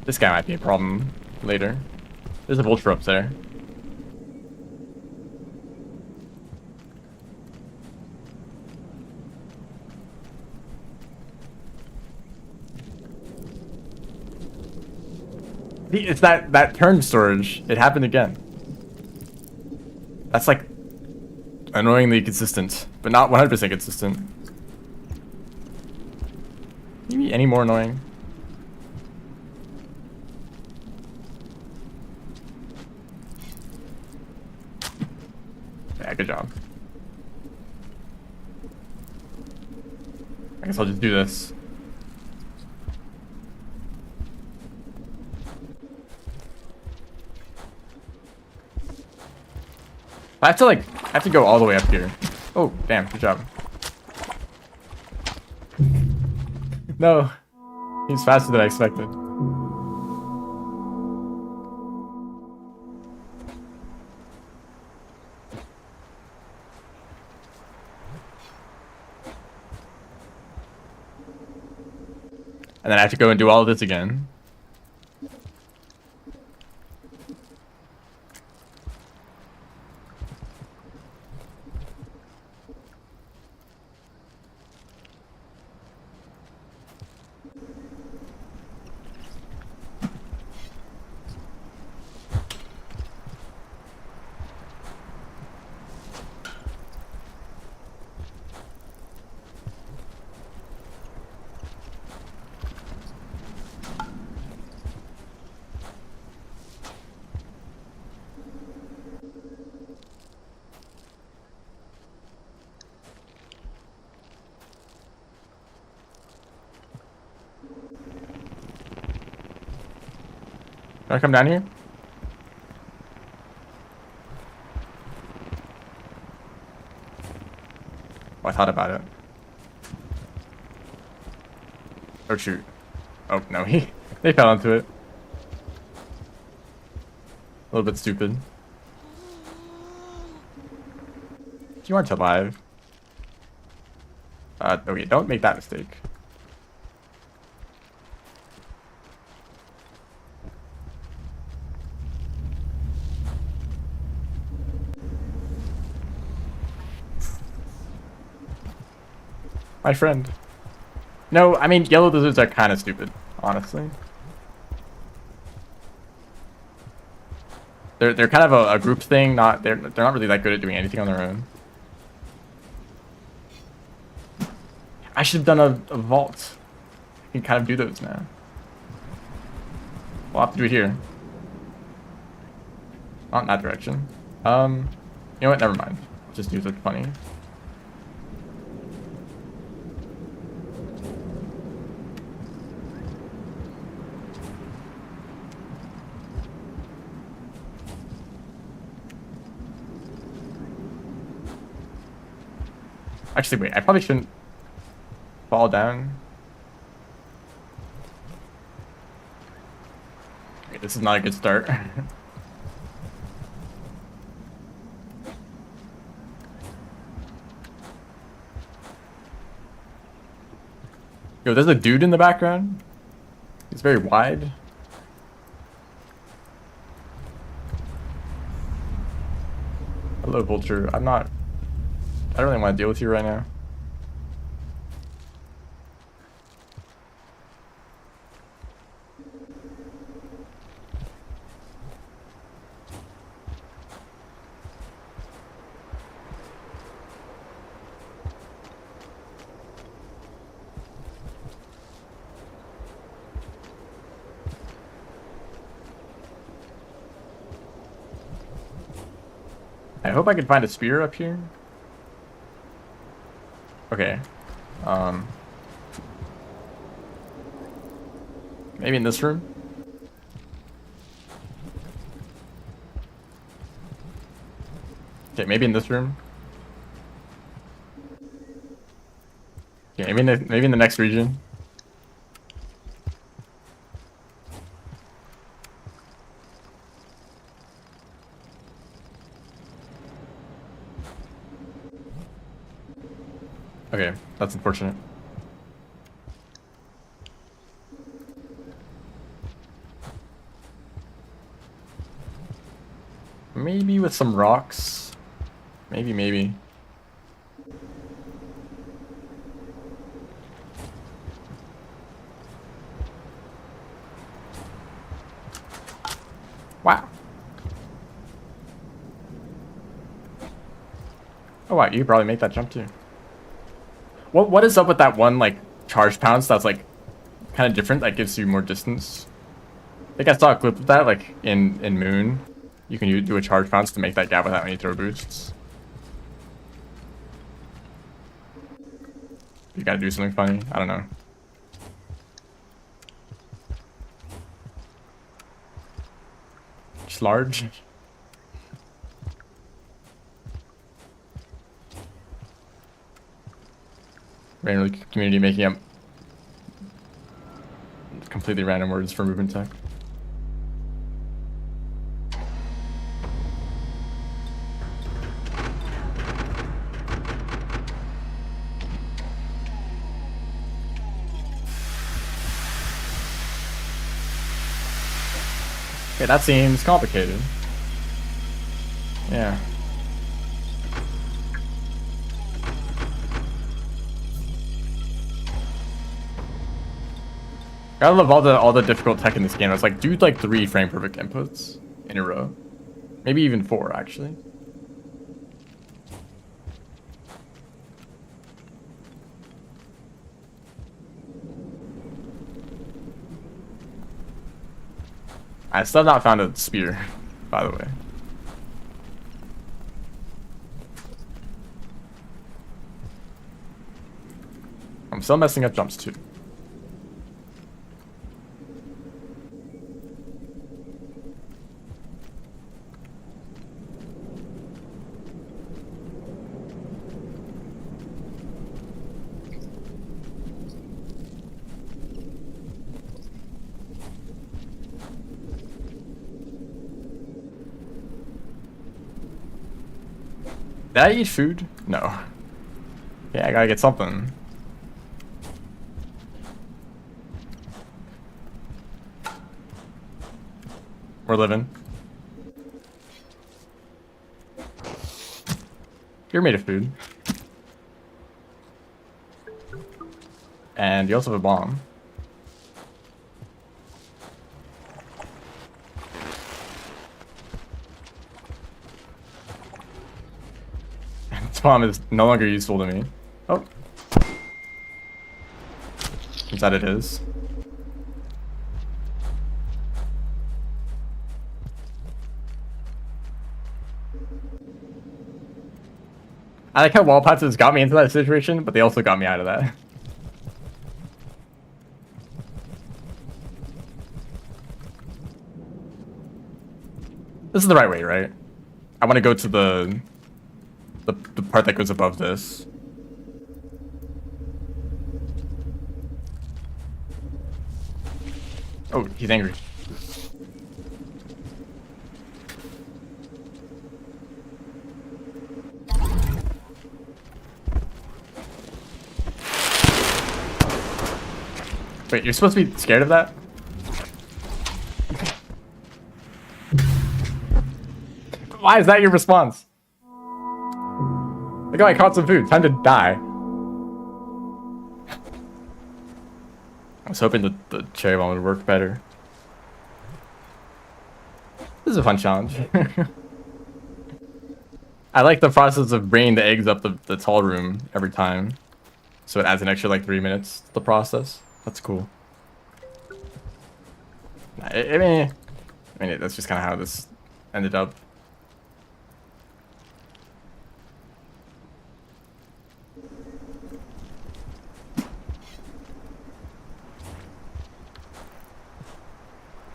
This guy might be a problem later. There's a vulture up there. It's that turn storage. It happened again. That's like annoyingly consistent, but not 100% consistent. Maybe any more annoying? Yeah, good job. I guess I'll just do this. I have to go all the way up here. Oh, damn, good job. No, he's faster than I expected. And then I have to go and do all of this again. Can I come down here? Oh, I thought about it. Oh shoot. Oh no, they fell into it. A little bit stupid. You aren't alive. Okay, don't make that mistake. My friend. No, I mean, yellow lizards are kind of stupid, honestly. They're kind of a group thing, they're not really that good at doing anything on their own. I should have done a vault. You can kind of do those now. We'll have to do it here. Not in that direction. You know what? Never mind. Just use it funny. Actually, wait. I probably shouldn't fall down. Okay, this is not a good start. Yo, there's a dude in the background. He's very wide. Hello, Vulture. I don't really want to deal with you right now. I hope I can find a spear up here. Okay. Maybe in this room? Okay, maybe in this room. Yeah, maybe in the next region. Okay, that's unfortunate. Maybe with some rocks. Maybe. Wow. Oh wow, you could probably make that jump too. What is up with that one like charge pounce that's like kind of different that gives you more distance? I think I saw a clip of that like in Moon. You can do a charge pounce to make that gap without any throw boosts. You gotta do something funny. I don't know. Just large. Random community making up completely random words for movement tech. Okay, that seems complicated. Yeah. I love all the difficult tech in this game. It's like, do like 3 frame perfect inputs in a row. Maybe even 4, actually. I still have not found a spear, by the way. I'm still messing up jumps too. Did I eat food? No. Yeah, I gotta get something. We're living. You're made of food. And you also have a bomb. This bomb is no longer useful to me. Oh. Is that it is? I like how wall patches got me into that situation, but they also got me out of that. This is the right way, right? I want to go to the part that goes above this. Oh, he's angry. Wait, you're supposed to be scared of that? Why is that your response? Like, oh, I caught some food. Time to die. I was hoping that the cherry bomb would work better. This is a fun challenge. I like the process of bringing the eggs up the tall room every time. So it adds an extra like 3 minutes to the process. That's cool. I mean, that's just kind of how this ended up.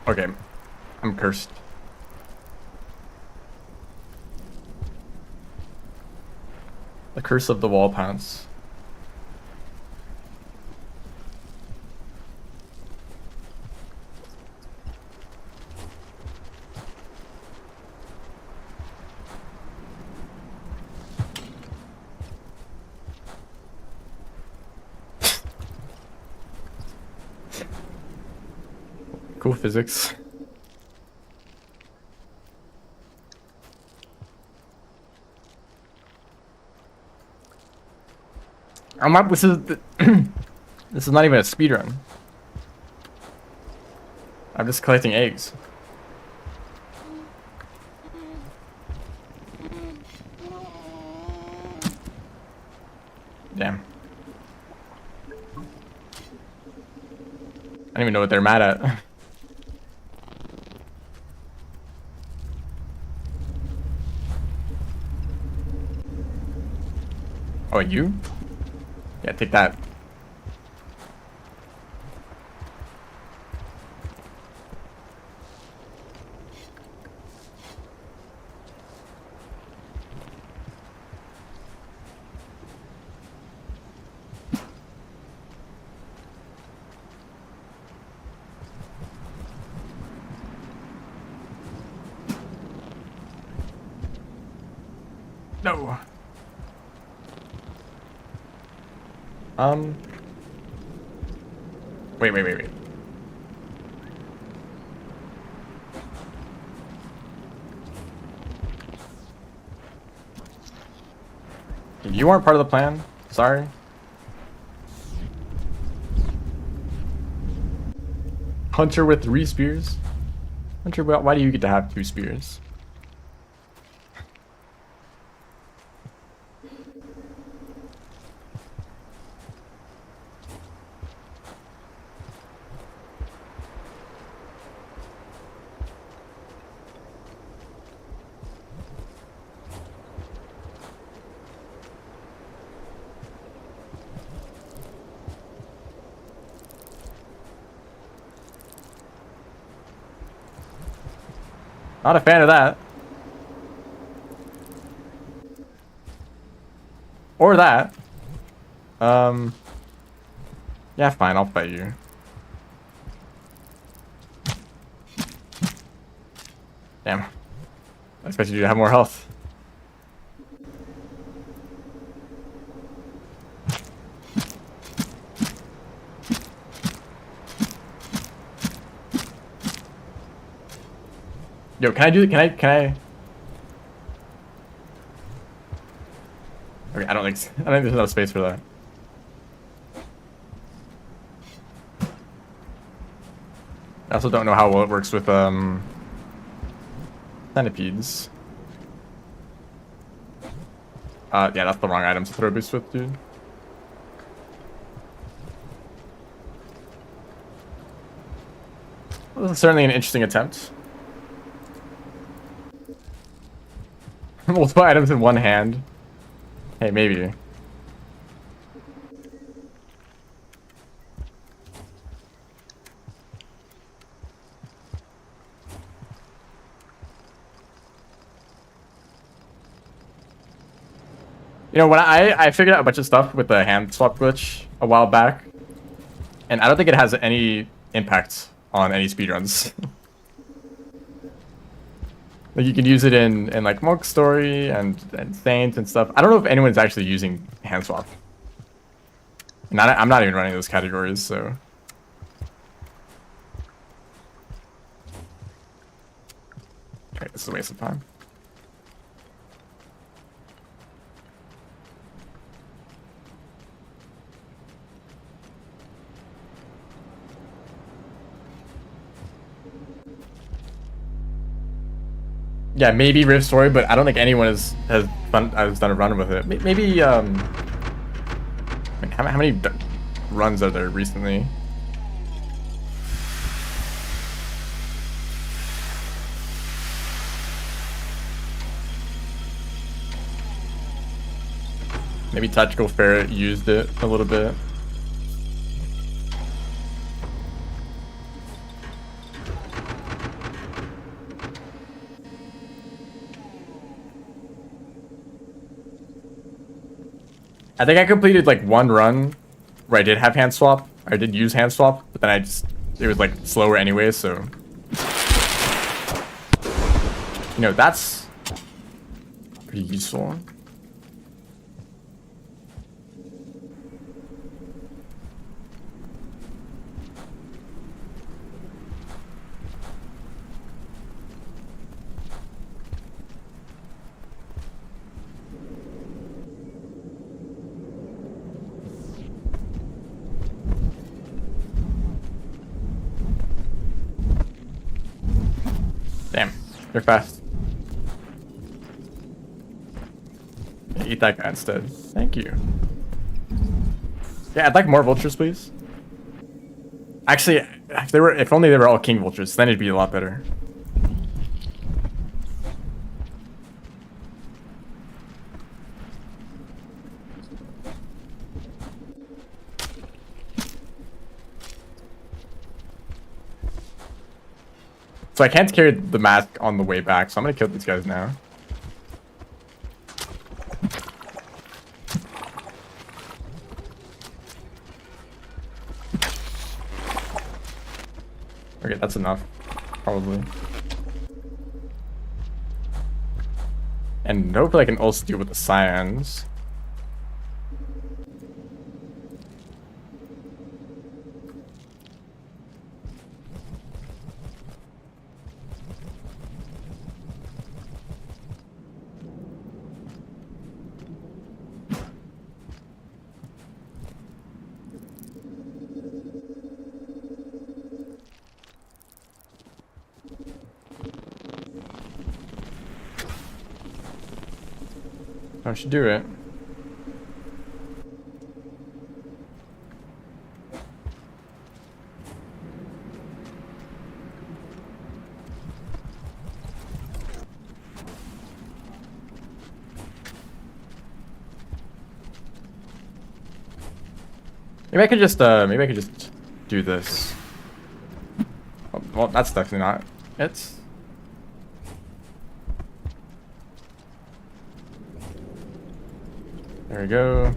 Okay, I'm cursed. The curse of the wall pounce. cool physics. I'm not. This is this is not even a speedrun. I'm just collecting eggs. Damn. I don't even know what they're mad at. Oh, you? Yeah, take that. No. Wait. You aren't part of the plan? Sorry. Hunter with 3 spears? Hunter, why do you get to have 2 spears? Not a fan of that. Or that. Yeah, fine, I'll fight you. Damn. I expected you to have more health. Yo, can I do it? Can I? Okay, I don't think there's enough space for that. I also don't know how well it works with centipedes. Yeah, that's the wrong item to throw boost with, dude. Well, this is certainly an interesting attempt. Multiple items in one hand. Hey, maybe. You know, when I figured out a bunch of stuff with the hand swap glitch a while back, and I don't think it has any impact on any speedruns. Like, you can use it in like Monk Story and Saint and stuff. I don't know if anyone's actually using hand swap. And I'm not even running those categories, so. Okay, this is a waste of time. Yeah, maybe Rift Story, but I don't think anyone has done a run with it. Maybe I mean, how many runs are there recently? Maybe Tactical Ferret used it a little bit. I think I completed like one run where I did have hand swap. I did use hand swap, but then it was like slower anyway, so. You know, that's pretty useful. You're fast. Yeah, eat that guy instead. Thank you. Yeah, I'd like more vultures, please. Actually, if only they were all king vultures, then it'd be a lot better. So I can't carry the mask on the way back, so I'm gonna kill these guys now. Okay, that's enough. Probably. And hopefully I can also deal with the Scions. I should do it. Maybe I could just do this. Oh, well, that's definitely not it. There we go.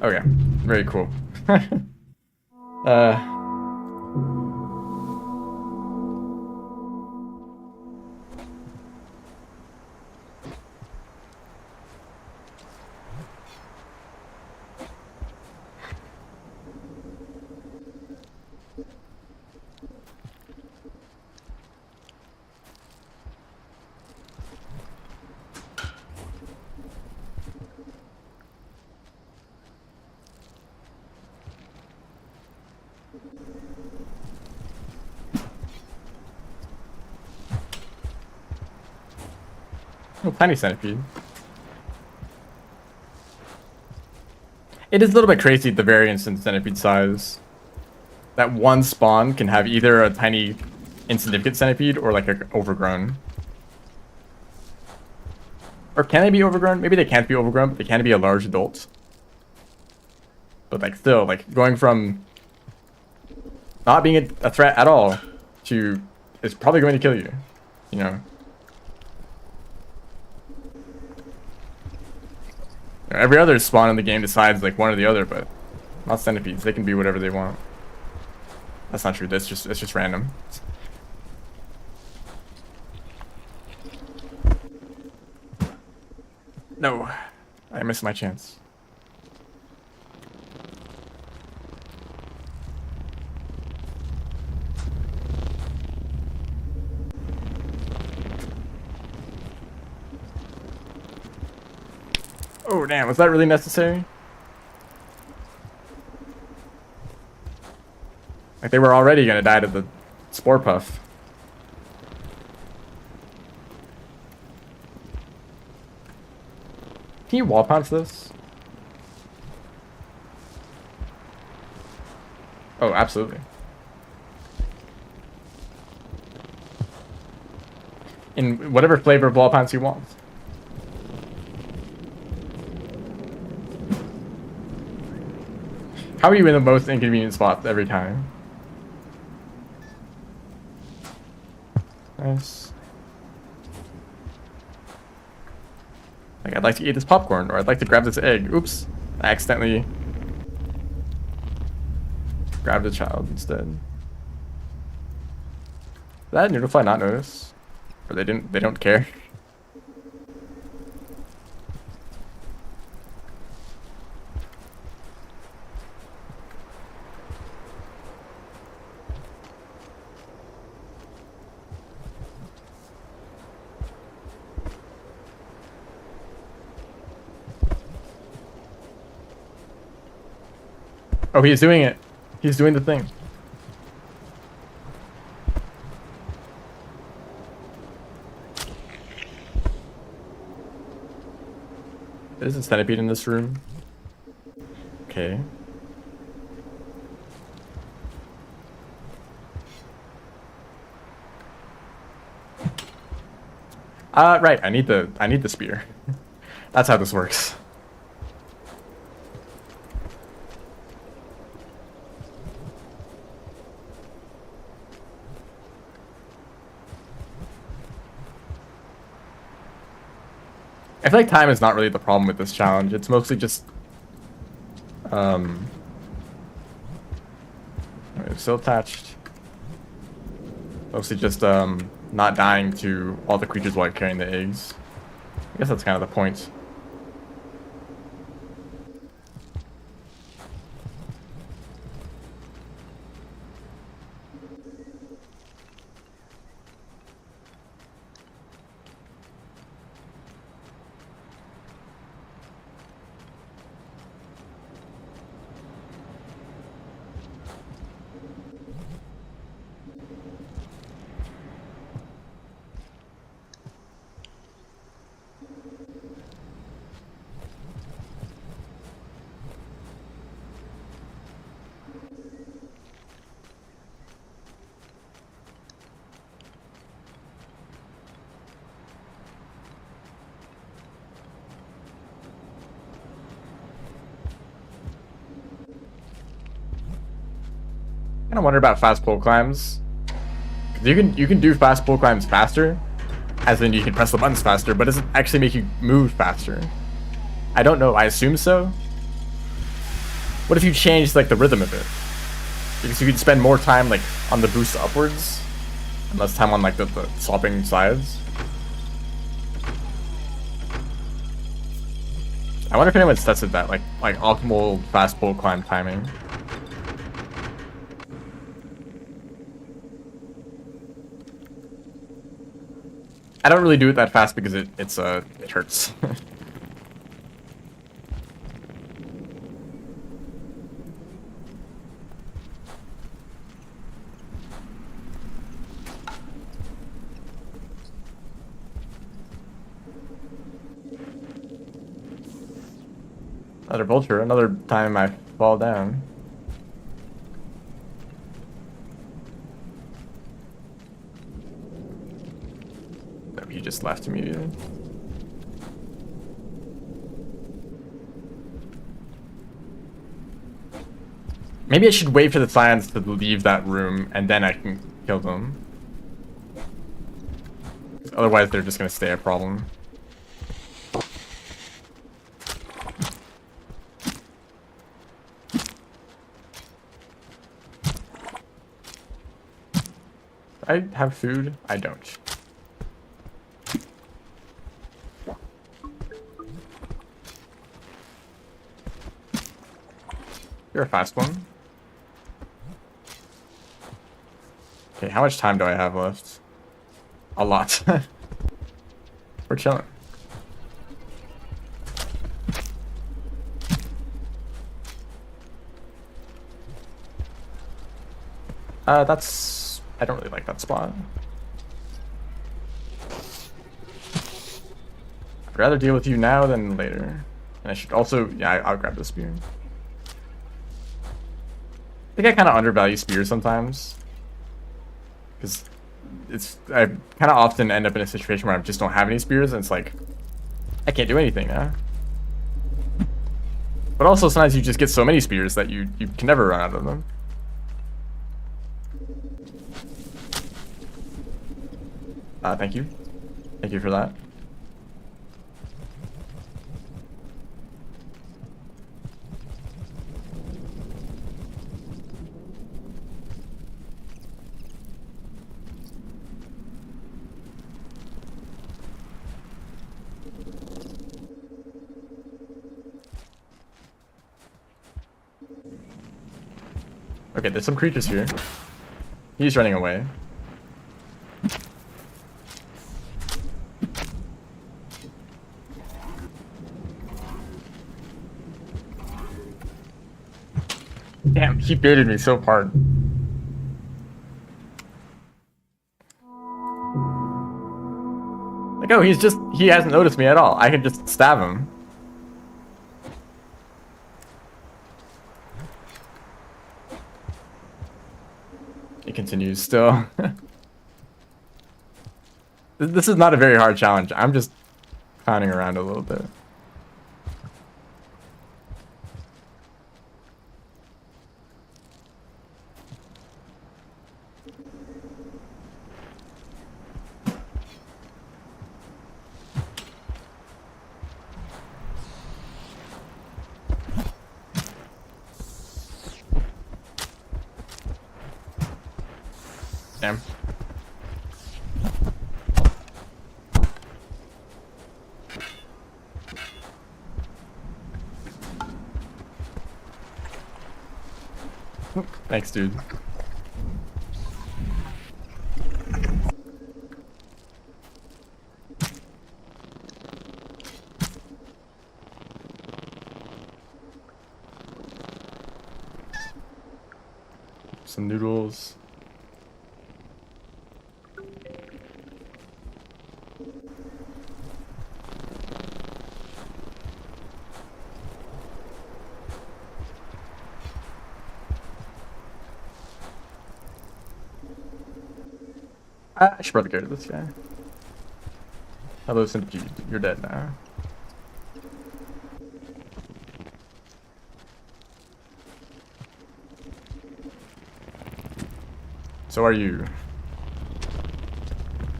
Okay, very cool. Oh, tiny centipede. It is a little bit crazy, the variance in centipede size. That one spawn can have either a tiny insignificant centipede or like a overgrown. Or can they be overgrown? Maybe they can't be overgrown, but they can be a large adult. But like still, like going from not being a threat at all to it's probably going to kill you, you know. Every other spawn in the game decides like one or the other, but not centipedes. They can be whatever they want. That's not true. It's just random. No, I missed my chance. Oh damn, was that really necessary? Like they were already gonna die to the spore puff. Can you wall pounce this? Oh, absolutely. In whatever flavor of wall pounce you want. How are you in the most inconvenient spots every time? Nice. Like, I'd like to eat this popcorn, or I'd like to grab this egg. Oops. I accidentally grabbed a child instead. Did that Noodlefly not notice? Or they don't care? Oh, he's doing it. He's doing the thing. There's a centipede in this room. Okay. Right. I need the spear. That's how this works. I feel like time is not really the problem with this challenge. It's mostly just it's still attached. Mostly just not dying to all the creatures while carrying the eggs. I guess that's kind of the point. I kind of wonder about fast pole climbs. You can do fast pole climbs faster, as in you can press the buttons faster, but does it actually make you move faster? I don't know. I assume so. What if you changed like the rhythm of it? Because you could spend more time like on the boost upwards, and less time on like the swapping sides. I wonder if anyone's tested that, like optimal fast pole climb timing. I don't really do it that fast because it hurts. Another vulture, another time I fall down. No, he just left immediately. Maybe I should wait for the science to leave that room and then I can kill them. Otherwise they're just gonna stay a problem. I have food? I don't. You're a fast one. Okay, how much time do I have left? A lot. We're chilling. I don't really like that spot. I'd rather deal with you now than later. And I should also, yeah, I'll grab the spear. I think I kind of undervalue spears sometimes. Because I kind of often end up in a situation where I just don't have any spears and it's like, I can't do anything now. But also sometimes you just get so many spears that you can never run out of them. Thank you. Thank you for that. Okay, there's some creatures here. He's running away. Damn, he baited me so hard. Like, oh, he hasn't noticed me at all. I can just stab him. continues still. This is not a very hard challenge. I'm just clowning around a little bit. Damn. Thanks, dude. Some noodles. I should probably go to this guy. Hello, Centipede. You're dead now. So are you.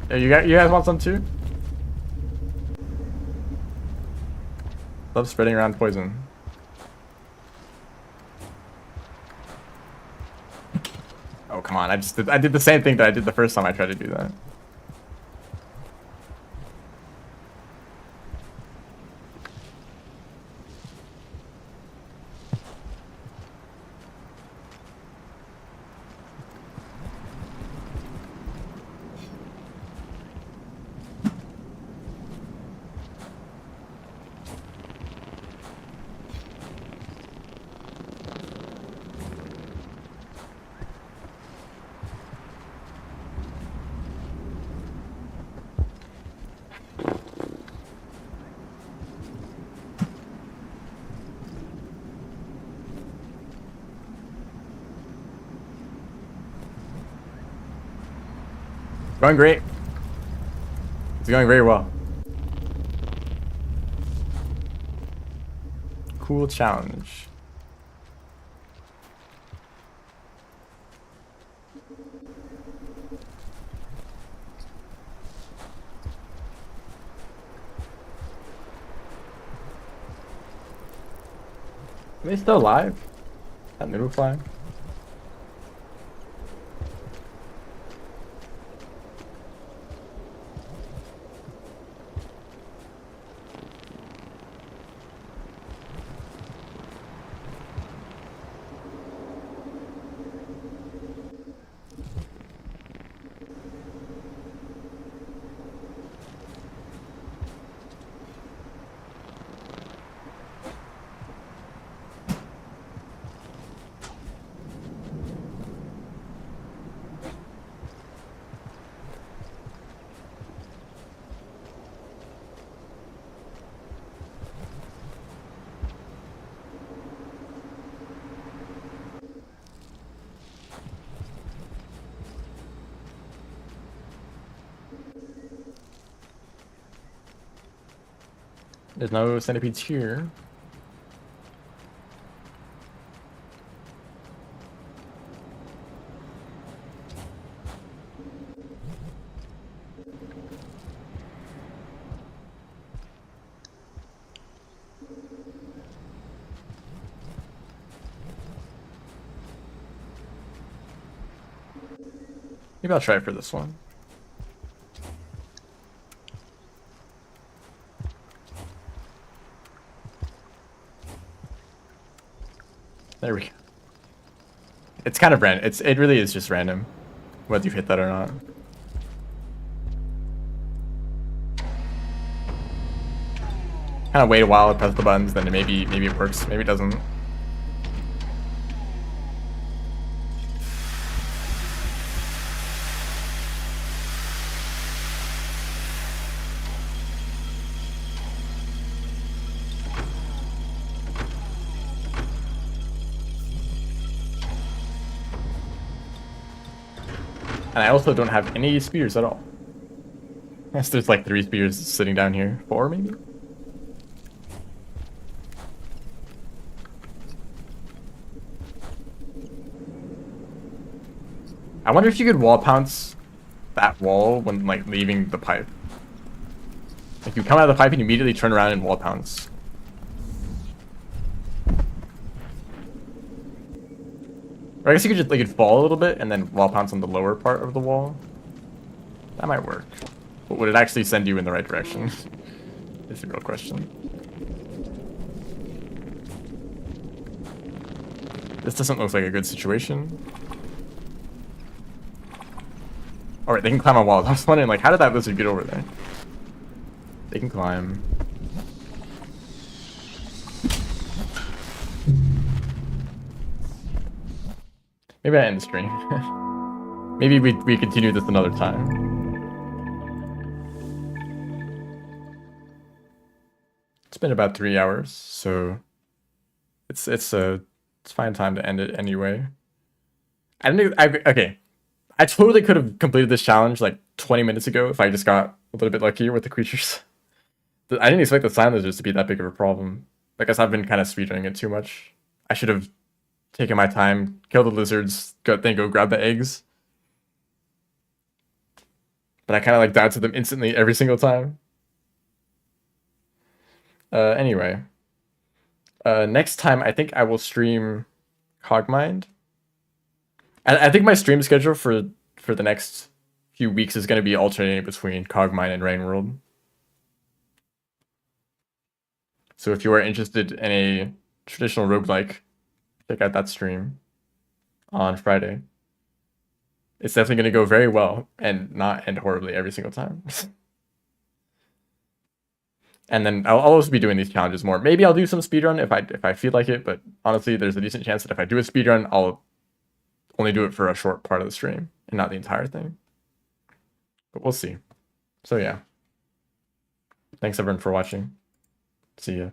Hey, you guys want some too? Love spreading around poison. Oh, come on. I did the same thing that I did the first time I tried to do that. Going great. It's going very well. Cool challenge. Are they still alive? That noodle flag? There's no centipedes here. Maybe I'll try for this one. There we go. It's kind of random. It really is just random, whether you hit that or not. Kind of wait a while, press the buttons, then maybe it works, maybe it doesn't. And I also don't have any spears at all. Yes, there's like 3 spears sitting down here. 4 maybe? I wonder if you could wall pounce that wall when like leaving the pipe. Like you come out of the pipe and you immediately turn around and wall pounce. Or I guess you could just like fall a little bit and then wall pounce on the lower part of the wall. That might work. But would it actually send you in the right direction? Is the real question. This doesn't look like a good situation. Alright, they can climb on walls. I was wondering, like, how did that lizard get over there? They can climb. Maybe I end the stream. Maybe we continue this another time. It's been about 3 hours, so it's fine time to end it anyway. Okay. I totally could have completed this challenge like 20 minutes ago if I just got a little bit luckier with the creatures. I didn't expect the sand lizards to be that big of a problem. I guess I've been kind of speedrunning it too much. I should have taken my time, kill the lizards, then go grab the eggs. But I kind of like died to them instantly every single time. Anyway. Next time I think I will stream Cogmind. I think my stream schedule for the next few weeks is going to be alternating between Cogmine and Rainworld. So if you are interested in a traditional roguelike, check out that stream on Friday. It's definitely going to go very well and not end horribly every single time. And then I'll also be doing these challenges more. Maybe I'll do some speedrun if I feel like it, but honestly, there's a decent chance that if I do a speedrun, I'll only do it for a short part of the stream and not the entire thing. But we'll see. So yeah. Thanks everyone for watching. See ya.